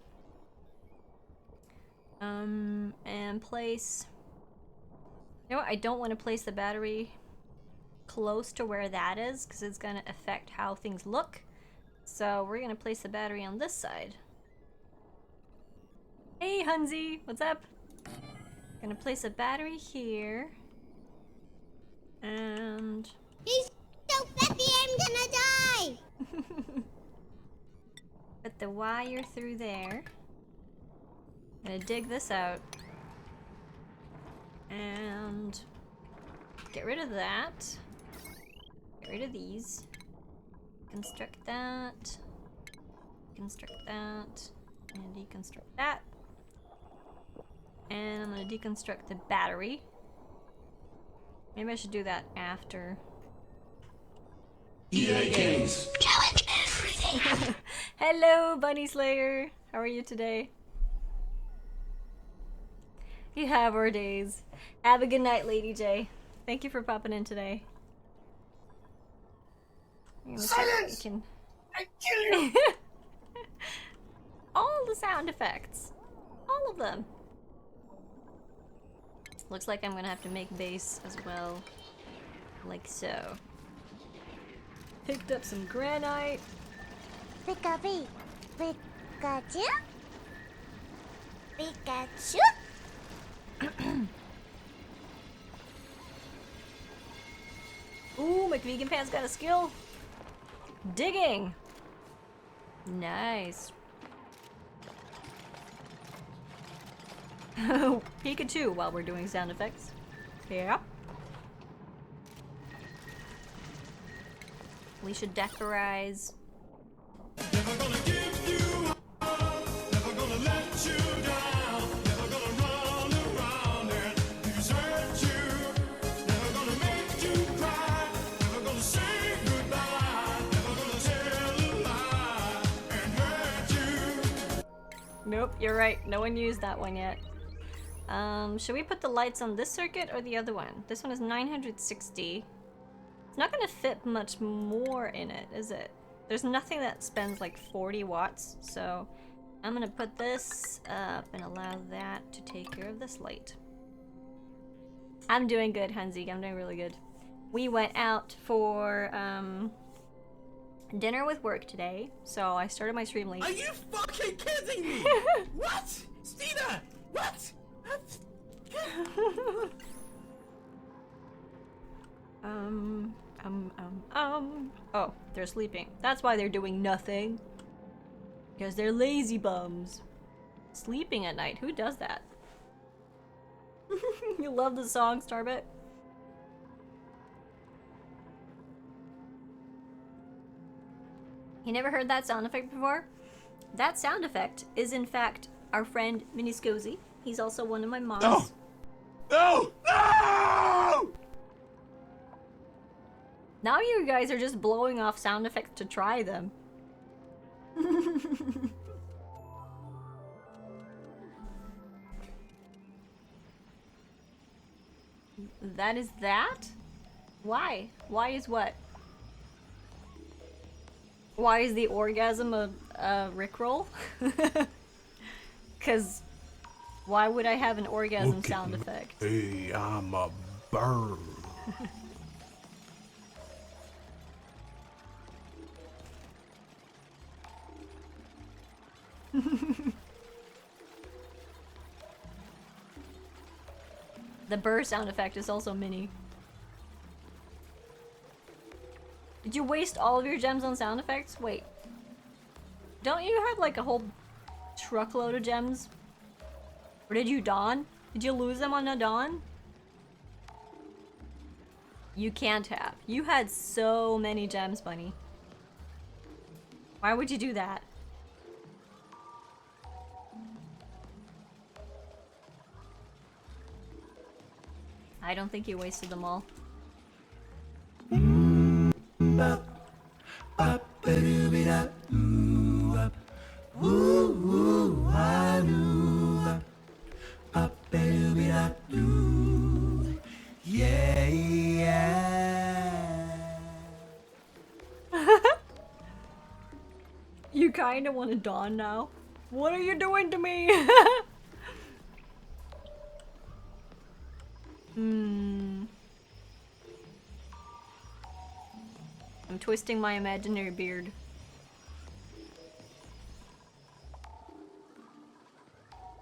Speaker 1: and place, you know what, I don't want to place the battery close to where that is, because it's going to affect how things look. So we're going to place the battery on this side. Hey Hunzy, what's up? Gonna place a battery here. And
Speaker 2: He's so fluffy, I'm gonna die!
Speaker 1: put the wire through there. Gonna dig this out. And get rid of that. Get rid of these. Construct that. Construct that. And deconstruct that. And I'm gonna deconstruct the battery. Maybe I should do that after.
Speaker 6: EA Games.
Speaker 2: Challenge everything.
Speaker 1: Hello, Bunny Slayer. How are you today? You have our days. Have a good night, Lady J. Thank you for popping in today.
Speaker 6: Silence! I kill you!
Speaker 1: All the sound effects. All of them. Looks like I'm gonna have to make base as well. Like so. Picked up some granite.
Speaker 2: Pika-pee. Pikachu? Pikachu?
Speaker 1: Ooh, McVegan Pants got a skill. Digging. Nice. Pikachu while we're doing sound effects. Yeah. We should decorize.
Speaker 5: Never gonna give you up, never gonna let you down, never gonna run around and desert you, never gonna make you cry, never gonna say goodbye, never gonna tell a lie and hurt you.
Speaker 1: Nope, you're right. No one used that one yet. Should we put the lights on this circuit or the other one? This one is 960. It's not gonna fit much more in it, is it? There's nothing that spends like 40 watts, so I'm gonna put this up and allow that to take care of this light. I'm doing good, Hanzik. I'm doing really good. We went out for dinner with work today, so I started my stream late.
Speaker 5: Are you fucking kidding me? What? Stina? What?
Speaker 1: Oh, they're sleeping. That's why they're doing nothing. Because they're lazy bums. Sleeping at night. Who does that? You love the song, Starbit? You never heard that sound effect before? That sound effect is in fact our friend Miniscozy. He's also one of my mods.
Speaker 6: No! No! No!
Speaker 1: Now you guys are just blowing off sound effects to try them. That is that? Why? Why is what? Why is the orgasm a Rickroll? Cause why would I have an orgasm sound effect?
Speaker 6: Hey, I'm a bird.
Speaker 1: The burr sound effect is also mini. Did you waste all of your gems on sound effects? Wait. Don't you have like a whole truckload of gems? Or did you dawn? Did you lose them on a dawn? You can't have. You had so many gems, Bunny. Why would you do that? I don't think you wasted them all.
Speaker 5: Yeah, yeah.
Speaker 1: You kinda want to dawn now? What are you doing to me? I'm twisting my imaginary beard.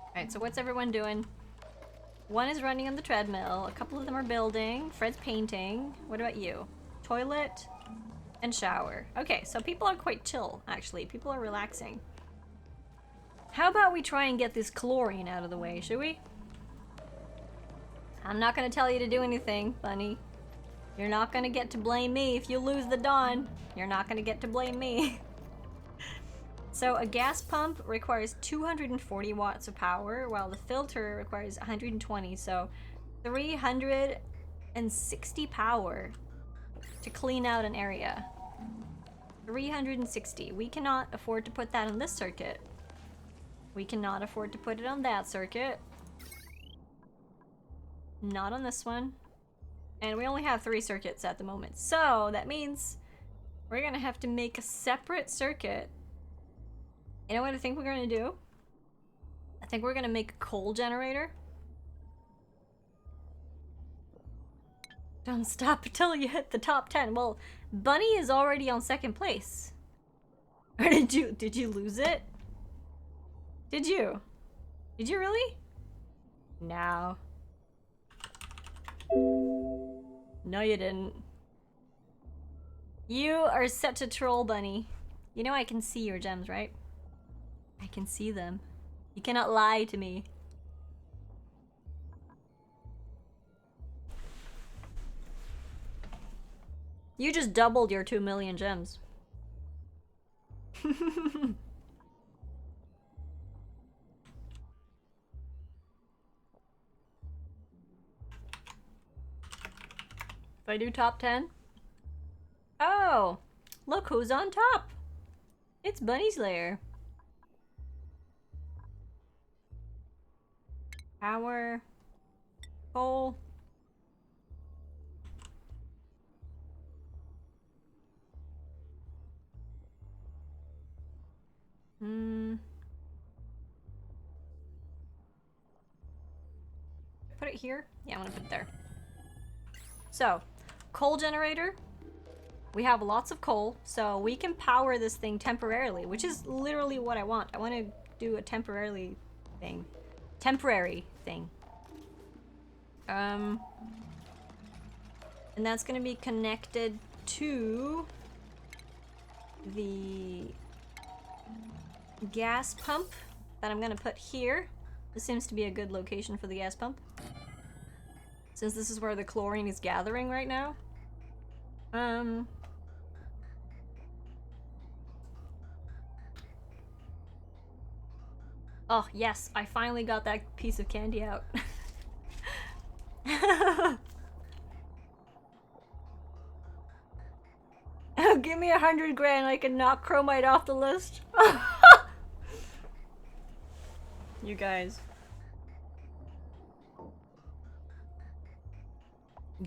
Speaker 1: Alright, so what's everyone doing? One is running on the treadmill, a couple of them are building, Fred's painting. What about you? Toilet and shower. Okay, so people are quite chill, actually. People are relaxing. How about we try and get this chlorine out of the way, should we? I'm not gonna tell you to do anything, Bunny. You're not gonna get to blame me if you lose the Dawn. You're not gonna get to blame me. So a gas pump requires 240 watts of power, while the filter requires 120, so 360 power to clean out an area. 360. We cannot afford to put that on this circuit. We cannot afford to put it on that circuit. Not on this one. And we only have 3 circuits at the moment. So that means we're gonna have to make a separate circuit. You know what I think we're gonna do? I think we're gonna make a coal generator. Don't stop until you hit the top 10. Well, Bunny is already on 2nd place. Or did you lose it? Did you? Did you really? No. No, you didn't. You are such a troll, Bunny. You know I can see your gems, right? I can see them. You cannot lie to me. You just doubled your 2 million gems. If I do top 10? Oh! Look who's on top! It's Bunny's lair. Power. Coal. Put it here? Yeah, I'm gonna put it there. So, coal generator. We have lots of coal, so we can power this thing temporarily, which is literally what I want. I want to do a temporary thing. And that's gonna be connected to the gas pump that I'm gonna put here. This seems to be a good location for the gas pump, since this is where the chlorine is gathering right now. Oh yes, I finally got that piece of candy out. Oh, give me 100 grand, I can knock Chromite off the list. You guys.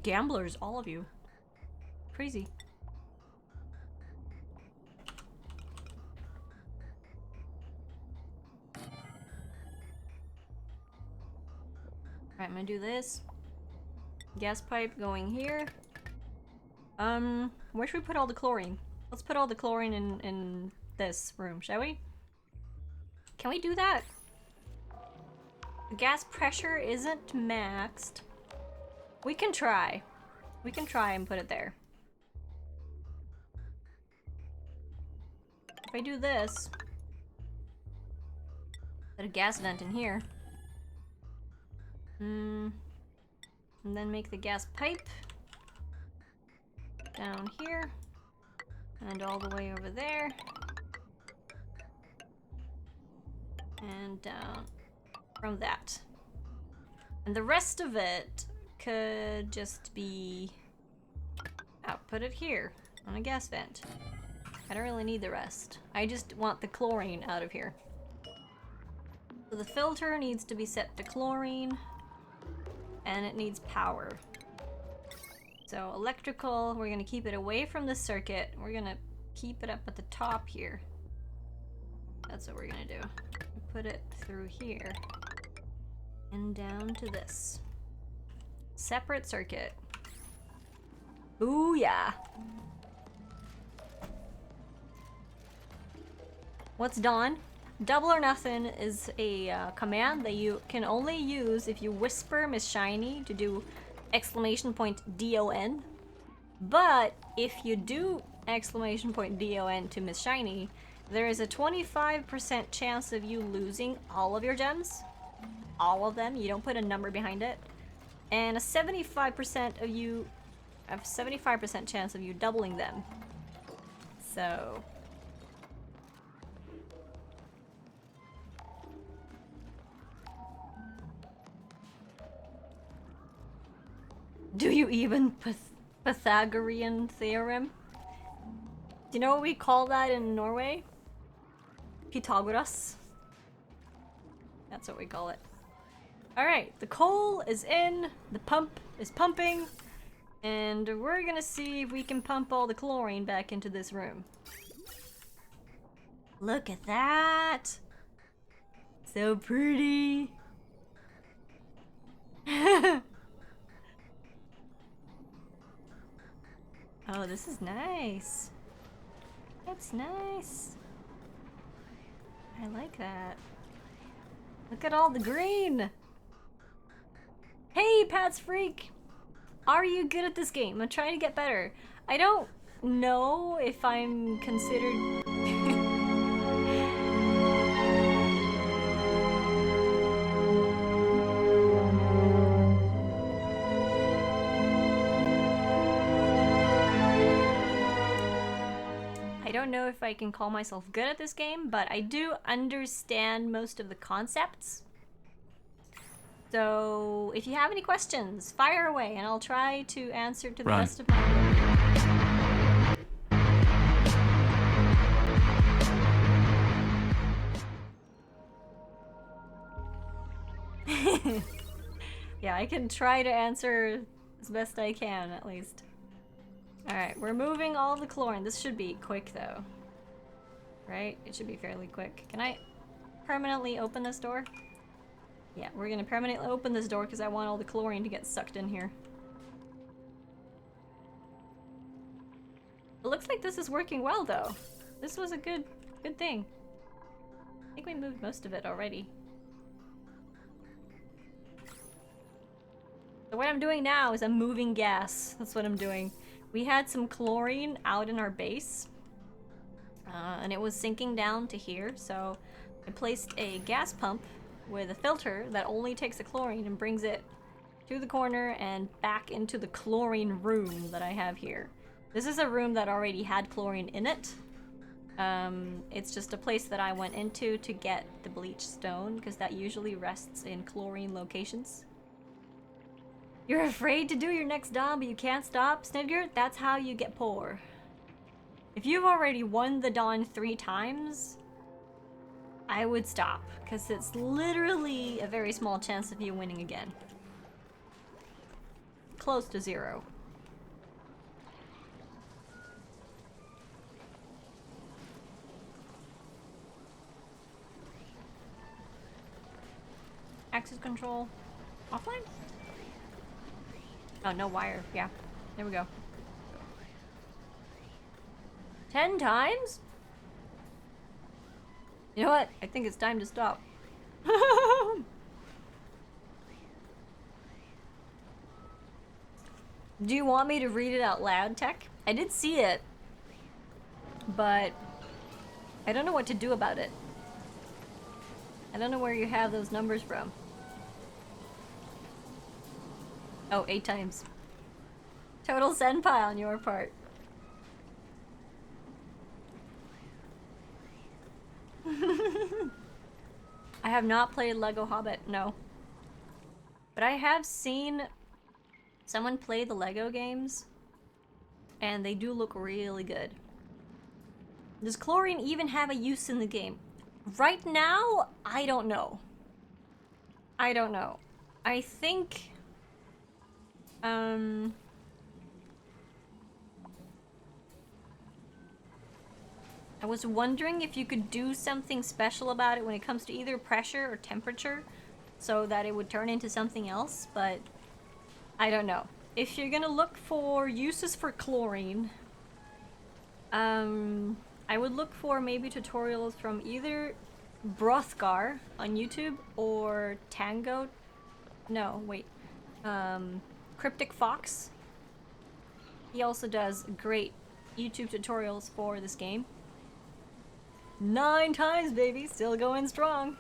Speaker 1: Gamblers, all of you. Crazy. Alright, I'm gonna do this. Gas pipe going here. Where should we put all the chlorine? Let's put all the chlorine in this room, shall we? Can we do that? The gas pressure isn't maxed. We can try. We can try and put it there. If I do this, put a gas vent in here. And then make the gas pipe down here and all the way over there and down from that. And the rest of it could just be put it here on a gas vent. I don't really need the rest. I just want the chlorine out of here. So the filter needs to be set to chlorine and it needs power. So electrical, we're gonna keep it away from the circuit. We're gonna keep it up at the top here. That's what we're gonna do. Put it through here and down to this. Separate circuit. Booyah! What's Dawn? Double or nothing is a command that you can only use if you whisper Miss Shiny to do !DON. But if you do !DON to Miss Shiny, there is a 25% chance of you losing all of your gems. All of them. You don't put a number behind it. And a 75% of you... a 75% chance of you doubling them. So... do you even Pythagorean theorem? Do you know what we call that in Norway? Pythagoras. That's what we call it. Alright, the coal is in, the pump is pumping, and we're gonna see if we can pump all the chlorine back into this room. Look at that! So pretty! Oh, this is nice. That's nice. I like that. Look at all the green. Hey, Pat's Freak. Are you good at this game? I'm trying to get better. I don't know if I'm considered... I don't know if I can call myself good at this game, but I do understand most of the concepts. So if you have any questions, fire away and I'll try to answer to the
Speaker 6: Run.
Speaker 1: best of my ability. Yeah, I can try to answer as best I can, at least. Alright, we're moving all the chlorine. This should be quick, though. Right? It should be fairly quick. Can I permanently open this door? Yeah, we're gonna permanently open this door because I want all the chlorine to get sucked in here. It looks like this is working well, though. This was a good thing. I think we moved most of it already. So what I'm doing now is I'm moving gas. That's what I'm doing. We had some chlorine out in our base, and it was sinking down to here, so I placed a gas pump with a filter that only takes the chlorine and brings it to the corner and back into the chlorine room that I have here. This is a room that already had chlorine in it. It's just a place that I went into to get the bleach stone, because that usually rests in chlorine locations. You're afraid to do your next Dawn, but you can't stop, Snidgert? That's how you get poor. If you've already won the Dawn 3 times, I would stop, because it's literally a very small chance of you winning again. Close to 0. Access control offline? Oh, no wire. Yeah. There we go. 10 times? You know what? I think it's time to stop. Do you want me to read it out loud, Tech? I did see it, but I don't know what to do about it. I don't know where you have those numbers from. Oh, 8 times. Total senpai on your part. I have not played Lego Hobbit, no. But I have seen someone play the Lego games, and they do look really good. Does chlorine even have a use in the game? Right now, I don't know. I don't know. I think... I was wondering if you could do something special about it when it comes to either pressure or temperature, so that it would turn into something else, but I don't know. If you're gonna look for uses for chlorine, I would look for maybe tutorials from either Brothgar on YouTube or Tango. No, wait. Cryptic Fox. He also does great YouTube tutorials for this game. 9 times, baby. Still going strong.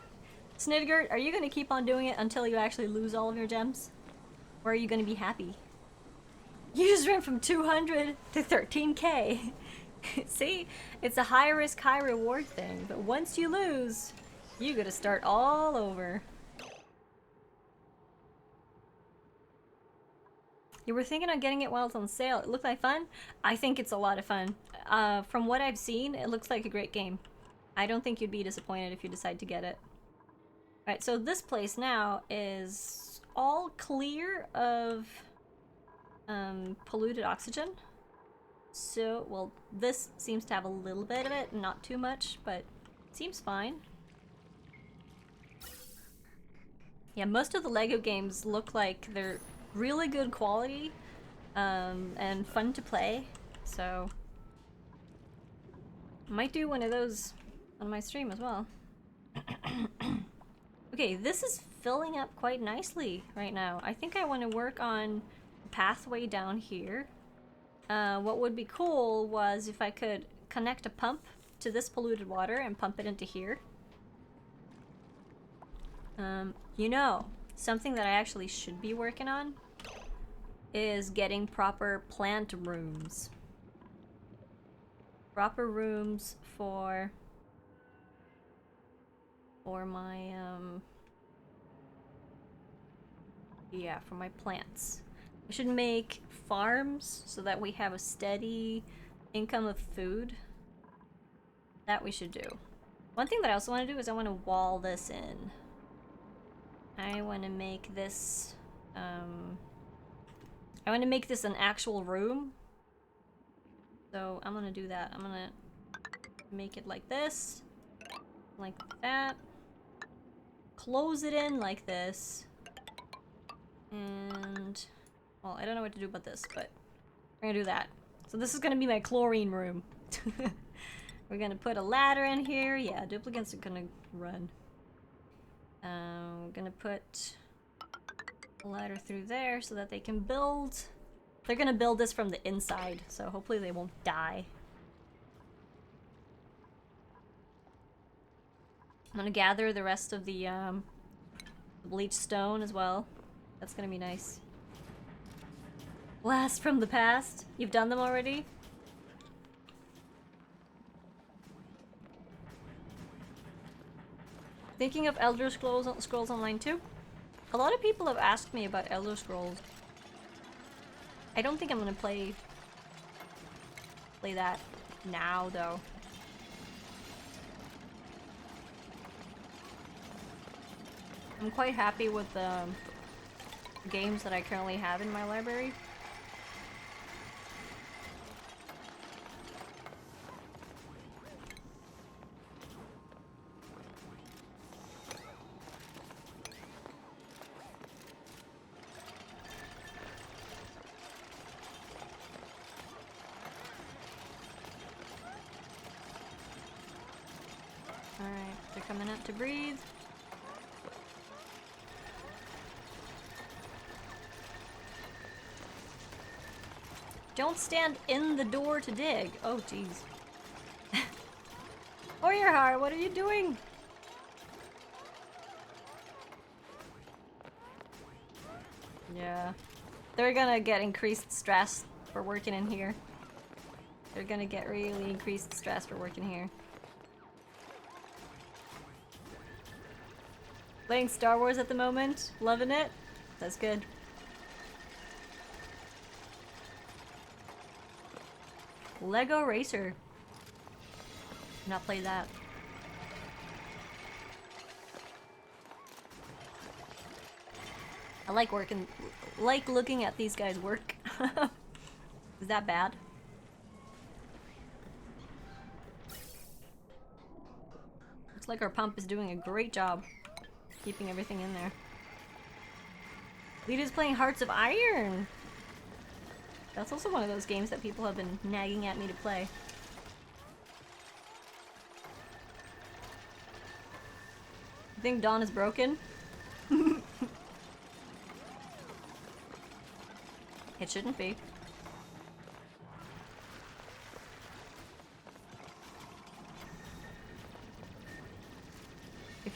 Speaker 1: Snidgert, are you gonna keep on doing it until you actually lose all of your gems? Or are you gonna be happy? You just went from 200 to 13k. See? It's a high risk, high reward thing. But once you lose, you gotta start all over. You were thinking of getting it while it's on sale. It looked like fun? I think it's a lot of fun. From what I've seen, it looks like a great game. I don't think you'd be disappointed if you decide to get it. Alright, so this place now is all clear of polluted oxygen. So, well, this seems to have a little bit of it, not too much, but seems fine. Yeah, most of the LEGO games look like they're really good quality and fun to play, so I might do one of those on my stream as well. Okay, this is filling up quite nicely right now. I think I want to work on the pathway down here. What would be cool was if I could connect a pump to this polluted water and pump it into here. You know, something that I actually should be working on is getting proper plant rooms. Proper rooms for my, yeah, for my plants. I should make farms so that we have a steady income of food. That we should do. One thing that I also want to do is I want to wall this in. I want to make this, I want to make this an actual room. So I'm gonna do that. I'm gonna make it like this, like that. Close it in like this. And, well, I don't know what to do about this, but we're gonna do that. So this is gonna be my chlorine room. We're gonna put a ladder in here. Yeah, duplicates are gonna run. We're gonna put a ladder through there so that they can build. They're gonna build this from the inside, so hopefully they won't die. I'm gonna gather the rest of the bleached stone as well. That's gonna be nice. Blast from the past. You've done them already? Thinking of Elder Scrolls Online 2? A lot of people have asked me about Elder Scrolls. I don't think I'm gonna play that now, though. I'm quite happy with the games that I currently have in my library. Alright, they're coming up to breathe. Don't stand in the door to dig. Oh, jeez. Warrior, what are you doing? Yeah. They're gonna get increased stress for working in here. They're gonna get really increased stress for working here. Playing Star Wars at the moment. Loving it. That's good. Lego Racer. Not play that. I like looking at these guys work. Is that bad? Looks like our pump is doing a great job keeping everything in there. Lita's playing Hearts of Iron. That's also one of those games that people have been nagging at me to play. You think Dawn is broken? It shouldn't be.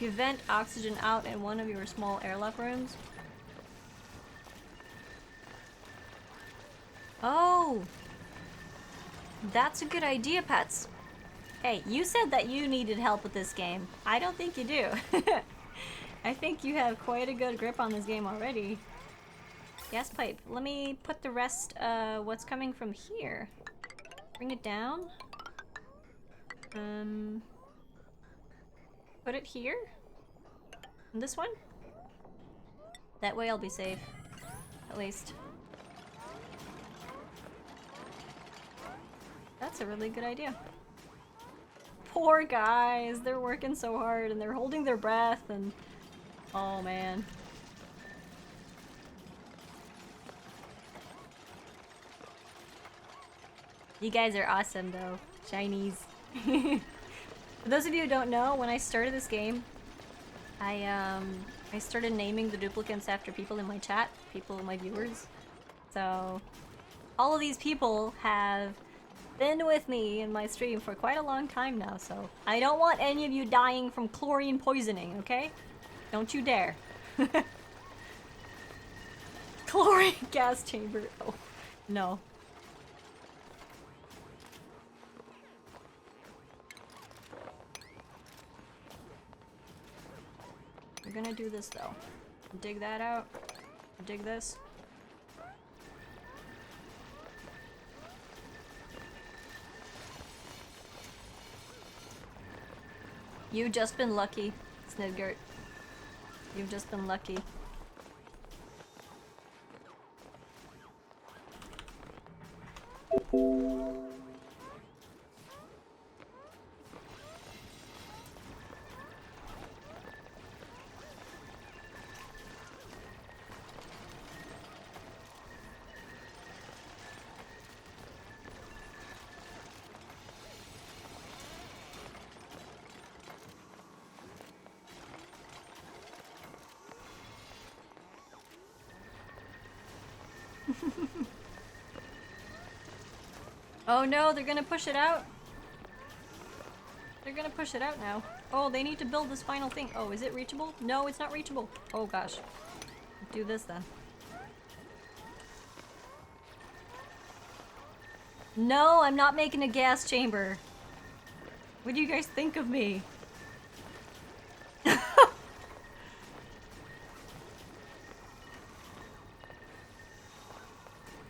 Speaker 1: If you vent oxygen out in one of your small airlock rooms. Oh! That's a good idea, Pets. Hey, you said that you needed help with this game. I don't think you do. I think you have quite a good grip on this game already. Gas pipe. Let me put the rest, what's coming from here. Bring it down. Put it here. And this one. That way I'll be safe. At least. That's a really good idea. Poor guys, they're working so hard and they're holding their breath and... Oh man. You guys are awesome though. Chinese. For those of you who don't know, when I started this game, I started naming the duplicants after people in my chat, my viewers. So, all of these people have been with me in my stream for quite a long time now, so I don't want any of you dying from chlorine poisoning, okay? Don't you dare. Chlorine gas chamber. Oh, no. We're gonna do this though. Dig that out. Dig this. You've just been lucky, Snidgert. You've just been lucky. Oh no, they're gonna push it out. They're gonna push it out now. Oh, they need to build this final thing. Oh, is it reachable? No, it's not reachable. Oh gosh. Do this then. No, I'm not making a gas chamber. What do you guys think of me?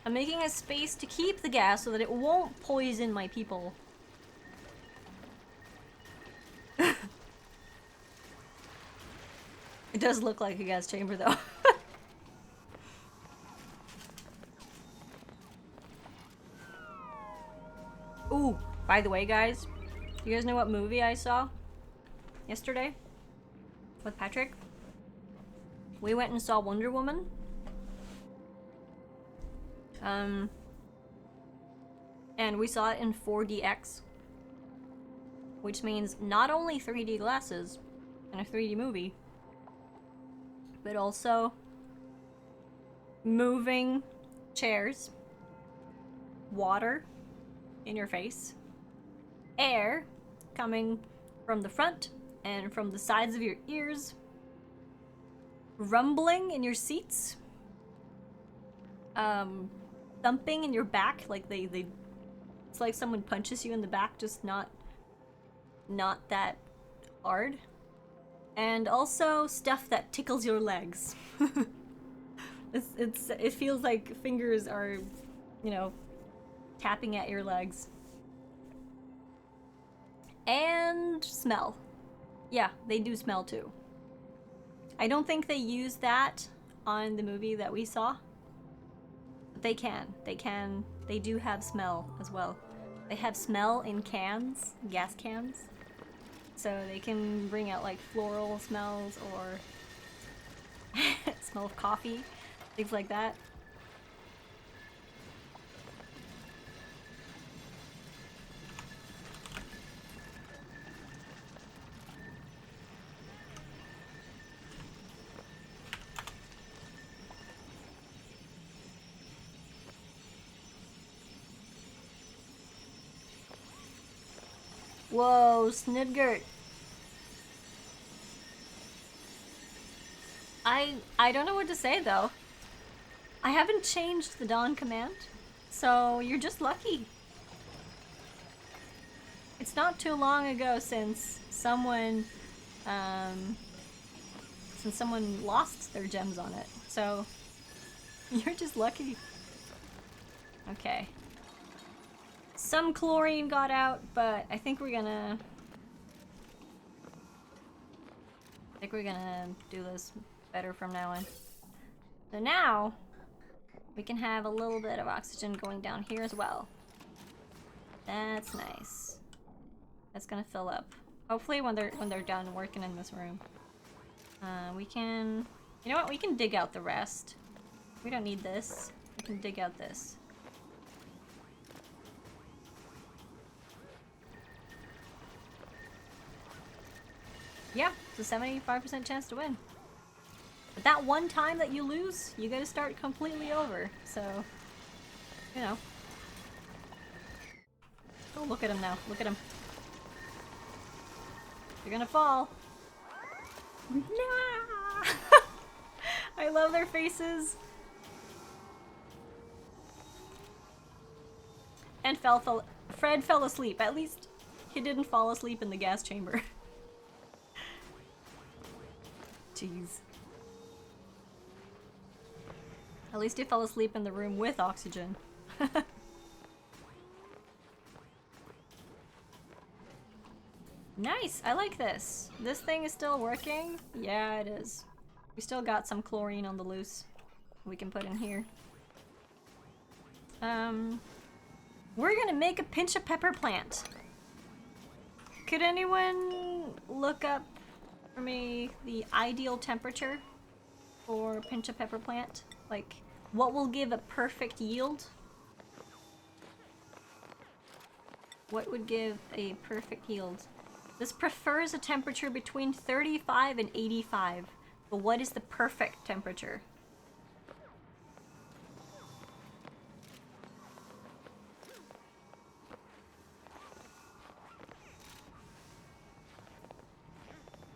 Speaker 1: I'm making a space to keep the gas so that it won't poison my people. It does look like a gas chamber though. Ooh, by the way guys, you guys know what movie I saw yesterday with Patrick? We went and saw Wonder Woman. And we saw it in 4DX, which means not only 3D glasses and a 3D movie, but also moving chairs, water in your face, air coming from the front and from the sides of your ears, rumbling in your seats, thumping in your back, like they it's like someone punches you in the back, just not that hard. And also stuff that tickles your legs. It feels like fingers are, you know, tapping at your legs. And smell. Yeah, they do smell too. I don't think they use that on the movie that we saw. They can. They do have smell as well. They have smell in cans, gas cans. So they can bring out like floral smells or smell of coffee, things like that. Whoa, Snidgert. I don't know what to say though. I haven't changed the Dawn command, so you're just lucky. It's not too long ago since someone lost their gems on it, so you're just lucky. Okay. Some chlorine got out, but I think we're gonna do this better from now on. So now we can have a little bit of oxygen going down here as well. That's nice. That's gonna fill up. Hopefully when they're done working in this room. We can, you know what? We can dig out the rest. We don't need this. We can dig out this. Yeah, it's a 75% chance to win. But that one time that you lose, you gotta start completely over. So, you know. Oh, look at him now. Look at him. You're gonna fall. Nah! I love their faces. And Fred fell asleep. At least he didn't fall asleep in the gas chamber. Jeez. At least he fell asleep in the room with oxygen. Nice! I like this. This thing is still working? Yeah, it is. We still got some chlorine on the loose we can put in here. We're gonna make a pinch of pepper plant. Could anyone look up for me the ideal temperature for a pinch of pepper plant? Like, what will give a perfect yield? What would give a perfect yield? This prefers a temperature between 35 and 85. But what is the perfect temperature?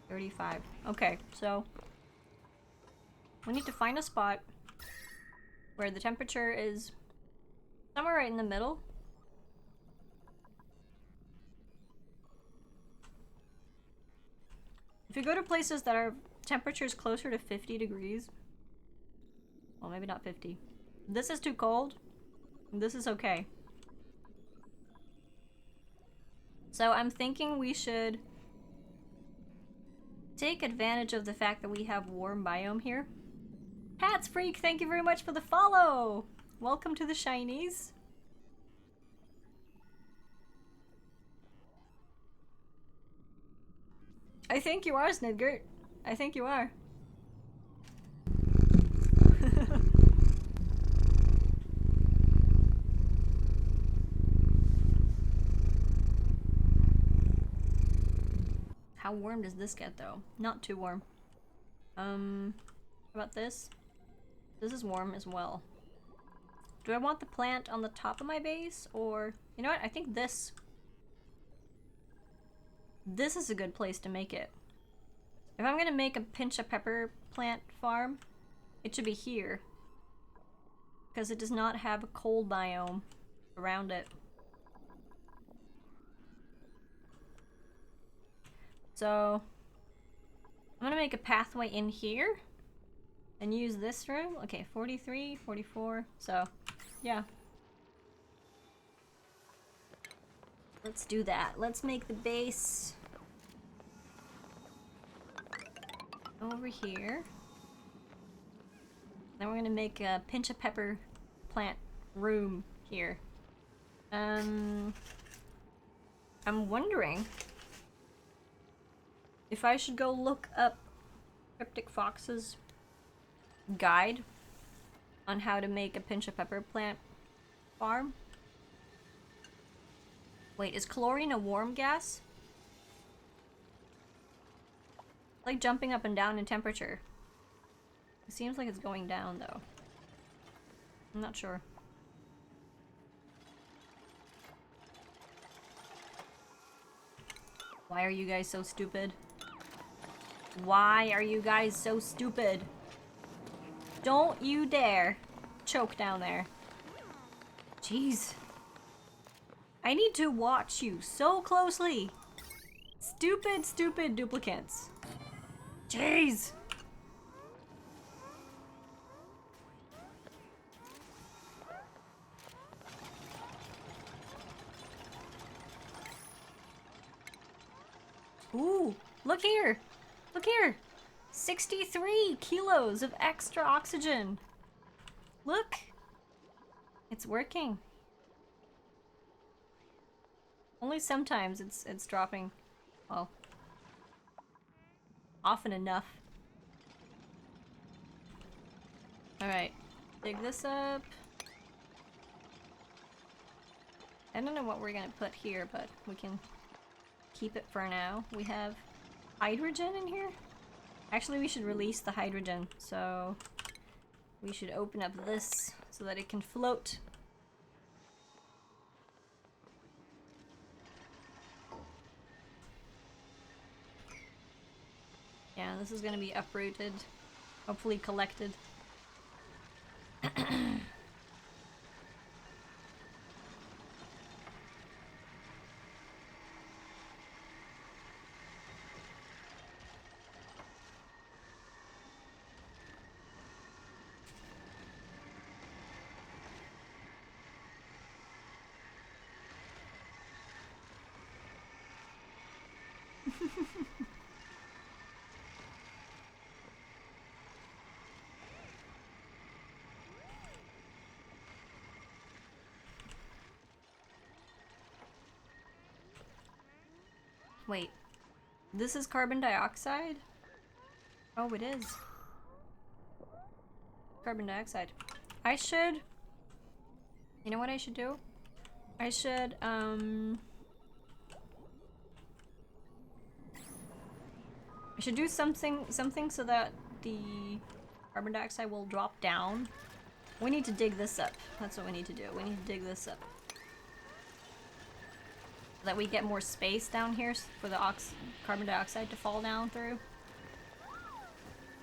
Speaker 1: $35. Okay, so we need to find a spot where the temperature is somewhere right in the middle. If you go to places that are temperatures closer to 50 degrees, well, maybe not 50. This is too cold. This is okay. So I'm thinking we should take advantage of the fact that we have warm biome here. Hats Freak, thank you very much for the follow! Welcome to the Shinies. I think you are, Snidgert. I think you are. How warm does this get though? Not too warm. How about this? This is warm as well. Do I want the plant on the top of my base, or you know what? I think this is a good place to make it. If I'm gonna make a pinch of pepper plant farm, it should be here, because it does not have a cold biome around it. So I'm gonna make a pathway in here and use this room. Okay, 43, 44, so yeah. Let's do that. Let's make the base over here. Then we're gonna make a pinch of pepper plant room here. I'm wondering if I should go look up Cryptic Fox's guide on how to make a pinch of pepper plant farm. Wait, is chlorine a warm gas? Like jumping up and down in temperature. It seems like it's going down though. I'm not sure. Why are you guys so stupid? Why are you guys so stupid? Don't you dare choke down there. Jeez. I need to watch you so closely. Stupid, stupid duplicates. Jeez. Ooh, look here. Look here. 63 kilos of extra oxygen. Look. It's working. Only sometimes it's dropping. Well, often enough. Alright. Dig this up. I don't know what we're gonna put here, but we can keep it for now. We have hydrogen in here? Actually, we should release the hydrogen, so we should open up this so that it can float. Yeah, this is gonna be uprooted, hopefully collected. Wait, this is carbon dioxide? Oh, it is. Carbon dioxide. I should... You know what I should do? I should, I should do something so that the carbon dioxide will drop down. We need to dig this up. That's what we need to do. We need to dig this up. So that we get more space down here for the carbon dioxide to fall down through.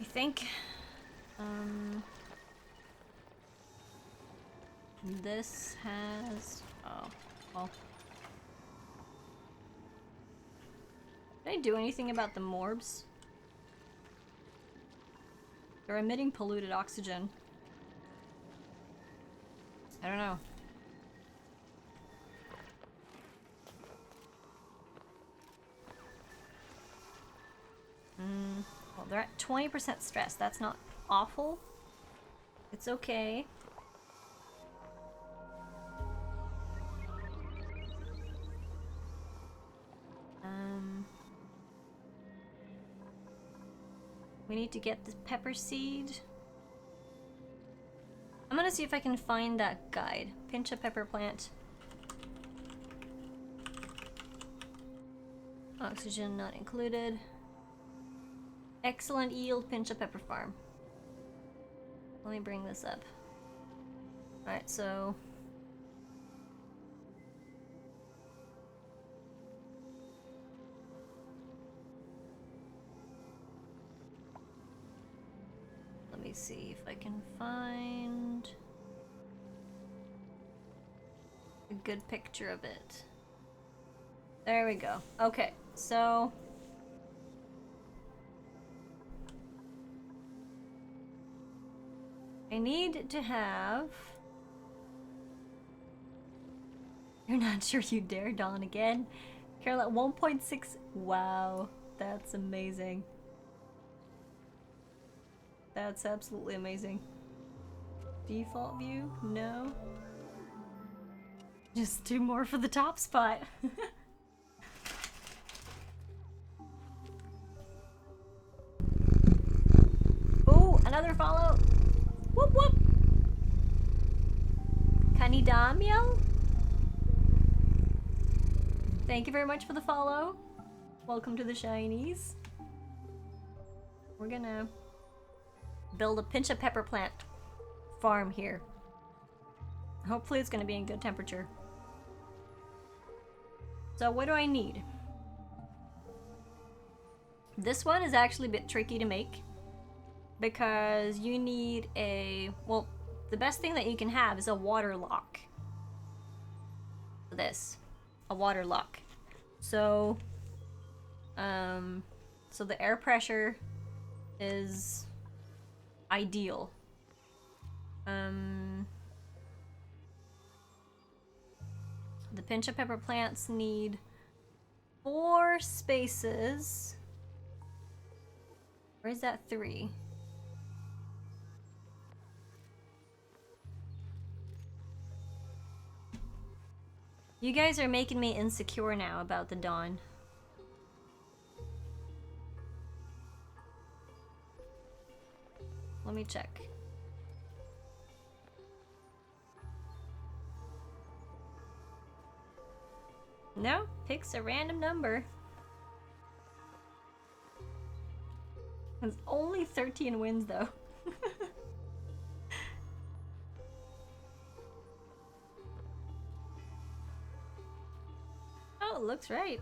Speaker 1: I think, this has... Oh, well. Did I do anything about the morbs? They're emitting polluted oxygen. I don't know. Well, they're at 20% stress. That's not awful. It's okay. We need to get the pepper seed. I'm gonna see if I can find that guide. Pinch a pepper plant. Oxygen not included. Excellent yield, pinch a pepper farm. Let me bring this up. Alright, so... Let me see if I can find a good picture of it. There we go. Okay, so... I need to have... You're not sure you dare Dawn again? Carol at 1.6... Wow, that's amazing. That's absolutely amazing. Default view? No. Just 2 more for the top spot. Oh, another follow! Whoop whoop! Kanidamiel? Thank you very much for the follow. Welcome to the Shinies. We're gonna build a pinch of pepper plant farm here. Hopefully it's gonna be in good temperature. So what do I need? This one is actually a bit tricky to make. because you need a, well, the best thing that you can have is a water lock. This, a water lock. So, so the air pressure is ideal. The pinch of pepper plants need 4 spaces. Or is that 3? You guys are making me insecure now about the dawn. Let me check. No, picks a random number. It's only 13 wins though. Oh, it looks right.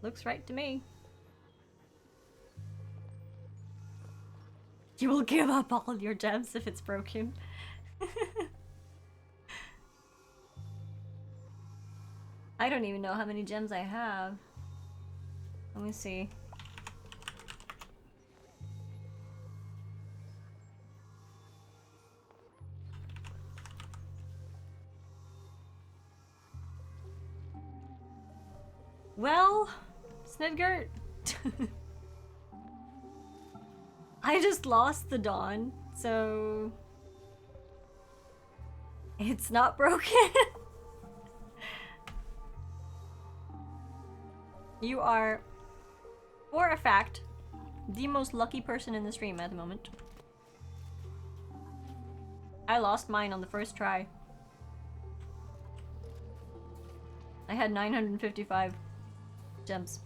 Speaker 1: Looks right to me. You will give up all your gems if it's broken. I don't even know how many gems I have. Let me see. Well, Snidgert. I just lost the dawn, so it's not broken. You are, for a fact, the most lucky person in the stream at the moment. I lost mine on the first try. I had 955 gems.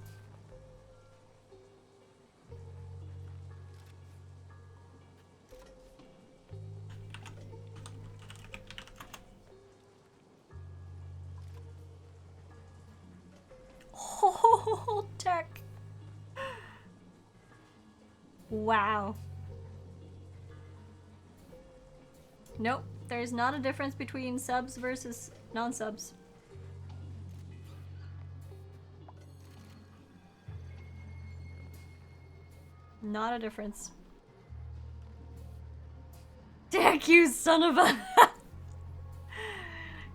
Speaker 1: Oh, tech. Wow. Nope, there's not a difference between subs versus non-subs. Not a difference. Tech, you son of a...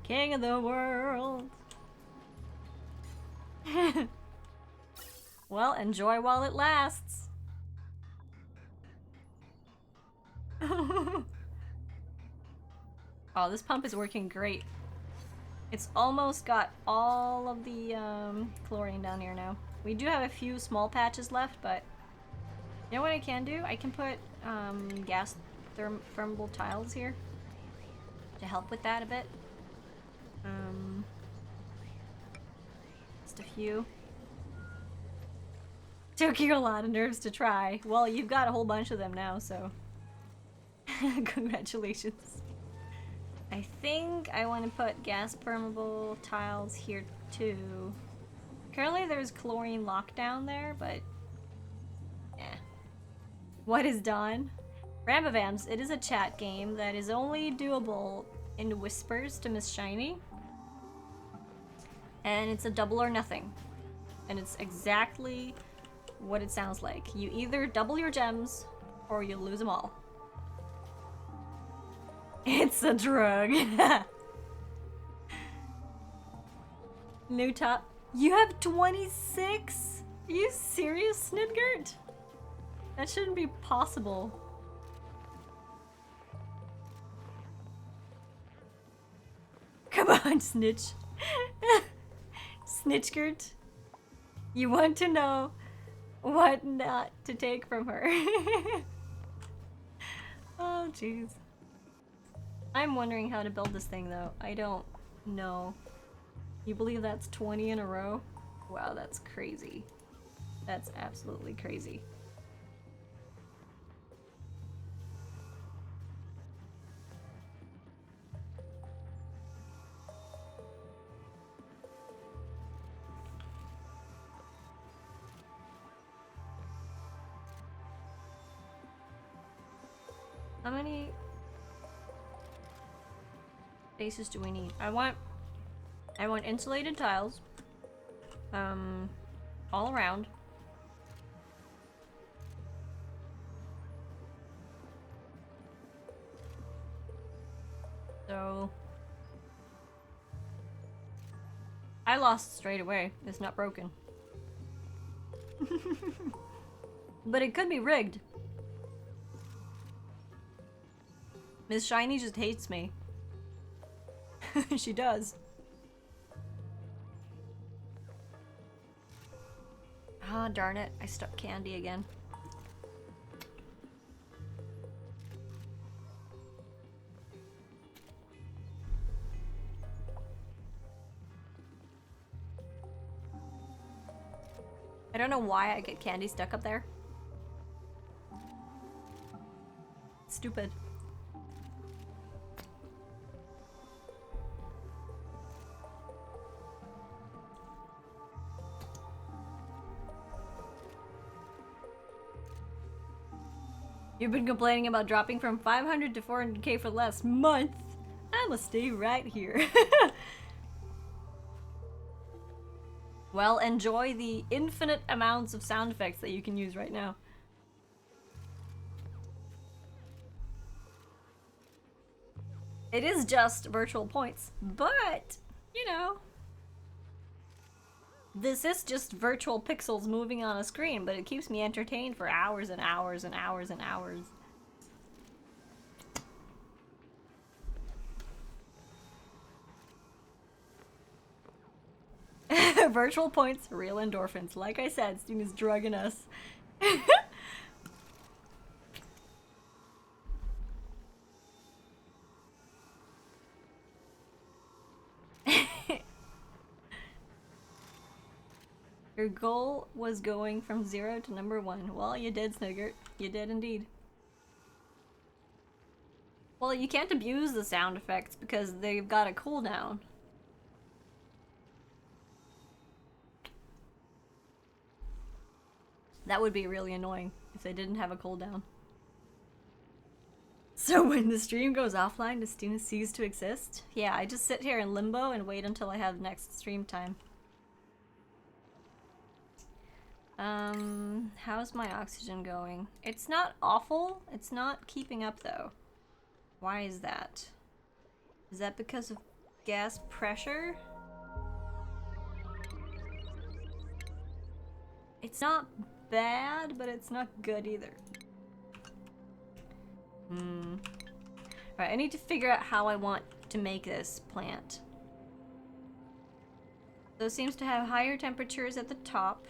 Speaker 1: King of the world. Well, enjoy while it lasts. Oh, this pump is working great. It's almost got all of the chlorine down here now. We do have a few small patches left, but you know what I can do? I can put gas thermal tiles here to help with that a bit. Just a few. Took you a lot of nerves to try. Well, you've got a whole bunch of them now, so congratulations. I think I want to put gas permeable tiles here too. Currently there's chlorine lockdown there, but yeah. What is done? Rambavams, it is a chat game that is only doable in whispers to Miss Shiny. And it's a double or nothing. And it's exactly what it sounds like. You either double your gems or you lose them all. It's a drug. New top. You have 26? Are you serious, Snidgert? That shouldn't be possible. Come on, Snitch. Snitchgert. You want to know what not to take from her. Oh, jeez. I'm wondering how to build this thing, though. I don't know. You believe that's 20 in a row? Wow, that's crazy. That's absolutely crazy. How many spaces do we need? I want insulated tiles. All around. So I lost straight away. It's not broken. But it could be rigged. Miss Shiny just hates me. She does. Ah, darn it. I stuck candy again. I don't know why I get candy stuck up there. Stupid. You've been complaining about dropping from 500 to 400k for the last month. I'ma stay right here. Well, enjoy the infinite amounts of sound effects that you can use right now. It is just virtual points, but, you know, this is just virtual pixels moving on a screen, but it keeps me entertained for hours and hours and hours and hours. Virtual points, real endorphins. Like I said, Steam is drugging us. Your goal was going from 0 to number 1. Well, you did, Sniggert. You did indeed. Well, you can't abuse the sound effects because they've got a cooldown. That would be really annoying if they didn't have a cooldown. So when the stream goes offline, does Steam cease to exist? Yeah, I just sit here in limbo and wait until I have next stream time. How's my oxygen going? It's not awful. It's not keeping up though. Why is that? Is that because of gas pressure? It's not bad, but it's not good either. Alright, I need to figure out how I want to make this plant. So it seems to have higher temperatures at the top.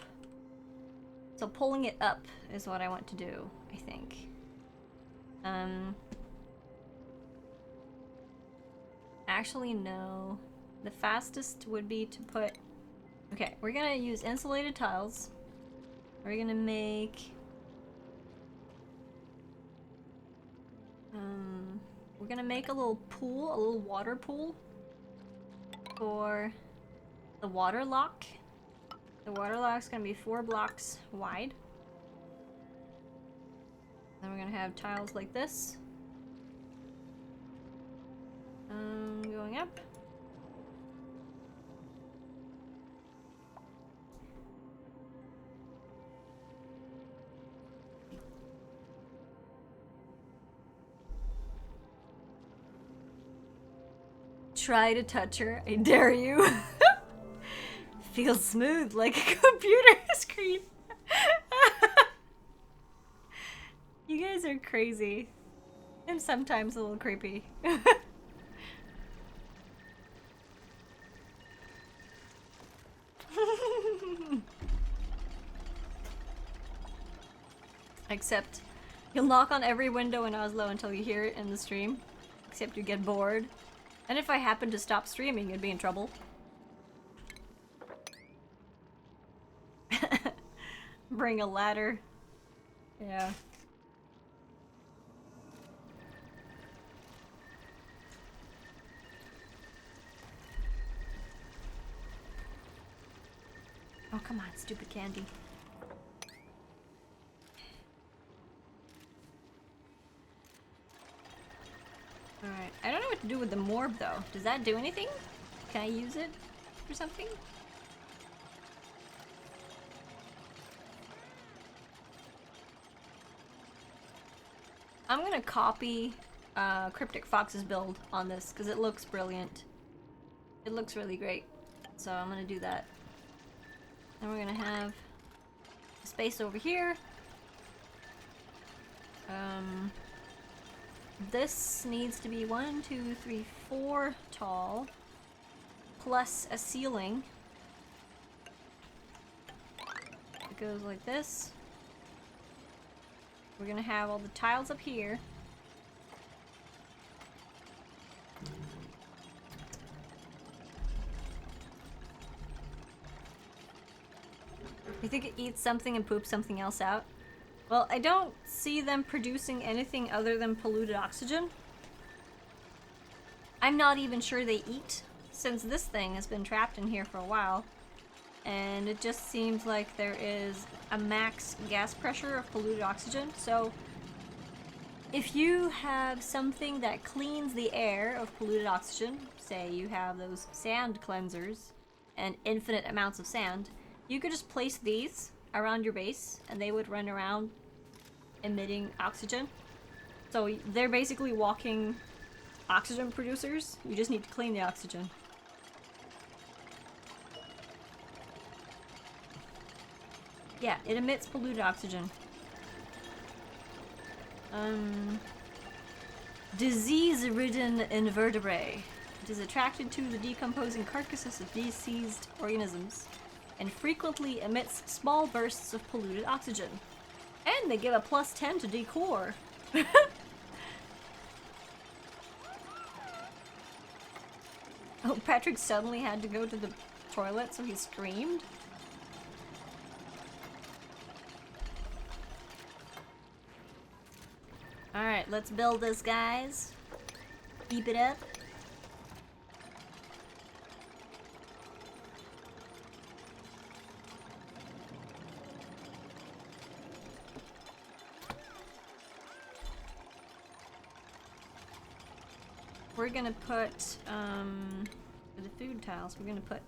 Speaker 1: So pulling it up is what I want to do, I think. Actually, no. The fastest would be to put... Okay, we're gonna use insulated tiles. We're gonna make... we're gonna make a little pool, a little water pool for the water lock. The water lock's gonna be 4 blocks wide. Then we're gonna have tiles like this. Going up. Try to touch her, I dare you. Feels smooth like a computer screen. You guys are crazy. And sometimes a little creepy. Except you'll knock on every window in Oslo until you hear it in the stream. Except you get bored. And if I happen to stop streaming, you'd be in trouble. Bring a ladder. Yeah. Oh, come on, stupid candy. orb though. Does that do anything? Can I use it for something? I'm gonna copy Cryptic Fox's build on this because it looks brilliant. It looks really great. So I'm gonna do that. And we're gonna have a space over here. This needs to be 1, 2, 3, 4 tall, plus a ceiling. It goes like this. We're gonna have all the tiles up here. You think it eats something and poops something else out? Well, I don't see them producing anything other than polluted oxygen. I'm not even sure they eat, since this thing has been trapped in here for a while. And it just seems like there is a max gas pressure of polluted oxygen. So, if you have something that cleans the air of polluted oxygen, say you have those sand cleansers and infinite amounts of sand, you could just place these around your base and they would run around emitting oxygen. So they're basically walking oxygen producers. You just need to clean the oxygen. Yeah, it emits polluted oxygen. Disease-ridden invertebrate. It is attracted to the decomposing carcasses of deceased organisms and frequently emits small bursts of polluted oxygen. And they give a +10 to decor. Oh, Patrick suddenly had to go to the toilet, so he screamed. Alright, let's build this, guys. Keep it up. We're gonna put, for the food tiles, we're gonna put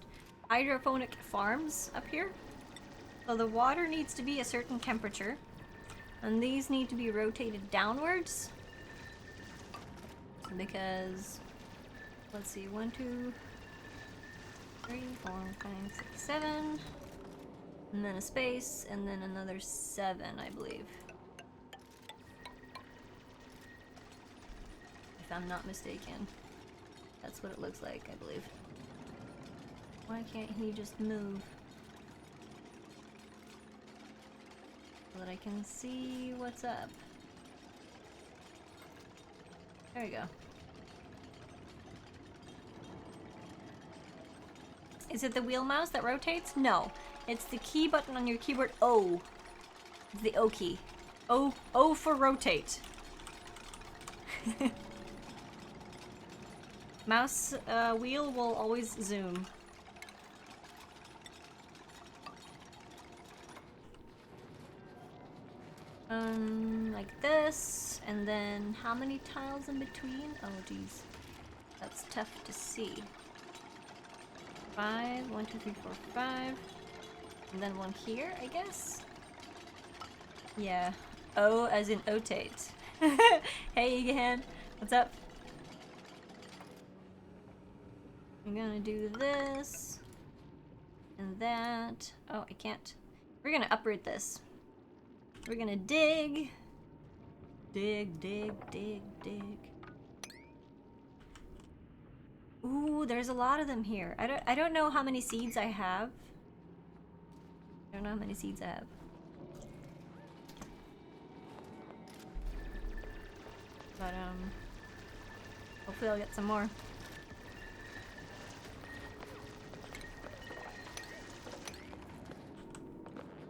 Speaker 1: hydroponic farms up here. So the water needs to be a certain temperature. And these need to be rotated downwards. Because, let's see, 1, 2, 3, 4, 5, 6, 7. And then a space, and then another 7, I believe. If I'm not mistaken. That's what it looks like, I believe. Why can't he just move? So that I can see what's up. There we go. Is it the wheel mouse that rotates? No. It's the key button on your keyboard. O. It's the O key. O for rotate. Mouse wheel will always zoom. Like this, and then how many tiles in between? Oh geez, that's tough to see. 5, 1, 2, 3, 4, 5, and then one here, I guess. Yeah, O as in otate. Hey Egan, what's up? I'm gonna do this and that. Oh, I can't. We're gonna uproot this. We're gonna dig. Dig, dig, dig, dig. Ooh, there's a lot of them here. I don't know how many seeds I have. I don't know how many seeds I have. But hopefully I'll get some more.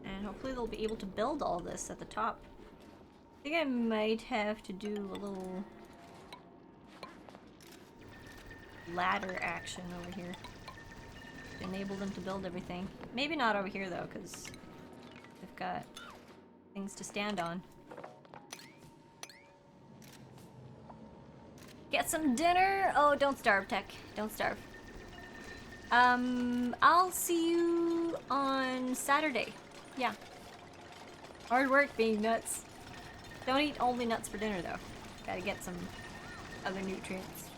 Speaker 1: And hopefully they'll be able to build all this at the top. I think I might have to do a little ladder action over here to enable them to build everything. Maybe not over here though, because they've got things to stand on. Get some dinner. Oh, don't starve, Tech. Don't starve. I'll see you on Saturday. Yeah. Hard work being nuts. Don't eat only nuts for dinner, though. Gotta get some other nutrients.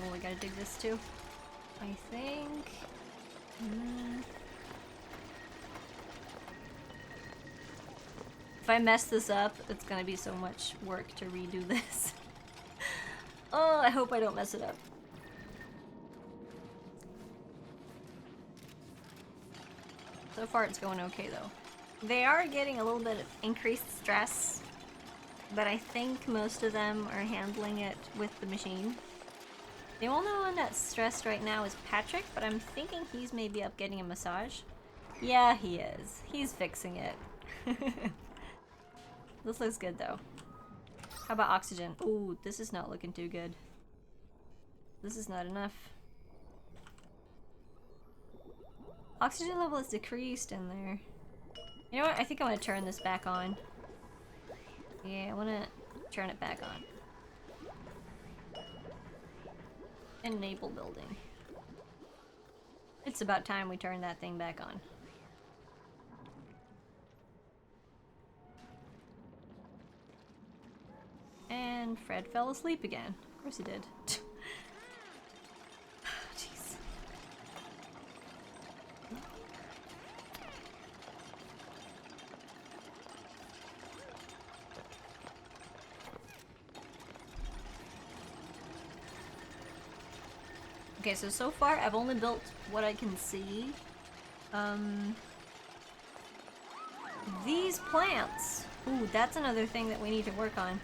Speaker 1: Oh, we gotta dig this too. I think. If I mess this up, it's gonna be so much work to redo this. Oh, I hope I don't mess it up. So far it's going okay though. They are getting a little bit of increased stress, but I think most of them are handling it with the machine. The only one that's stressed right now is Patrick, but I'm thinking he's maybe up getting a massage. Yeah, he is. He's fixing it. This looks good though. How about oxygen? Ooh, this is not looking too good. This is not enough. Oxygen level is decreased in there. You know what? I think I want to turn this back on. Yeah, I want to turn it back on. Enable building. It's about time we turn that thing back on. And Fred fell asleep again. Of course he did. Jeez. Okay, so far I've only built what I can see. These plants. Ooh, that's another thing that we need to work on.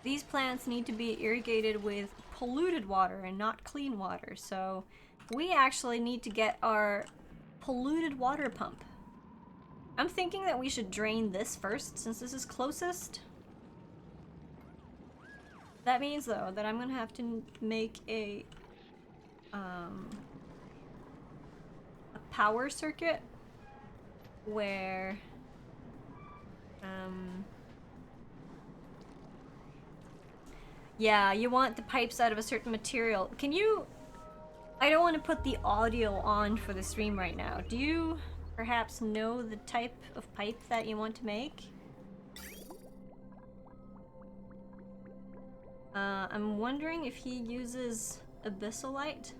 Speaker 1: These plants need to be irrigated with polluted water and not clean water, so we actually need to get our polluted water pump. I'm thinking that we should drain this first, since this is closest. That means, though, that I'm gonna have to make a power circuit where yeah, you want the pipes out of a certain material. Can you... I don't want to put the audio on for the stream right now. Do you perhaps know the type of pipe that you want to make? I'm wondering if he uses abyssalite?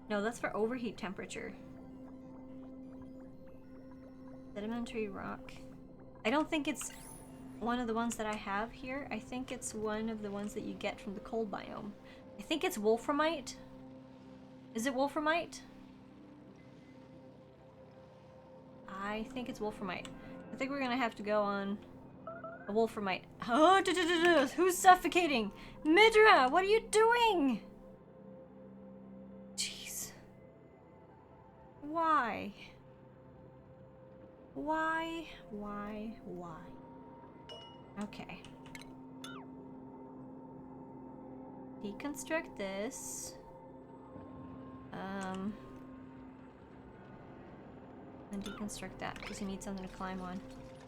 Speaker 1: No, that's for overheat temperature. Sedimentary rock. I don't think it's one of the ones that I have here. I think it's one of the ones that you get from the cold biome. I think it's wolframite. Is it wolframite? I think it's wolframite. I think we're gonna have to go on a wolframite. Oh, who's suffocating? Midra, what are you doing? Jeez. Why? Why? Okay. Deconstruct this. And deconstruct that, because he needs something to climb on.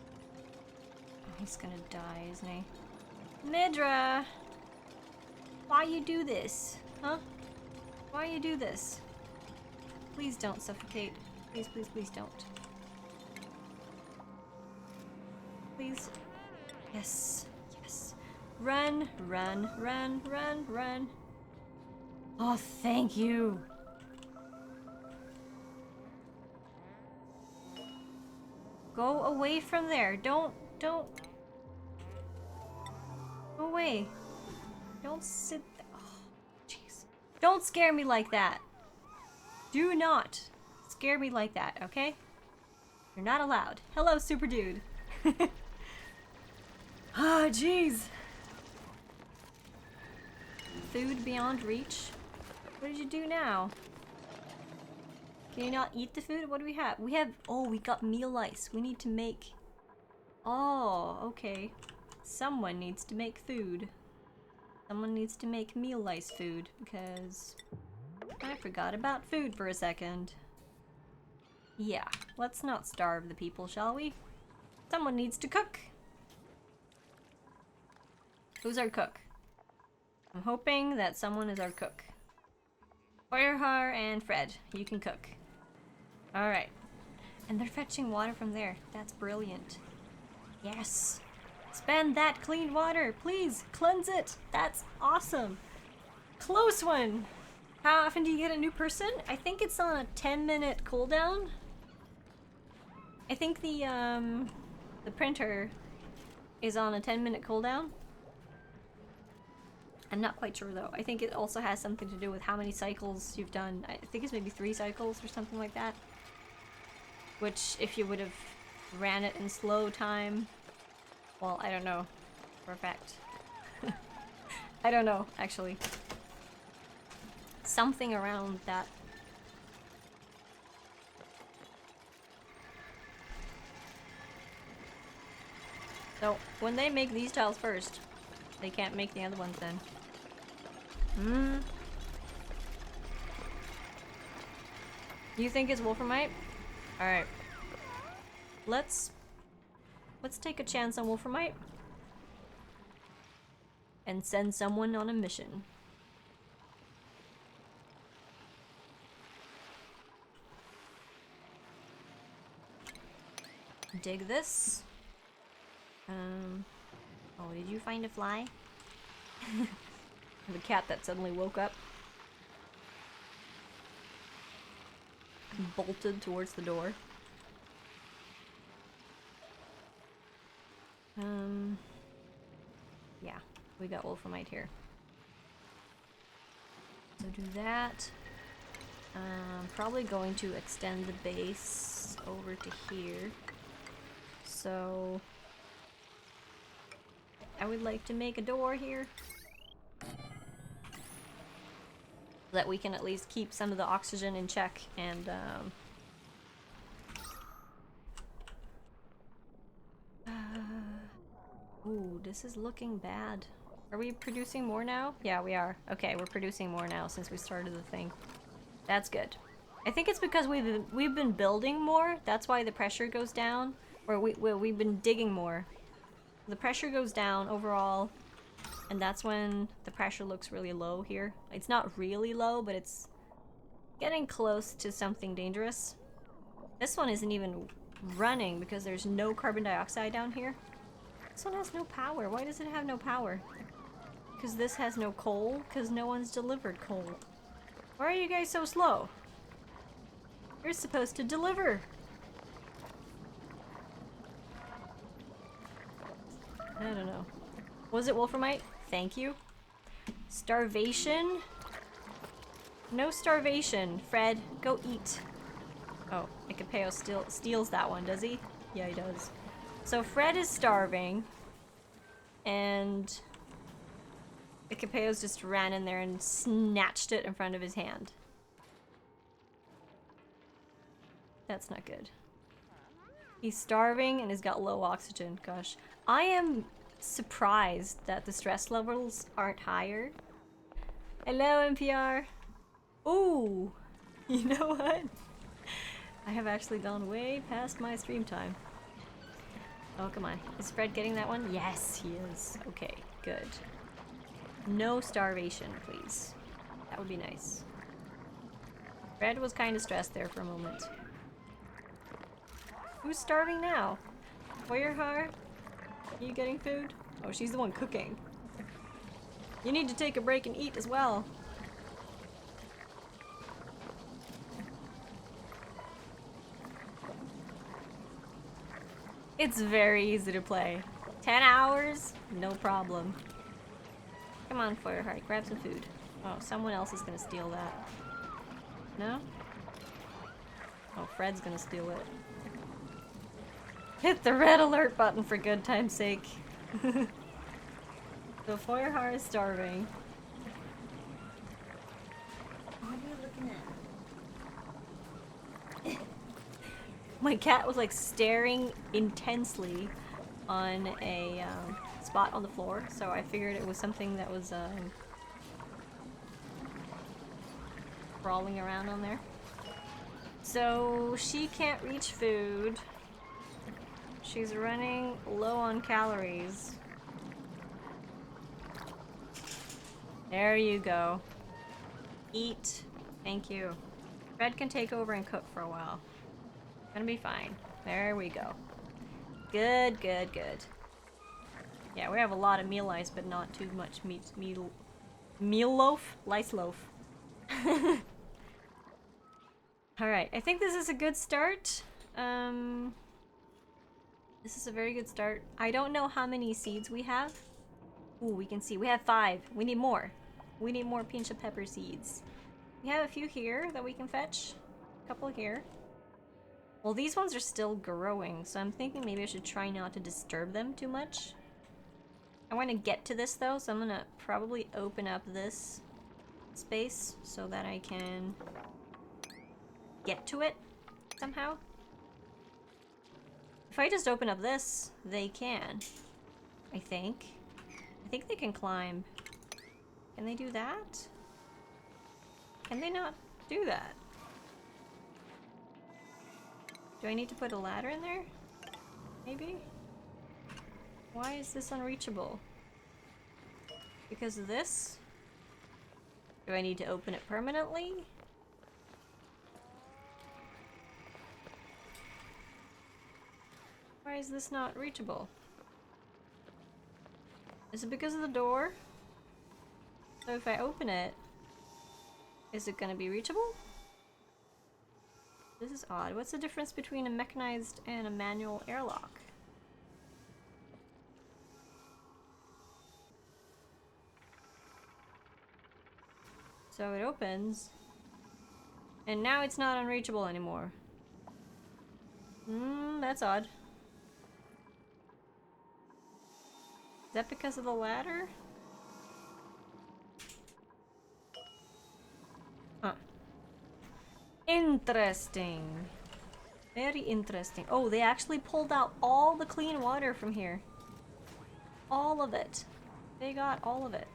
Speaker 1: Oh, he's gonna die, isn't he? Midra! Why you do this? Huh? Why you do this? Please don't suffocate. Please, please, please don't. Please. Yes. Yes. Run, run, run, run, run. Oh, thank you. Go away from there. Don't. Go away. Don't sit there. Oh, jeez. Don't scare me like that. Do not scare me like that, okay? You're not allowed. Hello, super dude. Ah, jeez. Food beyond reach. What did you do now? Can you not eat the food? What do we have? We have... Oh, we got meal ice. We need to make... Oh, okay. Someone needs to make food. Someone needs to make meal ice food, because... I forgot about food for a second. Yeah, let's not starve the people, shall we? Someone needs to cook. Who's our cook? I'm hoping that someone is our cook. Feuerhar and Fred, you can cook. Alright. And they're fetching water from there. That's brilliant. Yes. Spend that clean water, please. Cleanse it. That's awesome. Close one. How often do you get a new person? I think it's on a 10-minute cooldown. I think the printer is on a 10-minute cooldown. I'm not quite sure though. I think it also has something to do with how many cycles you've done. I think it's maybe 3 cycles or something like that. Which, if you would have ran it in slow time, well, I don't know for a fact. I don't know, actually. Something around that. So, when they make these tiles first, they can't make the other ones then. You think it's Wolframite? Alright. Let's take a chance on Wolframite. And send someone on a mission. Dig this. Oh, did you find a fly? The cat that suddenly woke up. Bolted towards the door. Yeah, we got Wolframite here. So do that. Probably going to extend the base over to here. So I would like to make a door here. So that we can at least keep some of the oxygen in check and ooh, this is looking bad. Are we producing more now? Yeah, we are. Okay, we're producing more now since we started the thing. That's good. I think it's because we've been building more. That's why the pressure goes down. Or we've been digging more. The pressure goes down overall, and that's when the pressure looks really low here. It's not really low, but it's getting close to something dangerous. This one isn't even running because there's no carbon dioxide down here. This one has no power. Why does it have no power? Because this has no coal? Because no one's delivered coal. Why are you guys so slow? You're supposed to deliver. I don't know. Was it Wolframite? Thank you. Starvation? No starvation. Fred, go eat. Oh, Ikapeo steals that one, does he? Yeah, he does. So Fred is starving, and Ikapeo's just ran in there and snatched it in front of his hand. That's not good. He's starving and has got low oxygen. Gosh. I am surprised that the stress levels aren't higher. Hello, NPR. Ooh. You know what? I have actually gone way past my stream time. Oh, come on. Is Fred getting that one? Yes, he is. Okay, good. No starvation, please. That would be nice. Fred was kind of stressed there for a moment. Who's starving now? Feuerhar? Are you getting food? Oh, she's the one cooking. You need to take a break and eat as well. It's very easy to play. 10 hours? No problem. Come on, Feuerhar, grab some food. Oh, someone else is gonna steal that. No? Oh, Fred's gonna steal it. Hit the red alert button for good time's sake. So Feuerhar is starving.
Speaker 3: What are you looking at?
Speaker 1: My cat was like staring intensely on a spot on the floor, so I figured it was something that was crawling around on there. So she can't reach food. She's running low on calories. There you go. Eat. Thank you. Fred can take over and cook for a while. Gonna be fine. There we go. Good, good, good. Yeah, we have a lot of meal ice, but not too much meal loaf? Lice loaf. Alright, I think this is a good start. This is a very good start. I don't know how many seeds we have. Ooh, we can see. We have 5. We need more. We need more pinch of pepper seeds. We have a few here that we can fetch. A couple here. Well, these ones are still growing, so I'm thinking maybe I should try not to disturb them too much. I want to get to this though, so I'm gonna probably open up this space so that I can get to it somehow. If I just open up this, they can. I think. I think they can climb. Can they do that? Can they not do that? Do I need to put a ladder in there? Maybe? Why is this unreachable? Because of this? Do I need to open it permanently? Why is this not reachable? Is it because of the door? So if I open it, is it gonna be reachable? This is odd. What's the difference between a mechanized and a manual airlock? So it opens, and now it's not unreachable anymore. That's odd. Is that because of the ladder? Huh. Interesting. Very interesting. Oh, they actually pulled out all the clean water from here. All of it. They got all of it.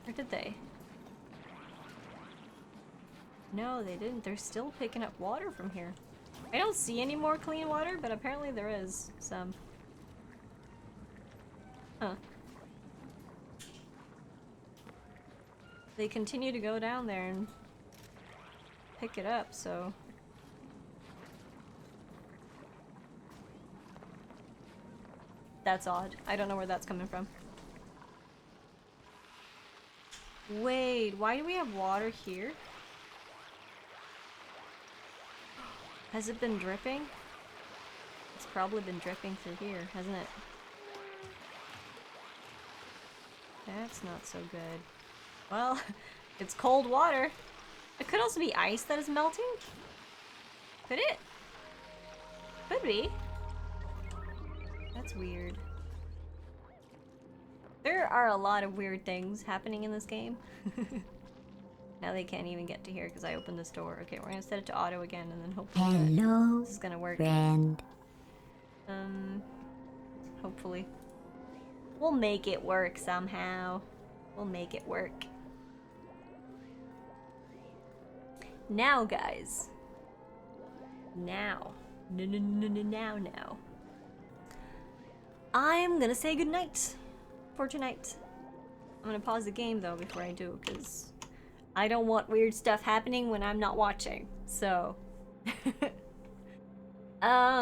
Speaker 1: Or did they? No, they didn't. They're still picking up water from here. I don't see any more clean water, but apparently there is some. Huh. They continue to go down there and pick it up, so... That's odd. I don't know where that's coming from. Wait, why do we have water here? Has it been dripping? It's probably been dripping through here, hasn't it? That's not so good. Well, it's cold water. It could also be ice that is melting. Could it? Could be. That's weird. There are a lot of weird things happening in this game. Now they can't even get to here because I opened this door. Okay, we're gonna set it to auto again and then hopefully
Speaker 3: Hello,
Speaker 1: this is gonna work.
Speaker 3: friend.
Speaker 1: Hopefully. We'll make it work somehow. We'll make it work. Now, guys. Now. Now. I'm gonna say goodnight for tonight. I'm gonna pause the game though before I do, because I don't want weird stuff happening when I'm not watching. So